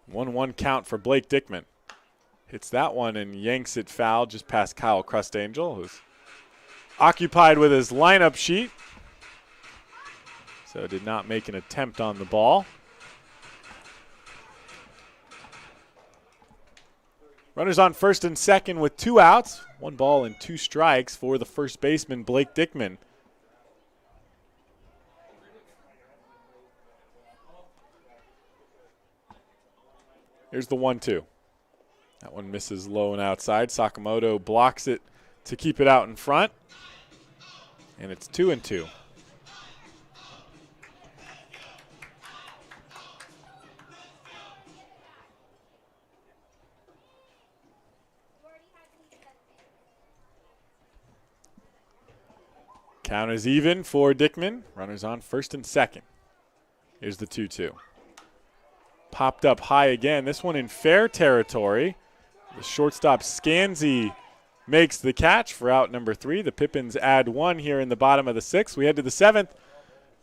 One count for Blake Dickman. Hits that one and yanks it foul just past Kyle Crustangel, who's occupied with his lineup sheet. So did not make an attempt on the ball. Runners on first and second with 2 outs. 1 ball and 2 strikes for the first baseman, Blake Dickman. Here's the 1-2. That one misses low and outside. Sakamoto blocks it to keep it out in front. And it's 2-2. Count is even for Dickman. Runners on first and second. Here's the 2-2. Popped up high again. This one in fair territory. The shortstop Scanzi makes the catch for out number 3. The Pippins add 1 here in the bottom of the 6th. We head to the 7th.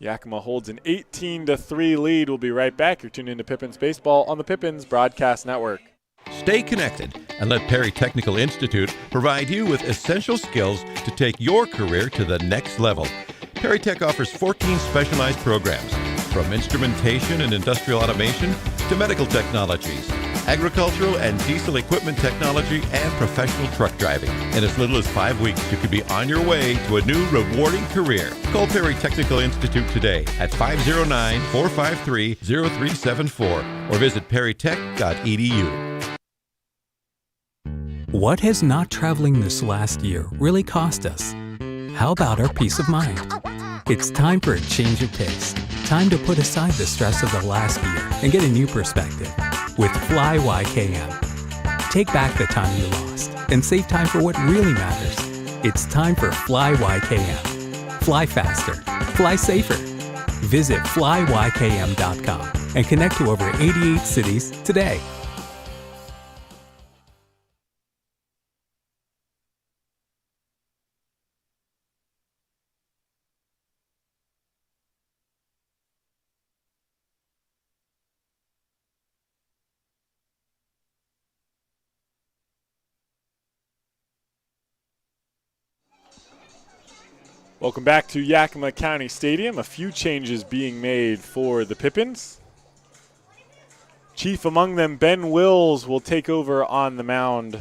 Yakima holds an 18-3 lead. We'll be right back. You're tuned into Pippins Baseball on the Pippins Broadcast Network. Stay connected and let Perry Technical Institute provide you with essential skills to take your career to the next level. Perry Tech offers 14 specialized programs, from instrumentation and industrial automation to medical technologies, agricultural and diesel equipment technology, and professional truck driving. In as little as 5 weeks, you could be on your way to a new rewarding career. Call Perry Technical Institute today at 509-453-0374 or visit perrytech.edu. What has not traveling this last year really cost us? How about our peace of mind? It's time for a change of pace. Time to put aside the stress of the last year and get a new perspective with Fly YKM. Take back the time you lost and save time for what really matters. It's time for Fly YKM. Fly faster. Fly safer. Visit flyykm.com and connect to over 88 cities today. Welcome back to Yakima County Stadium. A few changes being made for the Pippins. Chief among them, Ben Wills, will take over on the mound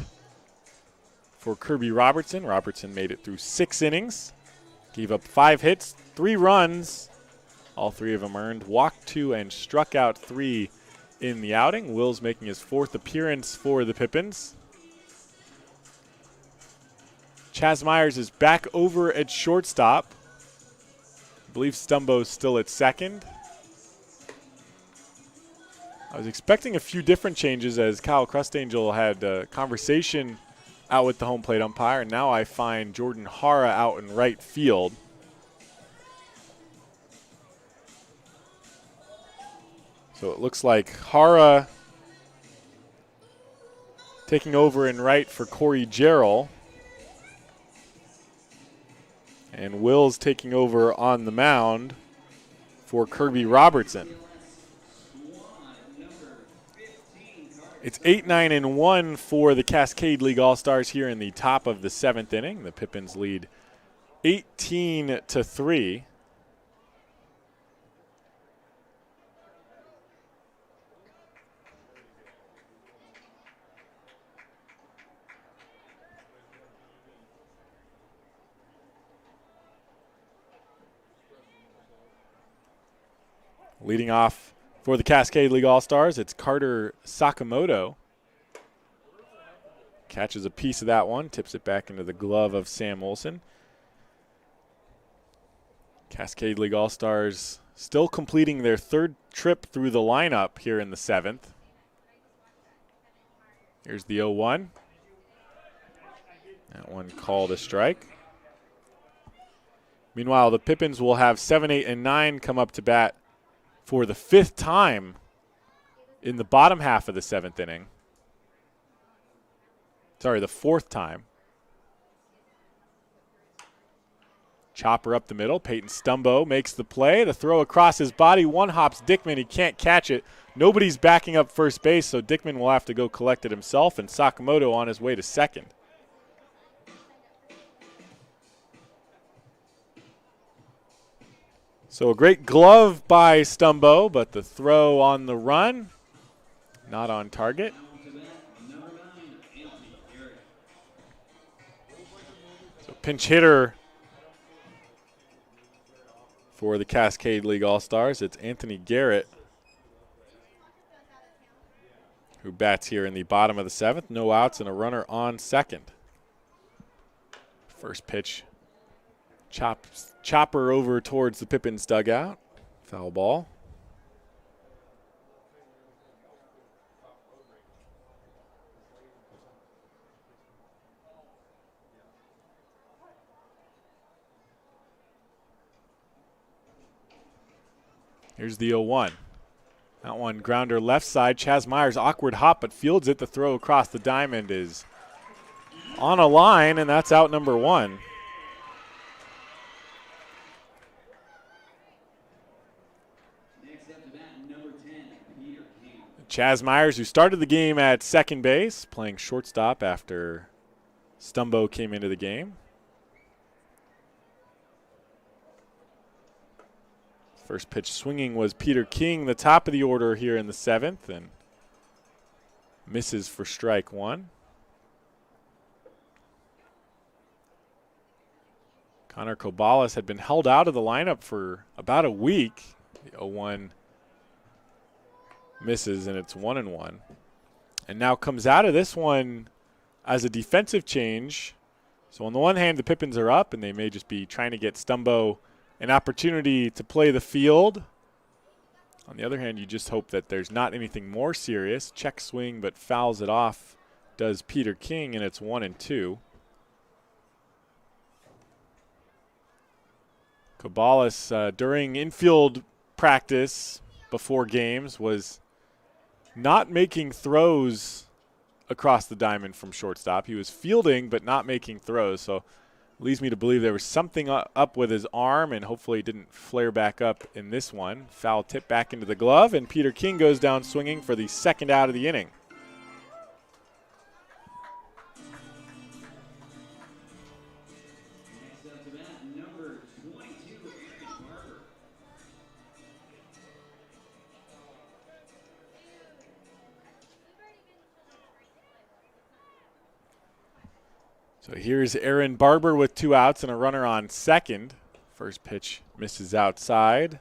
for Kirby Robertson. Robertson made it through 6 innings. Gave up 5 hits, 3 runs. All 3 of them earned. Walked 2 and struck out 3 in the outing. Wills making his 4th appearance for the Pippins. Chaz Myers is back over at shortstop. I believe Stumbo's still at second. I was expecting a few different changes as Kyle Crustangel had a conversation out with the home plate umpire, and now I find Jordan Hara out in right field. So it looks like Hara taking over in right for Corey Jarrell. And Wills taking over on the mound for Kirby Robertson. It's 8-9-1 for the Cascade League All-Stars here in the top of the 7th inning. The Pippins lead 18-3. Leading off for the Cascade League All-Stars, it's Carter Sakamoto. Catches a piece of that one, tips it back into the glove of Sam Olson. Cascade League All-Stars still completing their 3rd trip through the lineup here in the 7th. Here's the 0-1. That one called a strike. Meanwhile, the Pippins will have 7, 8, and 9 come up to bat for the 5th time in the bottom half of the 7th inning. Sorry, the 4th time. Chopper up the middle. Peyton Stumbo makes the play. The throw across his body. One hops Dickman. He can't catch it. Nobody's backing up first base, so Dickman will have to go collect it himself, and Sakamoto on his way to second. So a great glove by Stumbo, but the throw on the run, not on target. pinch hitter for the Cascade League All-Stars. It's Anthony Garrett, who bats here in the bottom of the 7th. No outs and a runner on second. First pitch, chopper over towards the Pippins dugout. Foul ball. Here's the 0-1. That one grounder left side. Chaz Myers, awkward hop, but fields it. The throw across the diamond is on a line, and that's out number 1. Chaz Myers, who started the game at second base, playing shortstop after Stumbo came into the game. First pitch swinging was Peter King, the top of the order here in the 7th, and misses for strike 1. Connor Cobalis had been held out of the lineup for about a week. The 0-1 misses, and it's 1-1. And now comes out of this one as a defensive change. So on the one hand, the Pippins are up, and they may just be trying to get Stumbo an opportunity to play the field. On the other hand, you just hope that there's not anything more serious. Check swing, but fouls it off, does Peter King, and it's 1-2. Cobalis, during infield practice before games, was not making throws across the diamond from shortstop. He was fielding, but not making throws, so leads me to believe there was something up with his arm, and hopefully it didn't flare back up in this one. Foul tip back into the glove, and Peter King goes down swinging for the second out of the inning. So here's Aaron Barber with 2 outs and a runner on second. First pitch misses outside.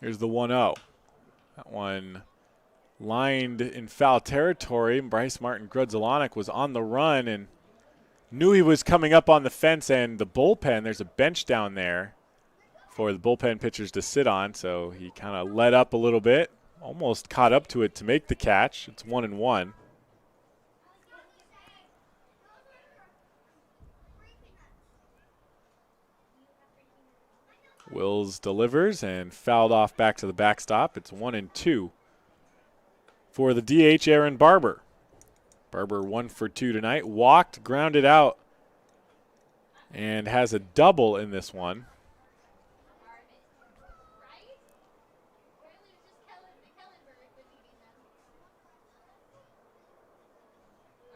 Here's the 1-0. That one lined in foul territory. Bryce Martin Grudzelanek was on the run and knew he was coming up on the fence, and the bullpen, there's a bench down there for the bullpen pitchers to sit on, so he kind of let up a little bit, almost caught up to it to make the catch. It's 1-1. Wills delivers and fouled off back to the backstop. It's 1-2 for the DH, Aaron Barber. Barber 1 for 2 tonight. Walked, grounded out, and has a double in this one.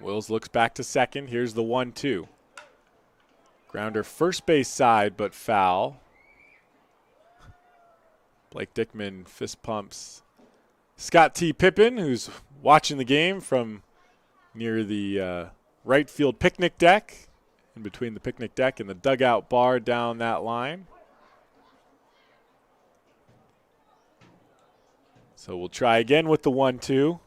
Wills looks back to second. Here's the 1-2. Grounder first base side, but foul. Blake Dickman fist pumps Scott T. Pippin, who's watching the game from near the right field picnic deck, in between the picnic deck and the dugout bar down that line. So we'll try again with the 1-2.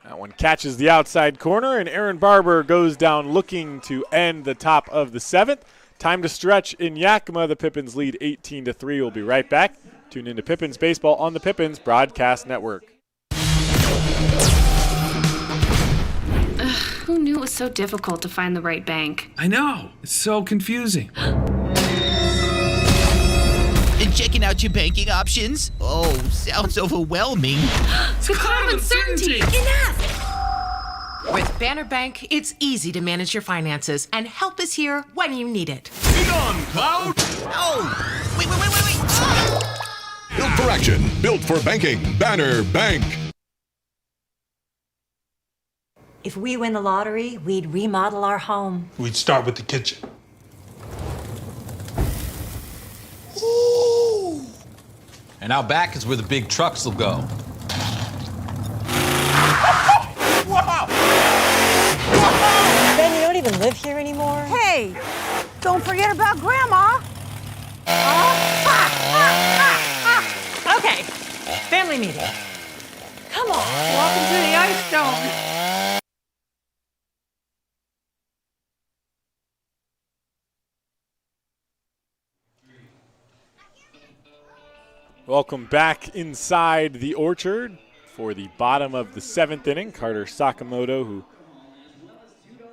That one catches the outside corner, and Aaron Barber goes down looking to end the top of the 7th. Time to stretch in Yakima. The Pippins lead 18-3. We'll be right back. Tune into Pippins Baseball on the Pippins Broadcast Network. Who knew it was so difficult to find the right bank? I know. It's so confusing. And checking out your banking options? Oh, sounds overwhelming. Secure with certainty! Enough! With Banner Bank, it's easy to manage your finances, and help is here when you need it. Be gone, Cloud! Oh! Wait! Built for action, built for banking. Banner Bank. If we win the lottery, we'd remodel our home. We'd start with the kitchen. And out back is where the big trucks will go. Ben, you don't even live here anymore? Hey, don't forget about Grandma. Okay, family meeting. Come on, welcome to the Ice Dome. Welcome back inside the orchard for the bottom of the 7th inning. Carter Sakamoto, who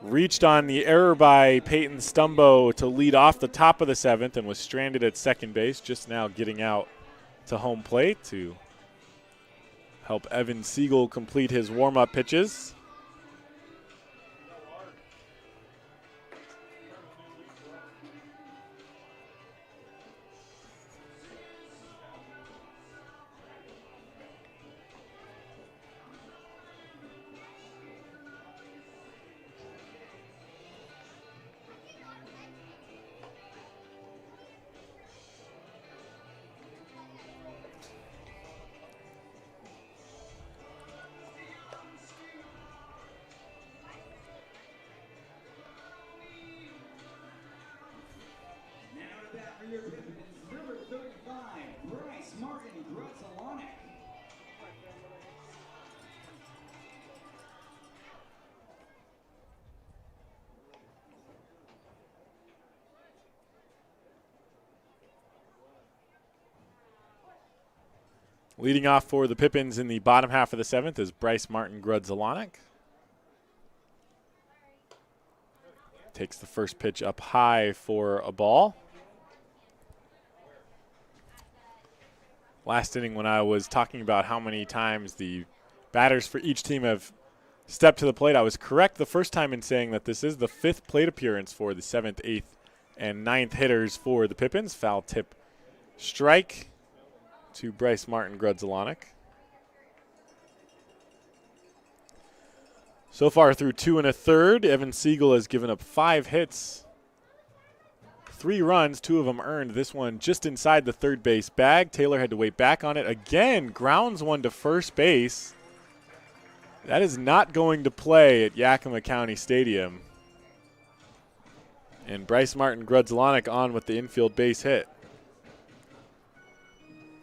reached on the error by Peyton Stumbo to lead off the top of the 7th and was stranded at second base, just now getting out to home plate to help Evan Siegel complete his warm-up pitches. Number 35, Bryce Martin Grutzalonic. Leading off for the Pippins in the bottom half of the 7th is Bryce Martin Grutzalonic. Takes the first pitch up high for a ball. Last inning when I was talking about how many times the batters for each team have stepped to the plate, I was correct the first time in saying that this is the 5th plate appearance for the 7th, 8th, and 9th hitters for the Pippins. Foul tip strike to Bryce Martin Grutzalonic. So far through 2 1/3, Evan Siegel has given up 5 hits. 3 runs, 2 of them earned. This one just inside the third base bag. Taylor had to wait back on it. Again, grounds one to first base. That is not going to play at Yakima County Stadium. And Bryce Martin Grutzalonic on with the infield base hit.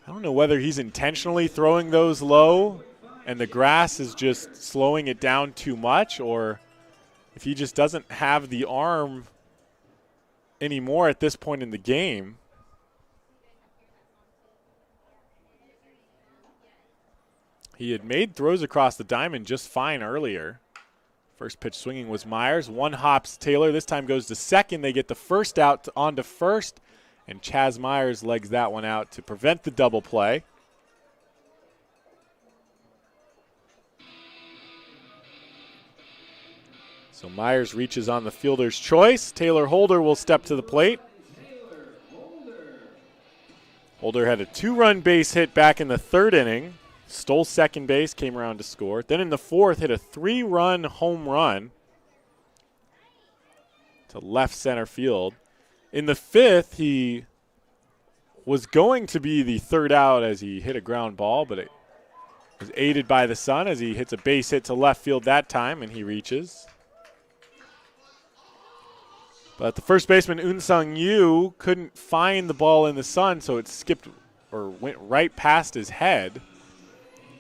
I don't know whether he's intentionally throwing those low and the grass is just slowing it down too much, or if he just doesn't have the arm anymore at this point in the game. He had made throws across the diamond just fine earlier. First pitch swinging was Myers. One hops Taylor. This time goes to second. They get the first out on to first, and Chaz Myers legs that one out to prevent the double play. So Myers reaches on the fielder's choice. Taylor Holder will step to the plate. Holder had a 2-run base hit back in the 3rd inning. Stole second base, came around to score. Then in the 4th, hit a 3-run home run to left center field. In the 5th, he was going to be the 3rd out as he hit a ground ball, but it was aided by the sun as he hits a base hit to left field that time, and he reaches. But the first baseman, Unsung Yu, couldn't find the ball in the sun, so it skipped or went right past his head.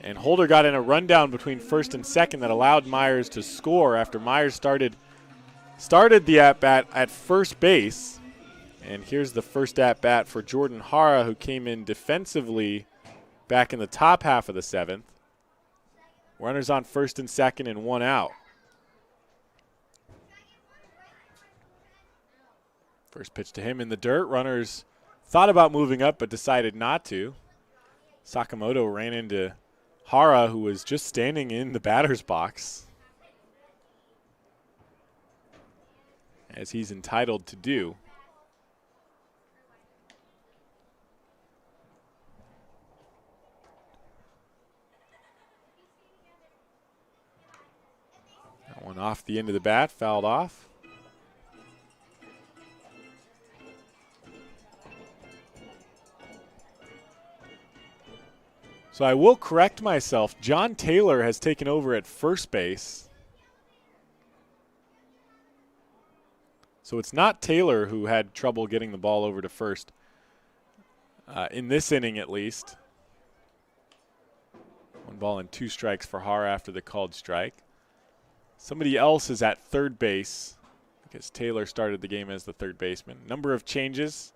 And Holder got in a rundown between first and second that allowed Myers to score after Myers started the at-bat at first base. And here's the first at-bat for Jordan Hara, who came in defensively back in the top half of the 7th. Runners on first and second and 1 out. First pitch to him in the dirt. Runners thought about moving up but decided not to. Sakamoto ran into Hara, who was just standing in the batter's box, as he's entitled to do. That one off the end of the bat, fouled off. So I will correct myself. John Taylor has taken over at first base. So it's not Taylor who had trouble getting the ball over to first, in this inning at least. 1 ball and 2 strikes for Hara after the called strike. Somebody else is at third base because Taylor started the game as the third baseman. Number of changes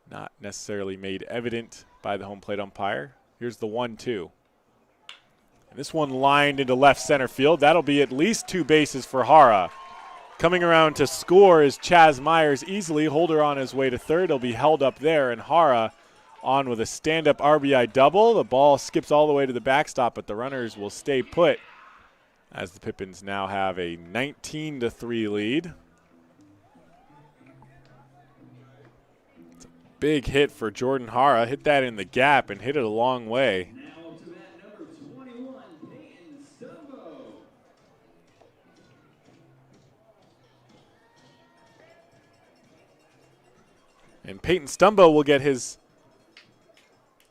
not necessarily made evident by the home plate umpire. Here's the 1-2. And this one lined into left center field. That'll be at least 2 bases for Hara. Coming around to score is Chaz Myers easily. Holder on his way to third. He'll be held up there, and Hara on with a stand-up RBI double. The ball skips all the way to the backstop, but the runners will stay put as the Pippins now have a 19-3 lead. It's a big hit for Jordan Hara. Hit that in the gap and hit it a long way. Now to bat number 21, Pippins Stumbo. And Peyton Stumbo will get his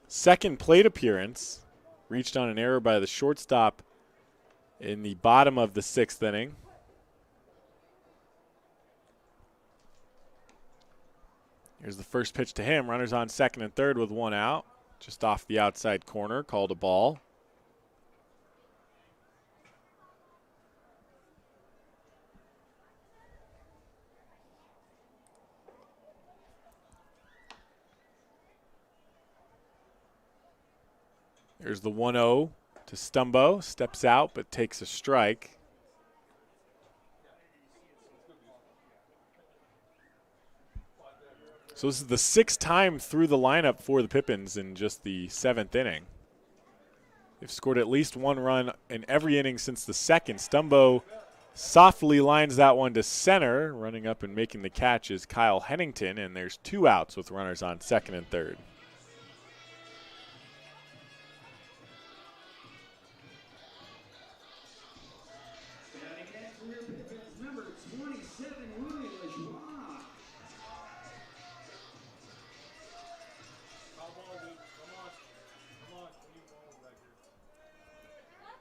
second plate appearance. Reached on an error by the shortstop in the bottom of the 6th inning. Here's the first pitch to him. Runners on second and third with 1 out. Just off the outside corner, called a ball. Here's the 1-0 to Stumbo. Steps out but takes a strike. So this is the 6th time through the lineup for the Pippins in just the 7th inning. They've scored at least 1 run in every inning since the 2nd. Stumbo softly lines that one to center. Running up and making the catch is Kyle Hennington, and there's 2 outs with runners on second and third.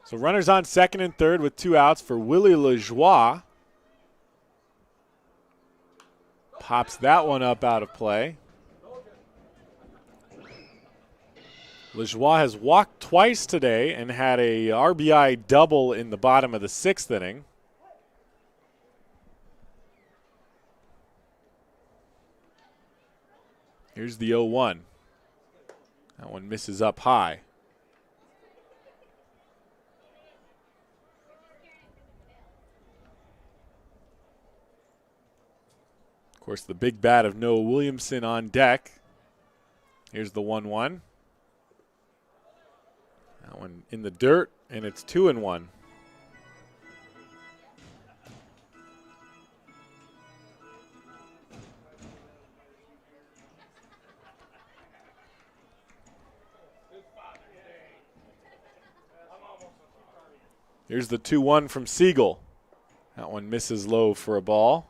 So runners on second and third with 2 outs for Willie Lajoie. Pops that one up out of play. Lajoie has walked twice today and had a RBI double in the bottom of the 6th inning. Here's the 0-1. That one misses up high. Of course, the big bat of Noah Williamson on deck. Here's the 1-1. That one in the dirt, and it's 2-1. Here's the 2-1 from Siegel. That one misses low for a ball.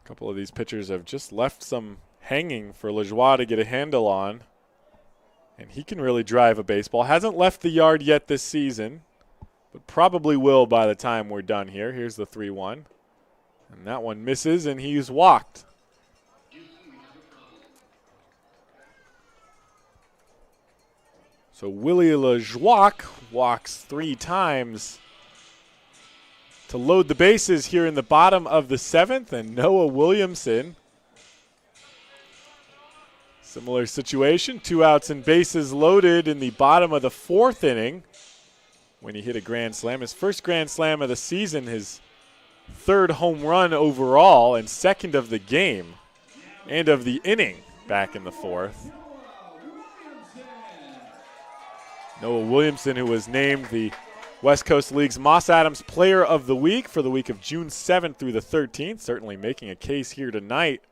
A couple of these pitchers have just left some hanging for Lajoie to get a handle on. And he can really drive a baseball. Hasn't left the yard yet this season, but probably will by the time we're done here. Here's the 3-1. And that one misses, and he's walked. So Willie Lajoie walks 3 times to load the bases here in the bottom of the 7th, and Noah Williamson, similar situation, 2 outs and bases loaded in the bottom of the 4th inning when he hit a grand slam. His first grand slam of the season, his 3rd home run overall, and 2nd of the game and of the inning back in the 4th. Noah Williamson, who was named the West Coast League's Moss Adams Player of the Week for the week of June 7th through the 13th, certainly making a case here tonight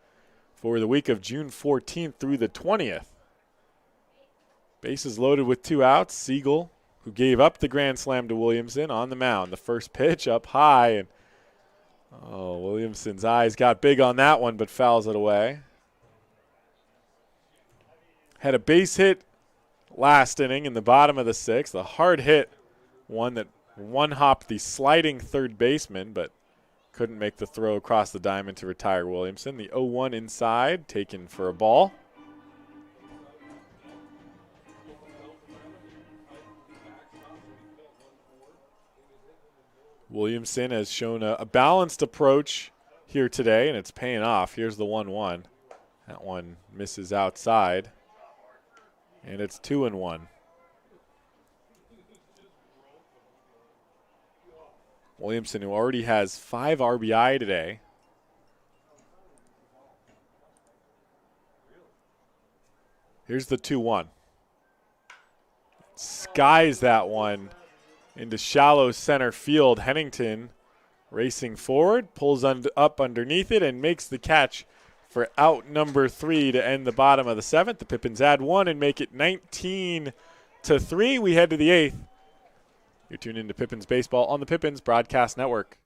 for the week of June 14th through the 20th. Bases loaded with 2 outs. Siegel, who gave up the grand slam to Williamson on the mound. The first pitch up high, and Williamson's eyes got big on that one, but fouls it away. Had a base hit last inning in the bottom of the sixth, a hard hit, one that one-hopped the sliding third baseman, but couldn't make the throw across the diamond to retire Williamson. The 0-1 inside, taken for a ball. Williamson has shown a balanced approach here today, and it's paying off. Here's the 1-1. That one misses outside, and it's 2-1. Williamson, who already has 5 RBI today. Here's the 2-1. Skies that one into shallow center field. Hennington racing forward, pulls up underneath it, and makes the catch for out number 3 to end the bottom of the 7th. The Pippins add 1 and make it 19-3. We head to the 8th. You're tuned into Pippins Baseball on the Pippins Broadcast Network.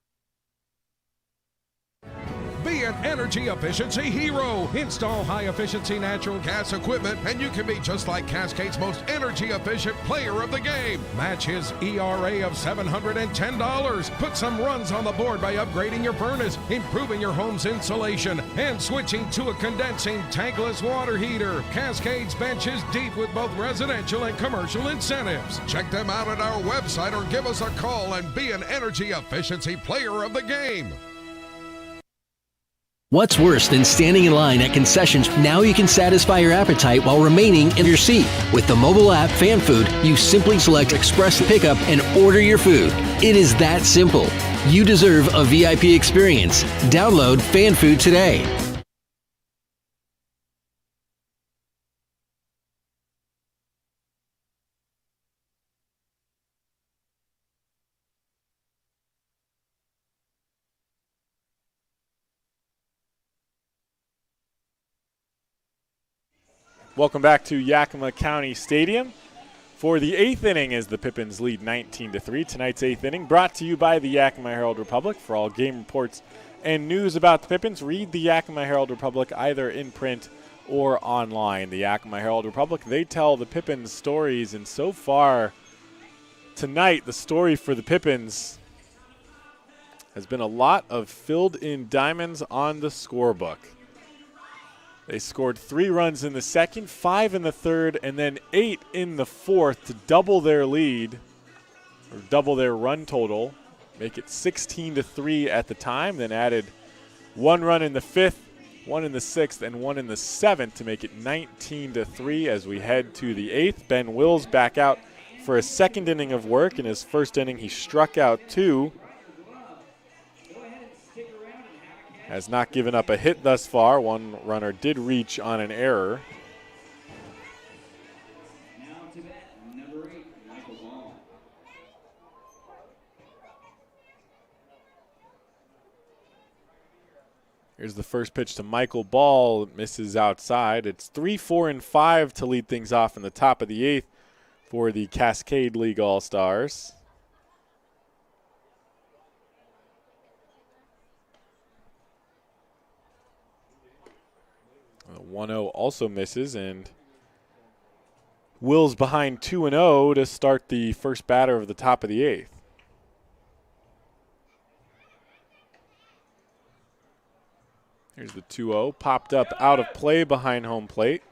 Be an energy efficiency hero. Install high-efficiency natural gas equipment, and you can be just like Cascade's most energy-efficient player of the game. Match his ERA of $710. Put some runs on the board by upgrading your furnace, improving your home's insulation, and switching to a condensing tankless water heater. Cascade's bench is deep with both residential and commercial incentives. Check them out at our website or give us a call and be an energy efficiency player of the game. What's worse than standing in line at concessions? Now you can satisfy your appetite while remaining in your seat. With the mobile app Fan Food, you simply select Express Pickup and order your food. It is that simple. You deserve a VIP experience. Download Fan Food today. Welcome back to Yakima County Stadium for the 8th inning as the Pippins lead 19-3. Tonight's 8th inning brought to you by the Yakima Herald Republic. For all game reports and news about the Pippins, read the Yakima Herald Republic either in print or online. The Yakima Herald Republic, they tell the Pippins stories, and so far tonight the story for the Pippins has been a lot of filled-in diamonds on the scorebook. They scored 3 runs in the second, 5 in the third, and then 8 in the fourth to double their lead, or double their run total, make it 16-3 at the time, then added 1 run in the 5th, 1 in the 6th, and 1 in the 7th to make it 19-3 as we head to the 8th. Ben Wills back out for a second inning of work. In his first inning, he struck out 2. Has not given up a hit thus far. One runner did reach on an error. Now to bat, number 8, Michael Ball. Here's the first pitch to Michael Ball. It misses outside. It's 3, 4, and 5 to lead things off in the top of the 8th for the Cascade League All-Stars. The 1-0 also misses, and Wills behind 2-0 to start the first batter of the top of the 8th. Here's the 2-0, popped up out of play behind home plate.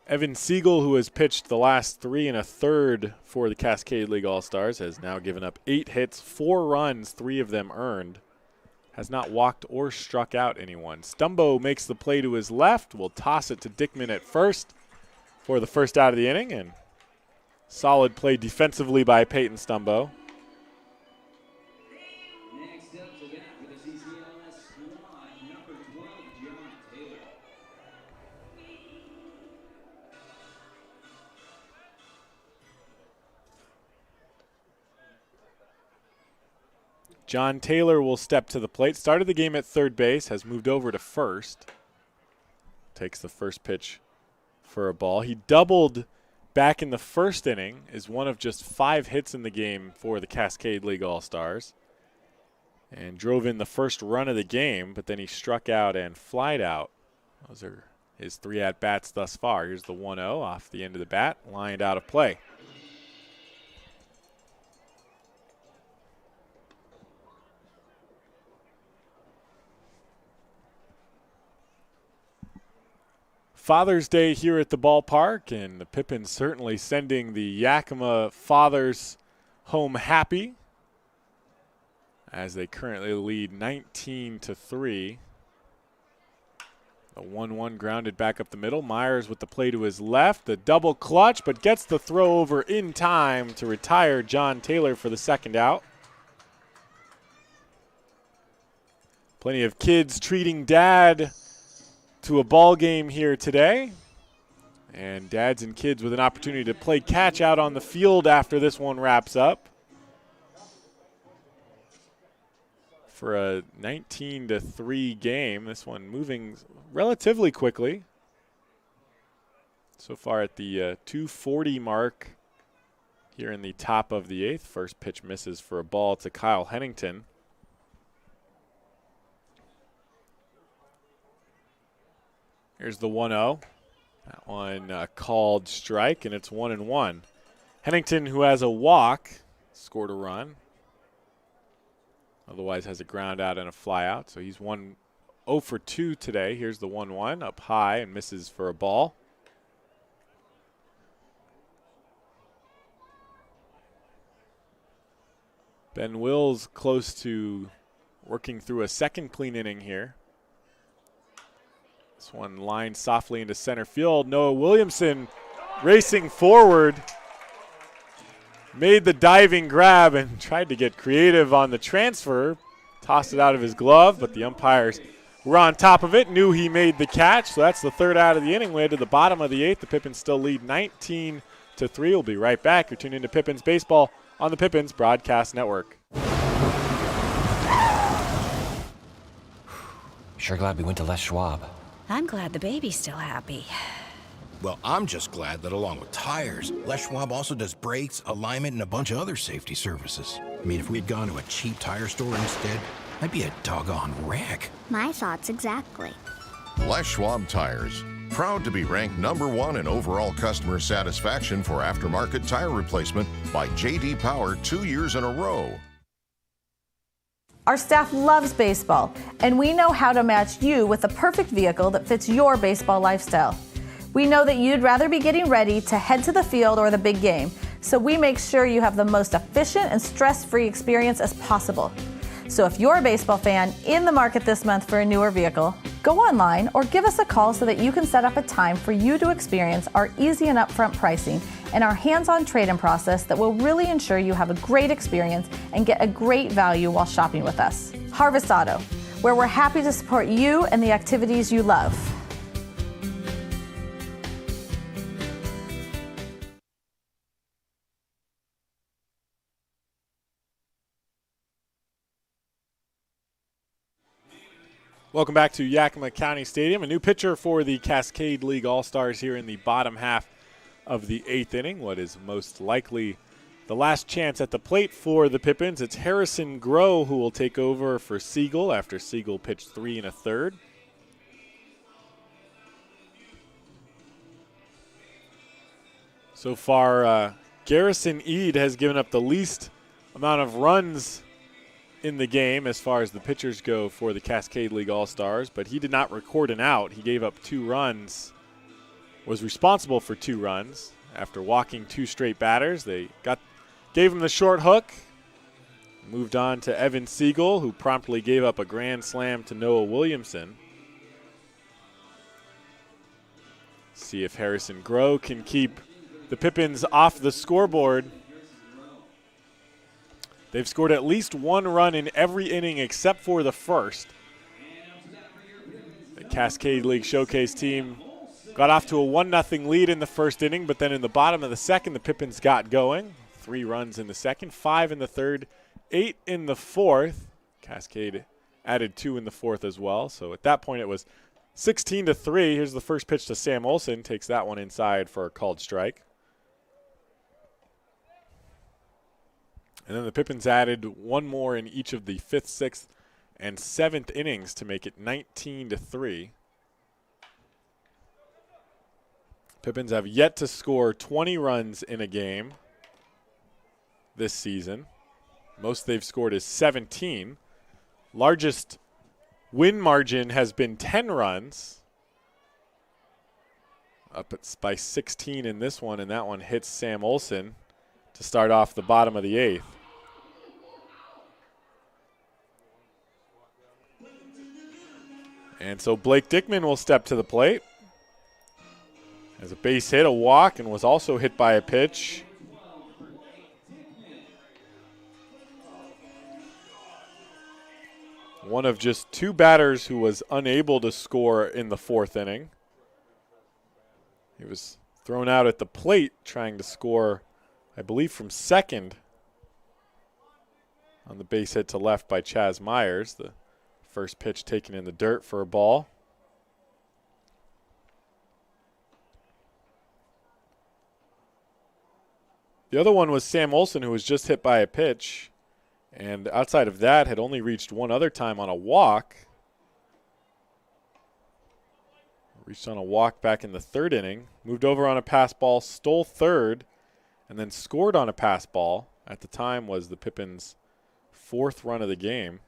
Evan Siegel, who has pitched the last 3 1/3 for the Cascade League All-Stars, has now given up 8 hits, 4 runs, 3 of them earned. Has not walked or struck out anyone. Stumbo makes the play to his left. Will toss it to Dickman at first for the first out of the inning. And solid play defensively by Peyton Stumbo. Next up to bat with the CCLS squad, number 12, John Taylor. John Taylor will step to the plate. Started the game at third base, has moved over to first. takes the first pitch for a ball. He doubled back in the first inning, is one of just 5 hits in the game for the Cascade League All-Stars, and drove in the first run of the game, but then he struck out and flied out. Those are his 3 at-bats thus far. Here's the 1-0 off the end of the bat, lined out of play. Father's Day here at the ballpark, and the Pippins certainly sending the Yakima fathers home happy as they currently lead 19-3. The 1-1 grounded back up the middle. Myers with the play to his left, the double clutch, but gets the throw over in time to retire John Taylor for the second out. Plenty of kids treating Dad to a ball game here today, and dads and kids with an opportunity to play catch out on the field after this one wraps up for a 19-3 game. This one moving relatively quickly so far at the 2:40 mark here in the top of the 8th. First pitch misses for a ball to Kyle Hennington. Here's the 1-0. That one called strike, and it's 1-1. Hennington, who has a walk, scored a run. Otherwise has a ground out and a fly out. So he's 0 for 2 today. Here's the 1-1 up high and misses for a ball. Ben Wills close to working through a second clean inning here. This one lined softly into center field. Noah Williamson racing forward. Made the diving grab and tried to get creative on the transfer. Tossed it out of his glove, but the umpires were on top of it. Knew he made the catch, so that's the 3rd out of the inning. Way to the bottom of the 8th. The Pippins still lead 19-3. We'll be right back. You're tuned into Pippins Baseball on the Pippins Broadcast Network. Sure glad we went to Les Schwab. I'm glad the baby's still happy. Well, I'm just glad that along with tires, Les Schwab also does brakes, alignment, and a bunch of other safety services. I mean, if we'd gone to a cheap tire store instead, I'd be a doggone wreck. My thoughts exactly. Les Schwab Tires. Proud to be ranked #1 in overall customer satisfaction for aftermarket tire replacement by J.D. Power 2 years in a row. Our staff loves baseball, and we know how to match you with the perfect vehicle that fits your baseball lifestyle. We know that you'd rather be getting ready to head to the field or the big game, so we make sure you have the most efficient and stress-free experience as possible. So if you're a baseball fan in the market this month for a newer vehicle, go online or give us a call so that you can set up a time for you to experience our easy and upfront pricing and our hands-on trade-in process that will really ensure you have a great experience and get a great value while shopping with us. Harvest Auto, where we're happy to support you and the activities you love. Welcome back to Yakima County Stadium. A new pitcher for the Cascade League All-Stars here in the bottom half of the 8th inning. What is most likely the last chance at the plate for the Pippins. It's Harrison Groh who will take over for Siegel after Siegel pitched 3 1/3. So far, Garrison Eade has given up the least amount of runs in the game as far as the pitchers go for the Cascade League All-Stars, but he did not record an out. He gave up 2 runs, was responsible for 2 runs after walking 2 straight batters. They gave him the short hook, moved on to Evan Siegel, who promptly gave up a grand slam to Noah Williamson. See if Harrison Groh can keep the Pippins off the scoreboard. They've scored at least 1 run in every inning except for the first. The Cascade League Showcase team got off to a 1-0 lead in the first inning, but then in the bottom of the second, the Pippins got going. 3 runs in the second, 5 in the third, 8 in the fourth. Cascade added 2 in the fourth as well. So at that point, it was 16-3. Here's the first pitch to Sam Olson. Takes that one inside for a called strike. And then the Pippins added one more in each of the 5th, 6th, and 7th innings to make it 19-3. Pippins have yet to score 20 runs in a game this season. Most they've scored is 17. Largest win margin has been 10 runs. Up by 16 in this one, and that one hits Sam Olson to start off the bottom of the 8th. And so Blake Dickman will step to the plate. Has a base hit, a walk, and was also hit by a pitch. One of just 2 batters who was unable to score in the 4th inning. He was thrown out at the plate trying to score, I believe, from second on the base hit to left by Chaz Myers. The first pitch taken in the dirt for a ball. The other one was Sam Olson, who was just hit by a pitch, and outside of that had only reached one other time on a walk. Reached on a walk back in the 3rd inning, moved over on a pass ball, stole third, and then scored on a pass ball. At the time was the Pippins' 4th run of the game.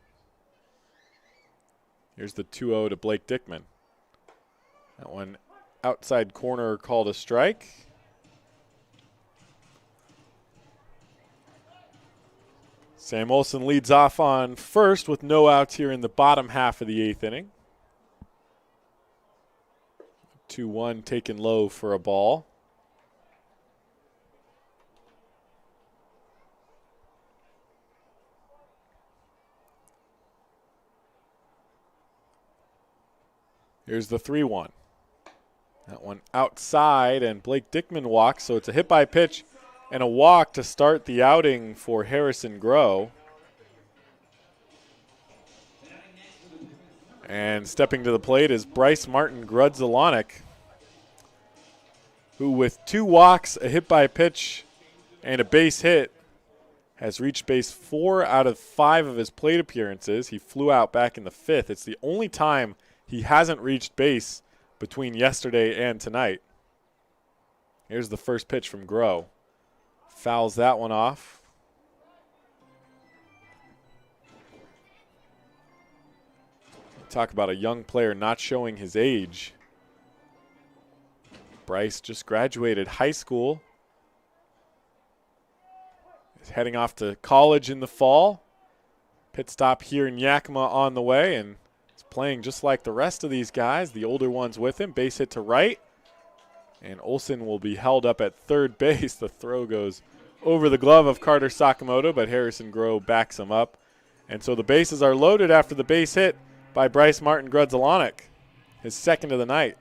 Here's the 2-0 to Blake Dickman. That one outside corner called a strike. Sam Olson leads off on first with no outs here in the bottom half of the 8th inning. 2-1 taken low for a ball. Here's the 3-1. That one outside, and Blake Dickman walks, so it's a hit by pitch and a walk to start the outing for Harrison Groh. And stepping to the plate is Bryce Martin Grudzelanek, who with 2 walks, a hit by pitch, and a base hit, has reached base 4 out of 5 of his plate appearances. He flew out back in the 5th. It's the only time he hasn't reached base between yesterday and tonight. Here's the first pitch from Groh. Fouls that one off. Talk about a young player not showing his age. Bryce just graduated high school. He's heading off to college in the fall. Pit stop here in Yakima on the way, and he's playing just like the rest of these guys, the older ones with him. Base hit to right, and Olson will be held up at third base. The throw goes over the glove of Carter Sakamoto, but Harrison Groh backs him up. And so the bases are loaded after the base hit by Bryce Martin Grudzelanek, his 2nd of the night.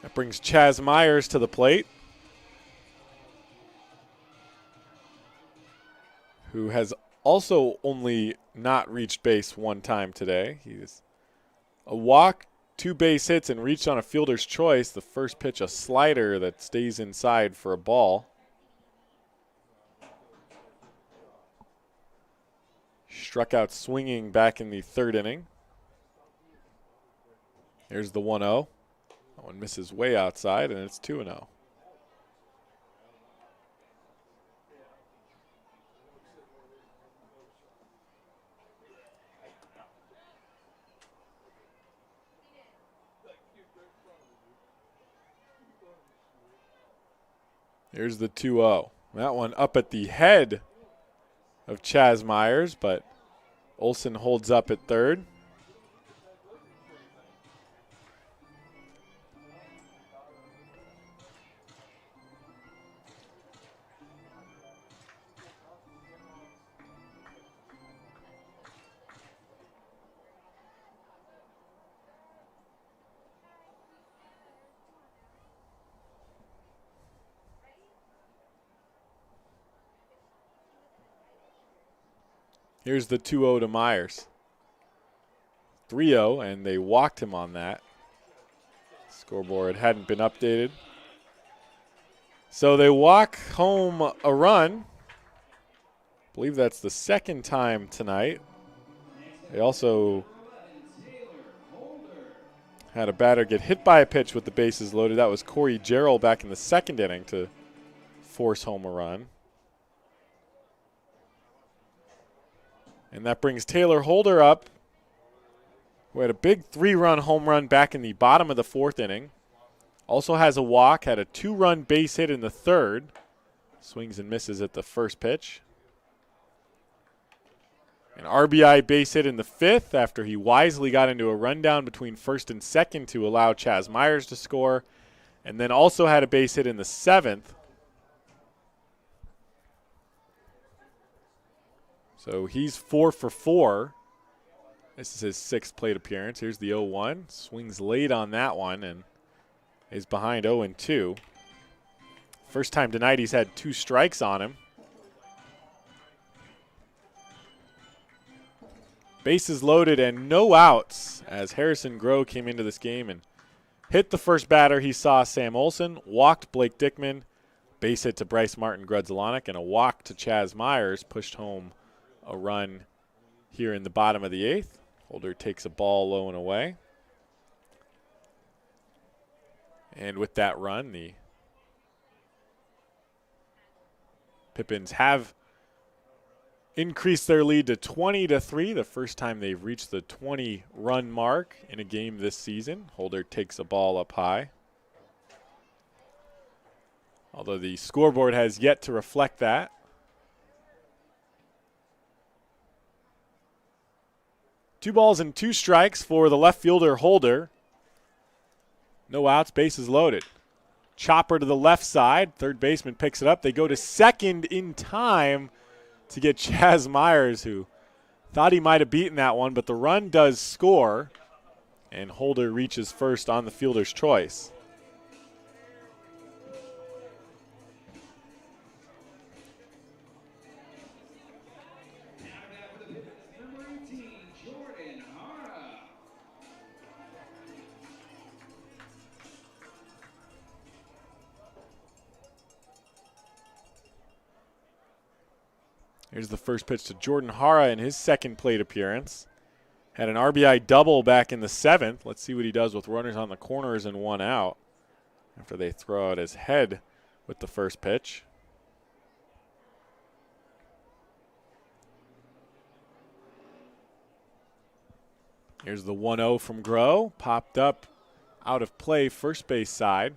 That brings Chaz Myers to the plate, who has also only not reached base 1 time today. He's a walk, 2 base hits, and reached on a fielder's choice. The first pitch, a slider that stays inside for a ball. Struck out swinging back in the 3rd inning. Here's the 1-0. That one misses way outside, and it's 2-0. Here's the 2-0. That one up at the head of Chaz Myers, but Olson holds up at third. Here's the 2-0 to Myers. 3-0, and they walked him on that. Scoreboard hadn't been updated. So they walk home a run. I believe that's the second time tonight. They also had a batter get hit by a pitch with the bases loaded. That was Corey Jarrell back in the second inning to force home a run. And that brings Taylor Holder up, who had a big 3-run home run back in the bottom of the fourth inning. Also has a walk, had a 2-run base hit in the third. Swings and misses at the first pitch. An RBI base hit in the fifth after he wisely got into a rundown between first and second to allow Chaz Myers to score. And then also had a base hit in the seventh. So he's 4 for 4. This is his 6th plate appearance. Here's the 0-1. Swings late on that one and is behind 0-2. First time tonight he's had 2 strikes on him. Bases loaded and no outs as Harrison Groh came into this game and hit the first batter. He saw Sam Olson, walked Blake Dickman, base hit to Bryce Martin Grudzelanek, and a walk to Chaz Myers pushed home a run here in the bottom of the 8th. Holder takes a ball low and away. And with that run, the Pippins have increased their lead to 20-3, the first time they've reached the 20-run mark in a game this season. Holder takes a ball up high. Although the scoreboard has yet to reflect that. Two balls and 2 strikes for the left fielder Holder. No outs, bases loaded. Chopper to the left side. Third baseman picks it up. They go to second in time to get Chaz Myers, who thought he might have beaten that one, but the run does score, and Holder reaches first on the fielder's choice. Here's the first pitch to Jordan Hara in his 2nd plate appearance. Had an RBI double back in the 7th. Let's see what he does with runners on the corners and 1 out after they throw out his head with the first pitch. Here's the 1-0 from Groh. Popped up out of play first base side.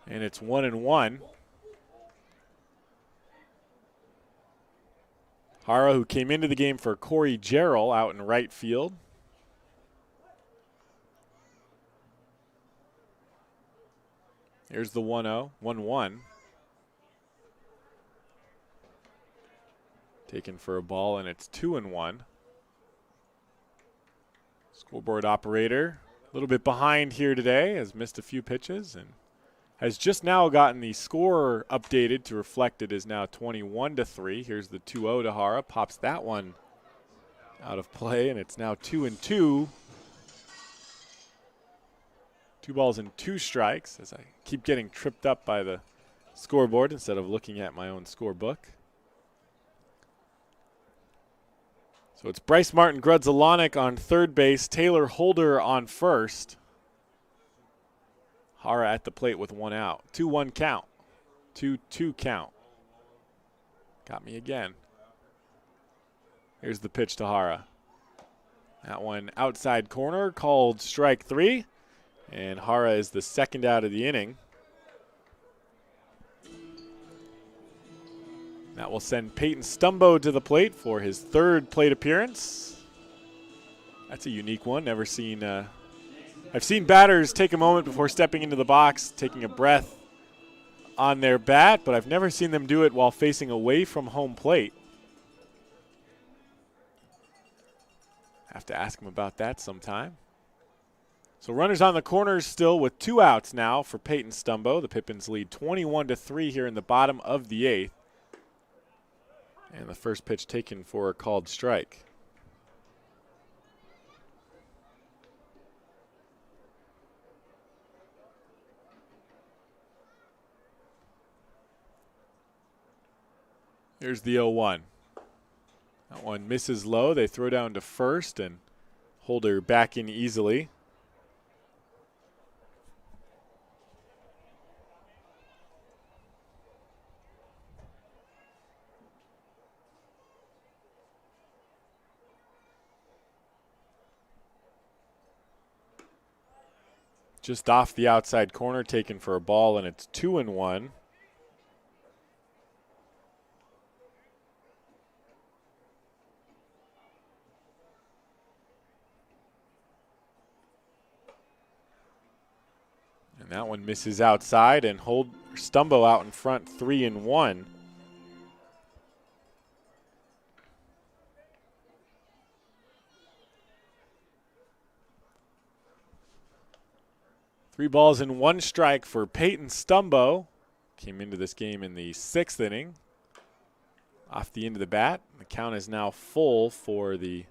And it's 1-1. Hara, who came into the game for Corey Jarrell out in right field. Here's the 1-0, 1-1. Taken for a ball, and it's 2-1. Scoreboard operator, a little bit behind here today, has missed a few pitches and has just now gotten the score updated to reflect it is now 21-3. Here's the 2-0 to Hara. Pops that one out of play, and it's now 2-2. 2 balls and 2 strikes as I keep getting tripped up by the scoreboard instead of looking at my own scorebook. So it's Bryce Martin Grudzelanek on third base, Taylor Holder on first. Hara at the plate with 1 out. 2-1 count. 2-2 count. Got me again. Here's the pitch to Hara. That one outside corner called strike 3. And Hara is the 2nd out of the inning. That will send Peyton Stumbo to the plate for his 3rd plate appearance. That's a unique one. Never seen... I've seen batters take a moment before stepping into the box, taking a breath on their bat, but I've never seen them do it while facing away from home plate. Have to ask him about that sometime. So runners on the corners still with 2 outs now for Peyton Stumbo. The Pippins lead 21-3 here in the bottom of the 8th. And the first pitch taken for a called strike. Here's the 0-1. That one misses low. They throw down to first, and Holder back in easily. Just off the outside corner, taken for a ball, and it's 2-1. And that one misses outside, and Stumbo out in front, 3-1. Three balls and one strike for Peyton Stumbo. Came into this game in the 6th inning. Off the end of the bat. The count is now full for the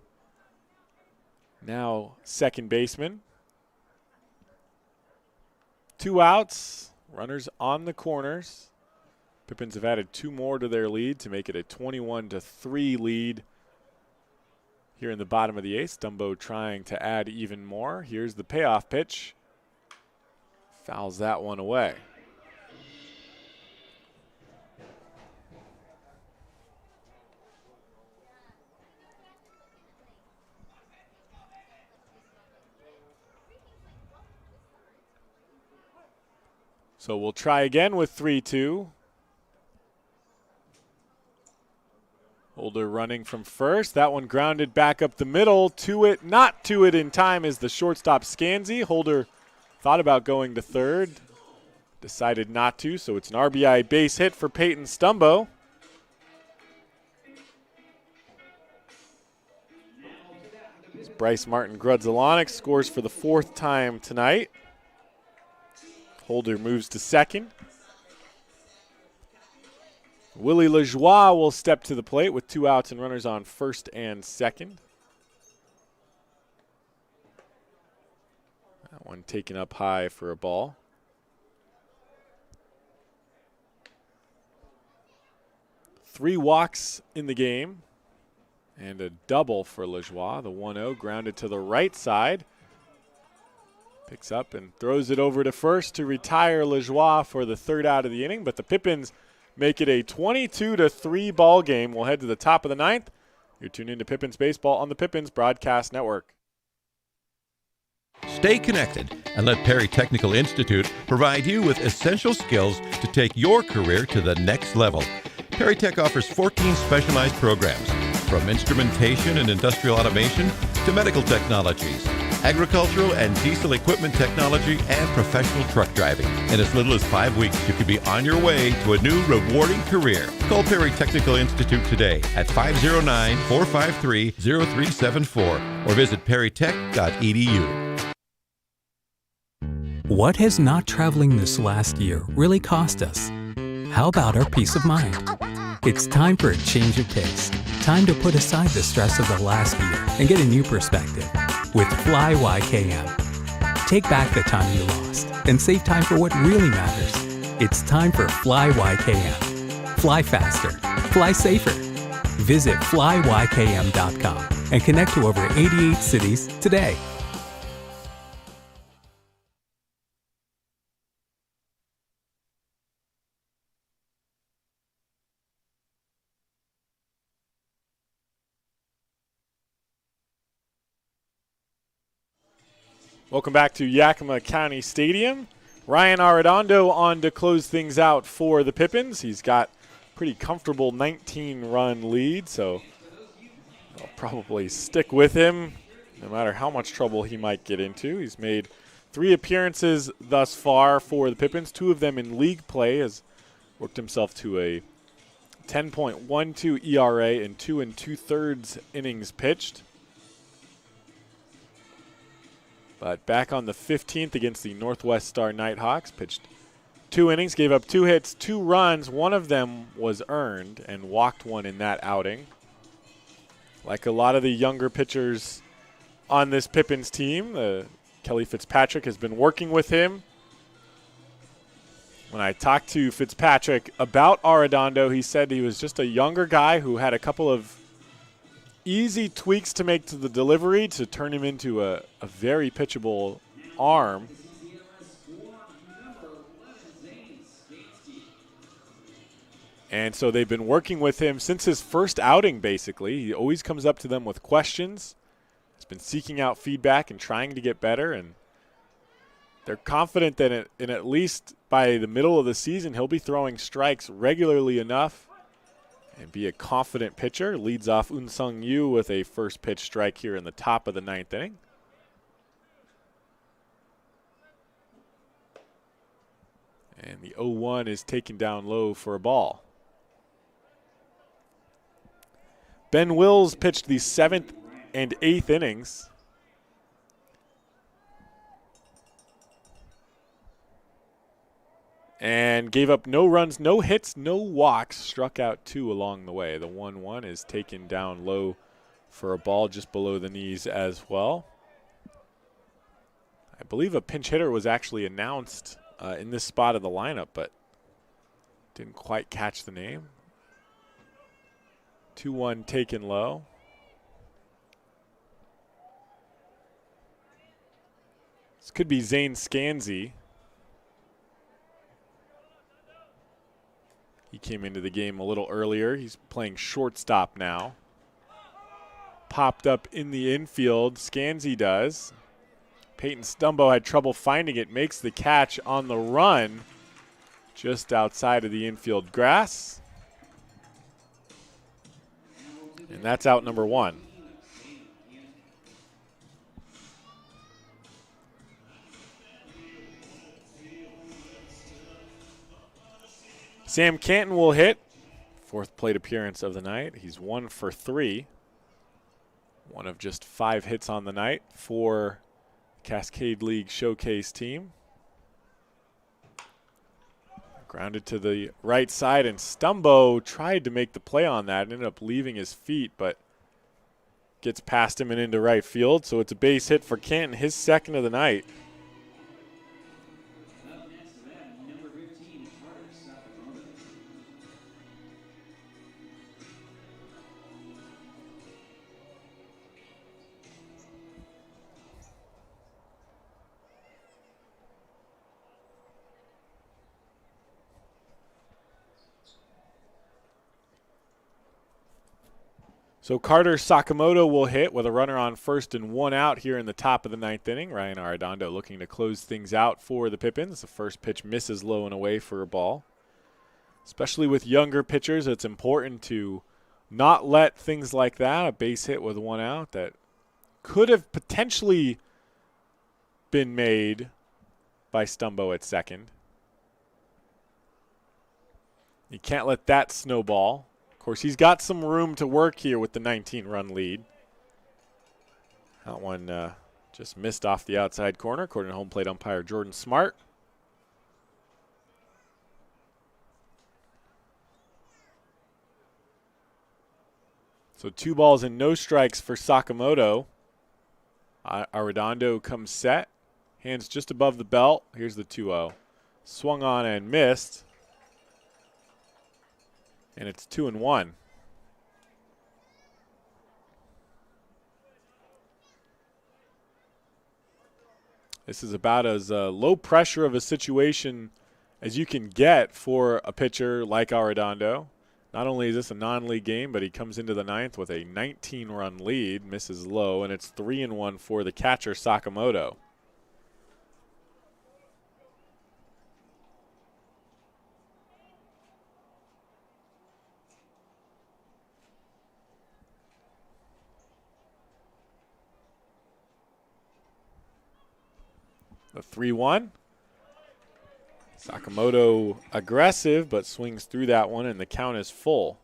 now second baseman. 2 outs. Runners on the corners. Pippins have added 2 more to their lead to make it a 21-3 lead here in the bottom of the 8th. Stumbo trying to add even more. Here's the payoff pitch. Fouls that one away. So we'll try again with 3-2. Holder running from first. That one grounded back up the middle. To it, not to it in time is the shortstop Scansey. Holder thought about going to third, decided not to, so it's an RBI base hit for Peyton Stumbo. Bryce Martin Grudzalonic scores for the 4th time tonight. Holder moves to second. Willie Lajoie will step to the plate with 2 outs and runners on first and second. That one taken up high for a ball. Three walks in the game and a double for Lajoie. The 1-0 grounded to the right side. Picks up and throws it over to first to retire Lajoie for the 3rd out of the inning, but the Pippins make it a 22-3 ball game. We'll head to the top of the 9th. You're tuned into Pippins Baseball on the Pippins Broadcast Network. Stay connected and let Perry Technical Institute provide you with essential skills to take your career to the next level. Perry Tech offers 14 specialized programs, from instrumentation and industrial automation to medical technologies, agricultural and diesel equipment technology, and professional truck driving. In as little as 5 weeks, you could be on your way to a new rewarding career. Call Perry Technical Institute today at 509-453-0374 or visit perrytech.edu. What has not traveling this last year really cost us? How about our peace of mind? It's time for a change of pace. Time to put aside the stress of the last year and get a new perspective with Fly YKM. Take back the time you lost and save time for what really matters. It's time for Fly YKM. Fly faster. Fly safer. Visit flyykm.com and connect to over 88 cities today. Welcome back to Yakima County Stadium. Ryan Arredondo on to close things out for the Pippins. He's got a pretty comfortable 19-run lead, so I'll probably stick with him no matter how much trouble he might get into. He's made 3 appearances thus far for the Pippins, 2 of them in league play, has worked himself to a 10.12 ERA and 2 2/3 innings pitched. But back on the 15th against the Northwest Star Nighthawks, pitched 2 innings, gave up 2 hits, 2 runs. One of them was earned and walked one in that outing. Like a lot of the younger pitchers on this Pippins team, Kelly Fitzpatrick has been working with him. When I talked to Fitzpatrick about Arredondo, he said he was just a younger guy who had a couple of easy tweaks to make to the delivery to turn him into a very pitchable arm. And so they've been working with him since his first outing, basically. He always comes up to them with questions. He's been seeking out feedback and trying to get better, and they're confident that in at least by the middle of the season, he'll be throwing strikes regularly enough and be a confident pitcher. Leads off Unsung Yu with a first pitch strike here in the top of the 9th inning. And the 0-1 is taken down low for a ball. Ben Wills pitched the 7th and 8th innings. And gave up no runs, no hits, no walks, struck out 2 along the way. The 1-1 is taken down low for a ball just below the knees as well. I believe a pinch hitter was actually announced in this spot of the lineup, but didn't quite catch the name. 2-1 taken low. This could be Zane Scanzi. He came into the game a little earlier. He's playing shortstop now. Popped up in the infield. Scanzi does. Peyton Stumbo had trouble finding it. Makes the catch on the run just outside of the infield grass. And that's out number 1. Sam Canton will hit. 4th plate appearance of the night. He's 1 for 3. One of just 5 hits on the night for Cascade League Showcase team. Grounded to the right side, and Stumbo tried to make the play on that. Ended up leaving his feet, but gets past him and into right field. So it's a base hit for Canton, his 2nd of the night. So Carter Sakamoto will hit with a runner on first and 1 out here in the top of the 9th inning. Ryan Arredondo looking to close things out for the Pippins. The first pitch misses low and away for a ball. Especially with younger pitchers, it's important to not let things like that, a base hit with 1 out, that could have potentially been made by Stumbo at second. You can't let that snowball. Of course, he's got some room to work here with the 19-run lead. That one just missed off the outside corner, according to home plate umpire Jordan Smart. So 2 balls and no strikes for Sakamoto. Arredondo comes set. Hands just above the belt. Here's the 2-0. Swung on and missed. And it's 2-1. This is about as low pressure of a situation as you can get for a pitcher like Arredondo. Not only is this a non-league game, but he comes into the 9th with a 19-run lead, misses low, and it's 3-1 for the catcher, Sakamoto. The 3-1. Sakamoto aggressive, but swings through that one, and the count is full.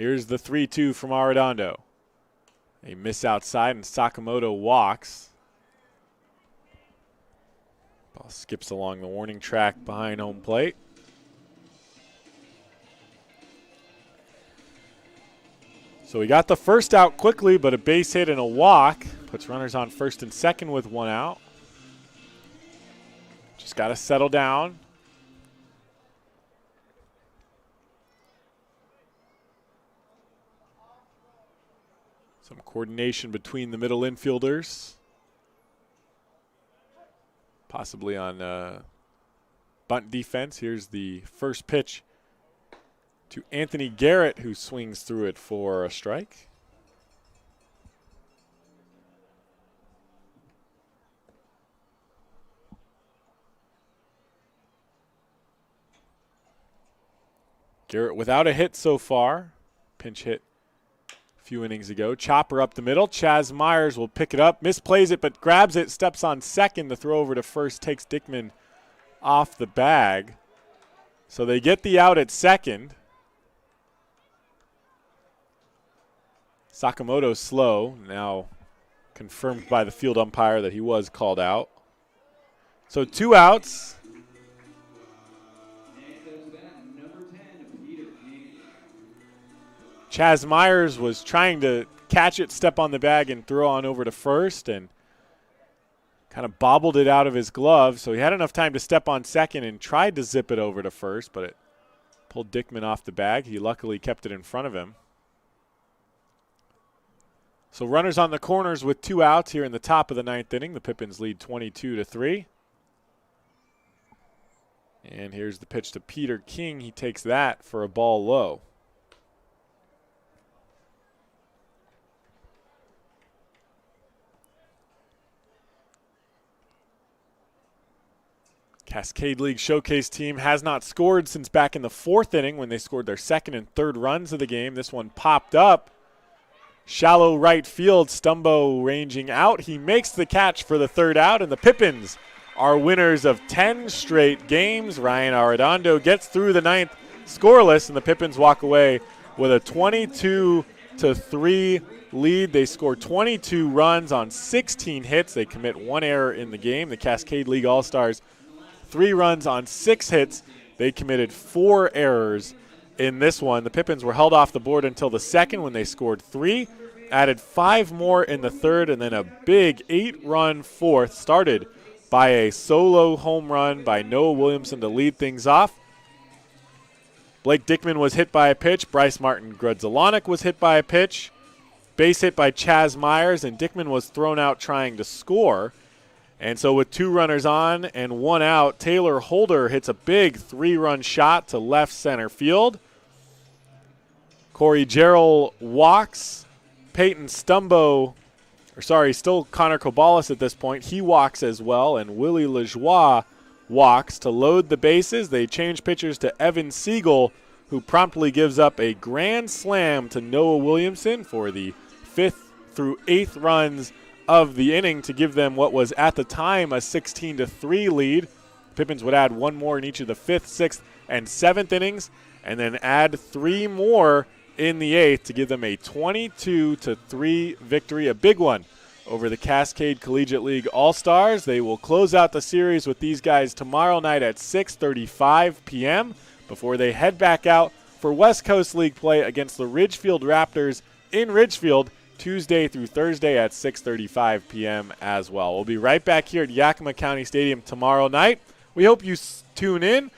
Here's the 3-2 from Arredondo. A miss outside, and Sakamoto walks. Ball skips along the warning track behind home plate. So we got the first out quickly, but a base hit and a walk puts runners on first and second with one out. Just got to settle down. Some coordination between the middle infielders. Possibly on bunt defense. Here's the first pitch to Anthony Garrett, who swings through it for a strike. Garrett without a hit so far. Pinch hit a few innings ago. Chopper up the middle. Chaz Myers will pick it up. Misplays it, but grabs it. Steps on second. The throw over to first takes Dickman off the bag. So they get the out at second. Sakamoto slow. Now confirmed by the field umpire that he was called out. So 2 outs. Chaz Myers was trying to catch it, step on the bag, and throw on over to first, and kind of bobbled it out of his glove. So he had enough time to step on second and tried to zip it over to first, but it pulled Dickman off the bag. He luckily kept it in front of him. So runners on the corners with 2 outs here in the top of the 9th inning. The Pippins lead 22-3. And here's the pitch to Peter King. He takes that for a ball low. Cascade League Showcase team has not scored since back in the 4th inning when they scored their 2nd and 3rd runs of the game. This one popped up. Shallow right field, Stumbo ranging out. He makes the catch for the 3rd out, and the Pippins are winners of 10 straight games. Ryan Arredondo gets through the 9th scoreless, and the Pippins walk away with a 22-3 lead. They score 22 runs on 16 hits. They commit 1 error in the game. The Cascade League All-Stars 3 runs on 6 hits. They committed 4 errors in this one. The Pippins were held off the board until the 2nd when they scored 3, added 5 more in the 3rd, and then a big 8-run 4th started by a solo home run by Noah Williamson to lead things off. Blake Dickman was hit by a pitch. Bryce Martin Grudzelanek was hit by a pitch. Base hit by Chaz Myers, and Dickman was thrown out trying to score. And so with 2 runners on and 1 out, Taylor Holder hits a big 3-run shot to left center field. Corey Jarrell walks. Peyton Stumbo, still Connor Kobalis at this point. He walks as well, and Willie Lajoie walks to load the bases. They change pitchers to Evan Siegel, who promptly gives up a grand slam to Noah Williamson for the 5th through 8th runs of the inning to give them what was at the time a 16-3 lead. Pippins would add 1 more in each of the 5th, 6th, and 7th innings, and then add 3 more in the 8th to give them a 22-3 victory, a big one over the Cascade Collegiate League All-Stars. They will close out the series with these guys tomorrow night at 6:35 p.m. before they head back out for West Coast League play against the Ridgefield Raptors in Ridgefield Tuesday through Thursday at 6:35 p.m. as well. We'll be right back here at Yakima County Stadium tomorrow night. We hope you tune in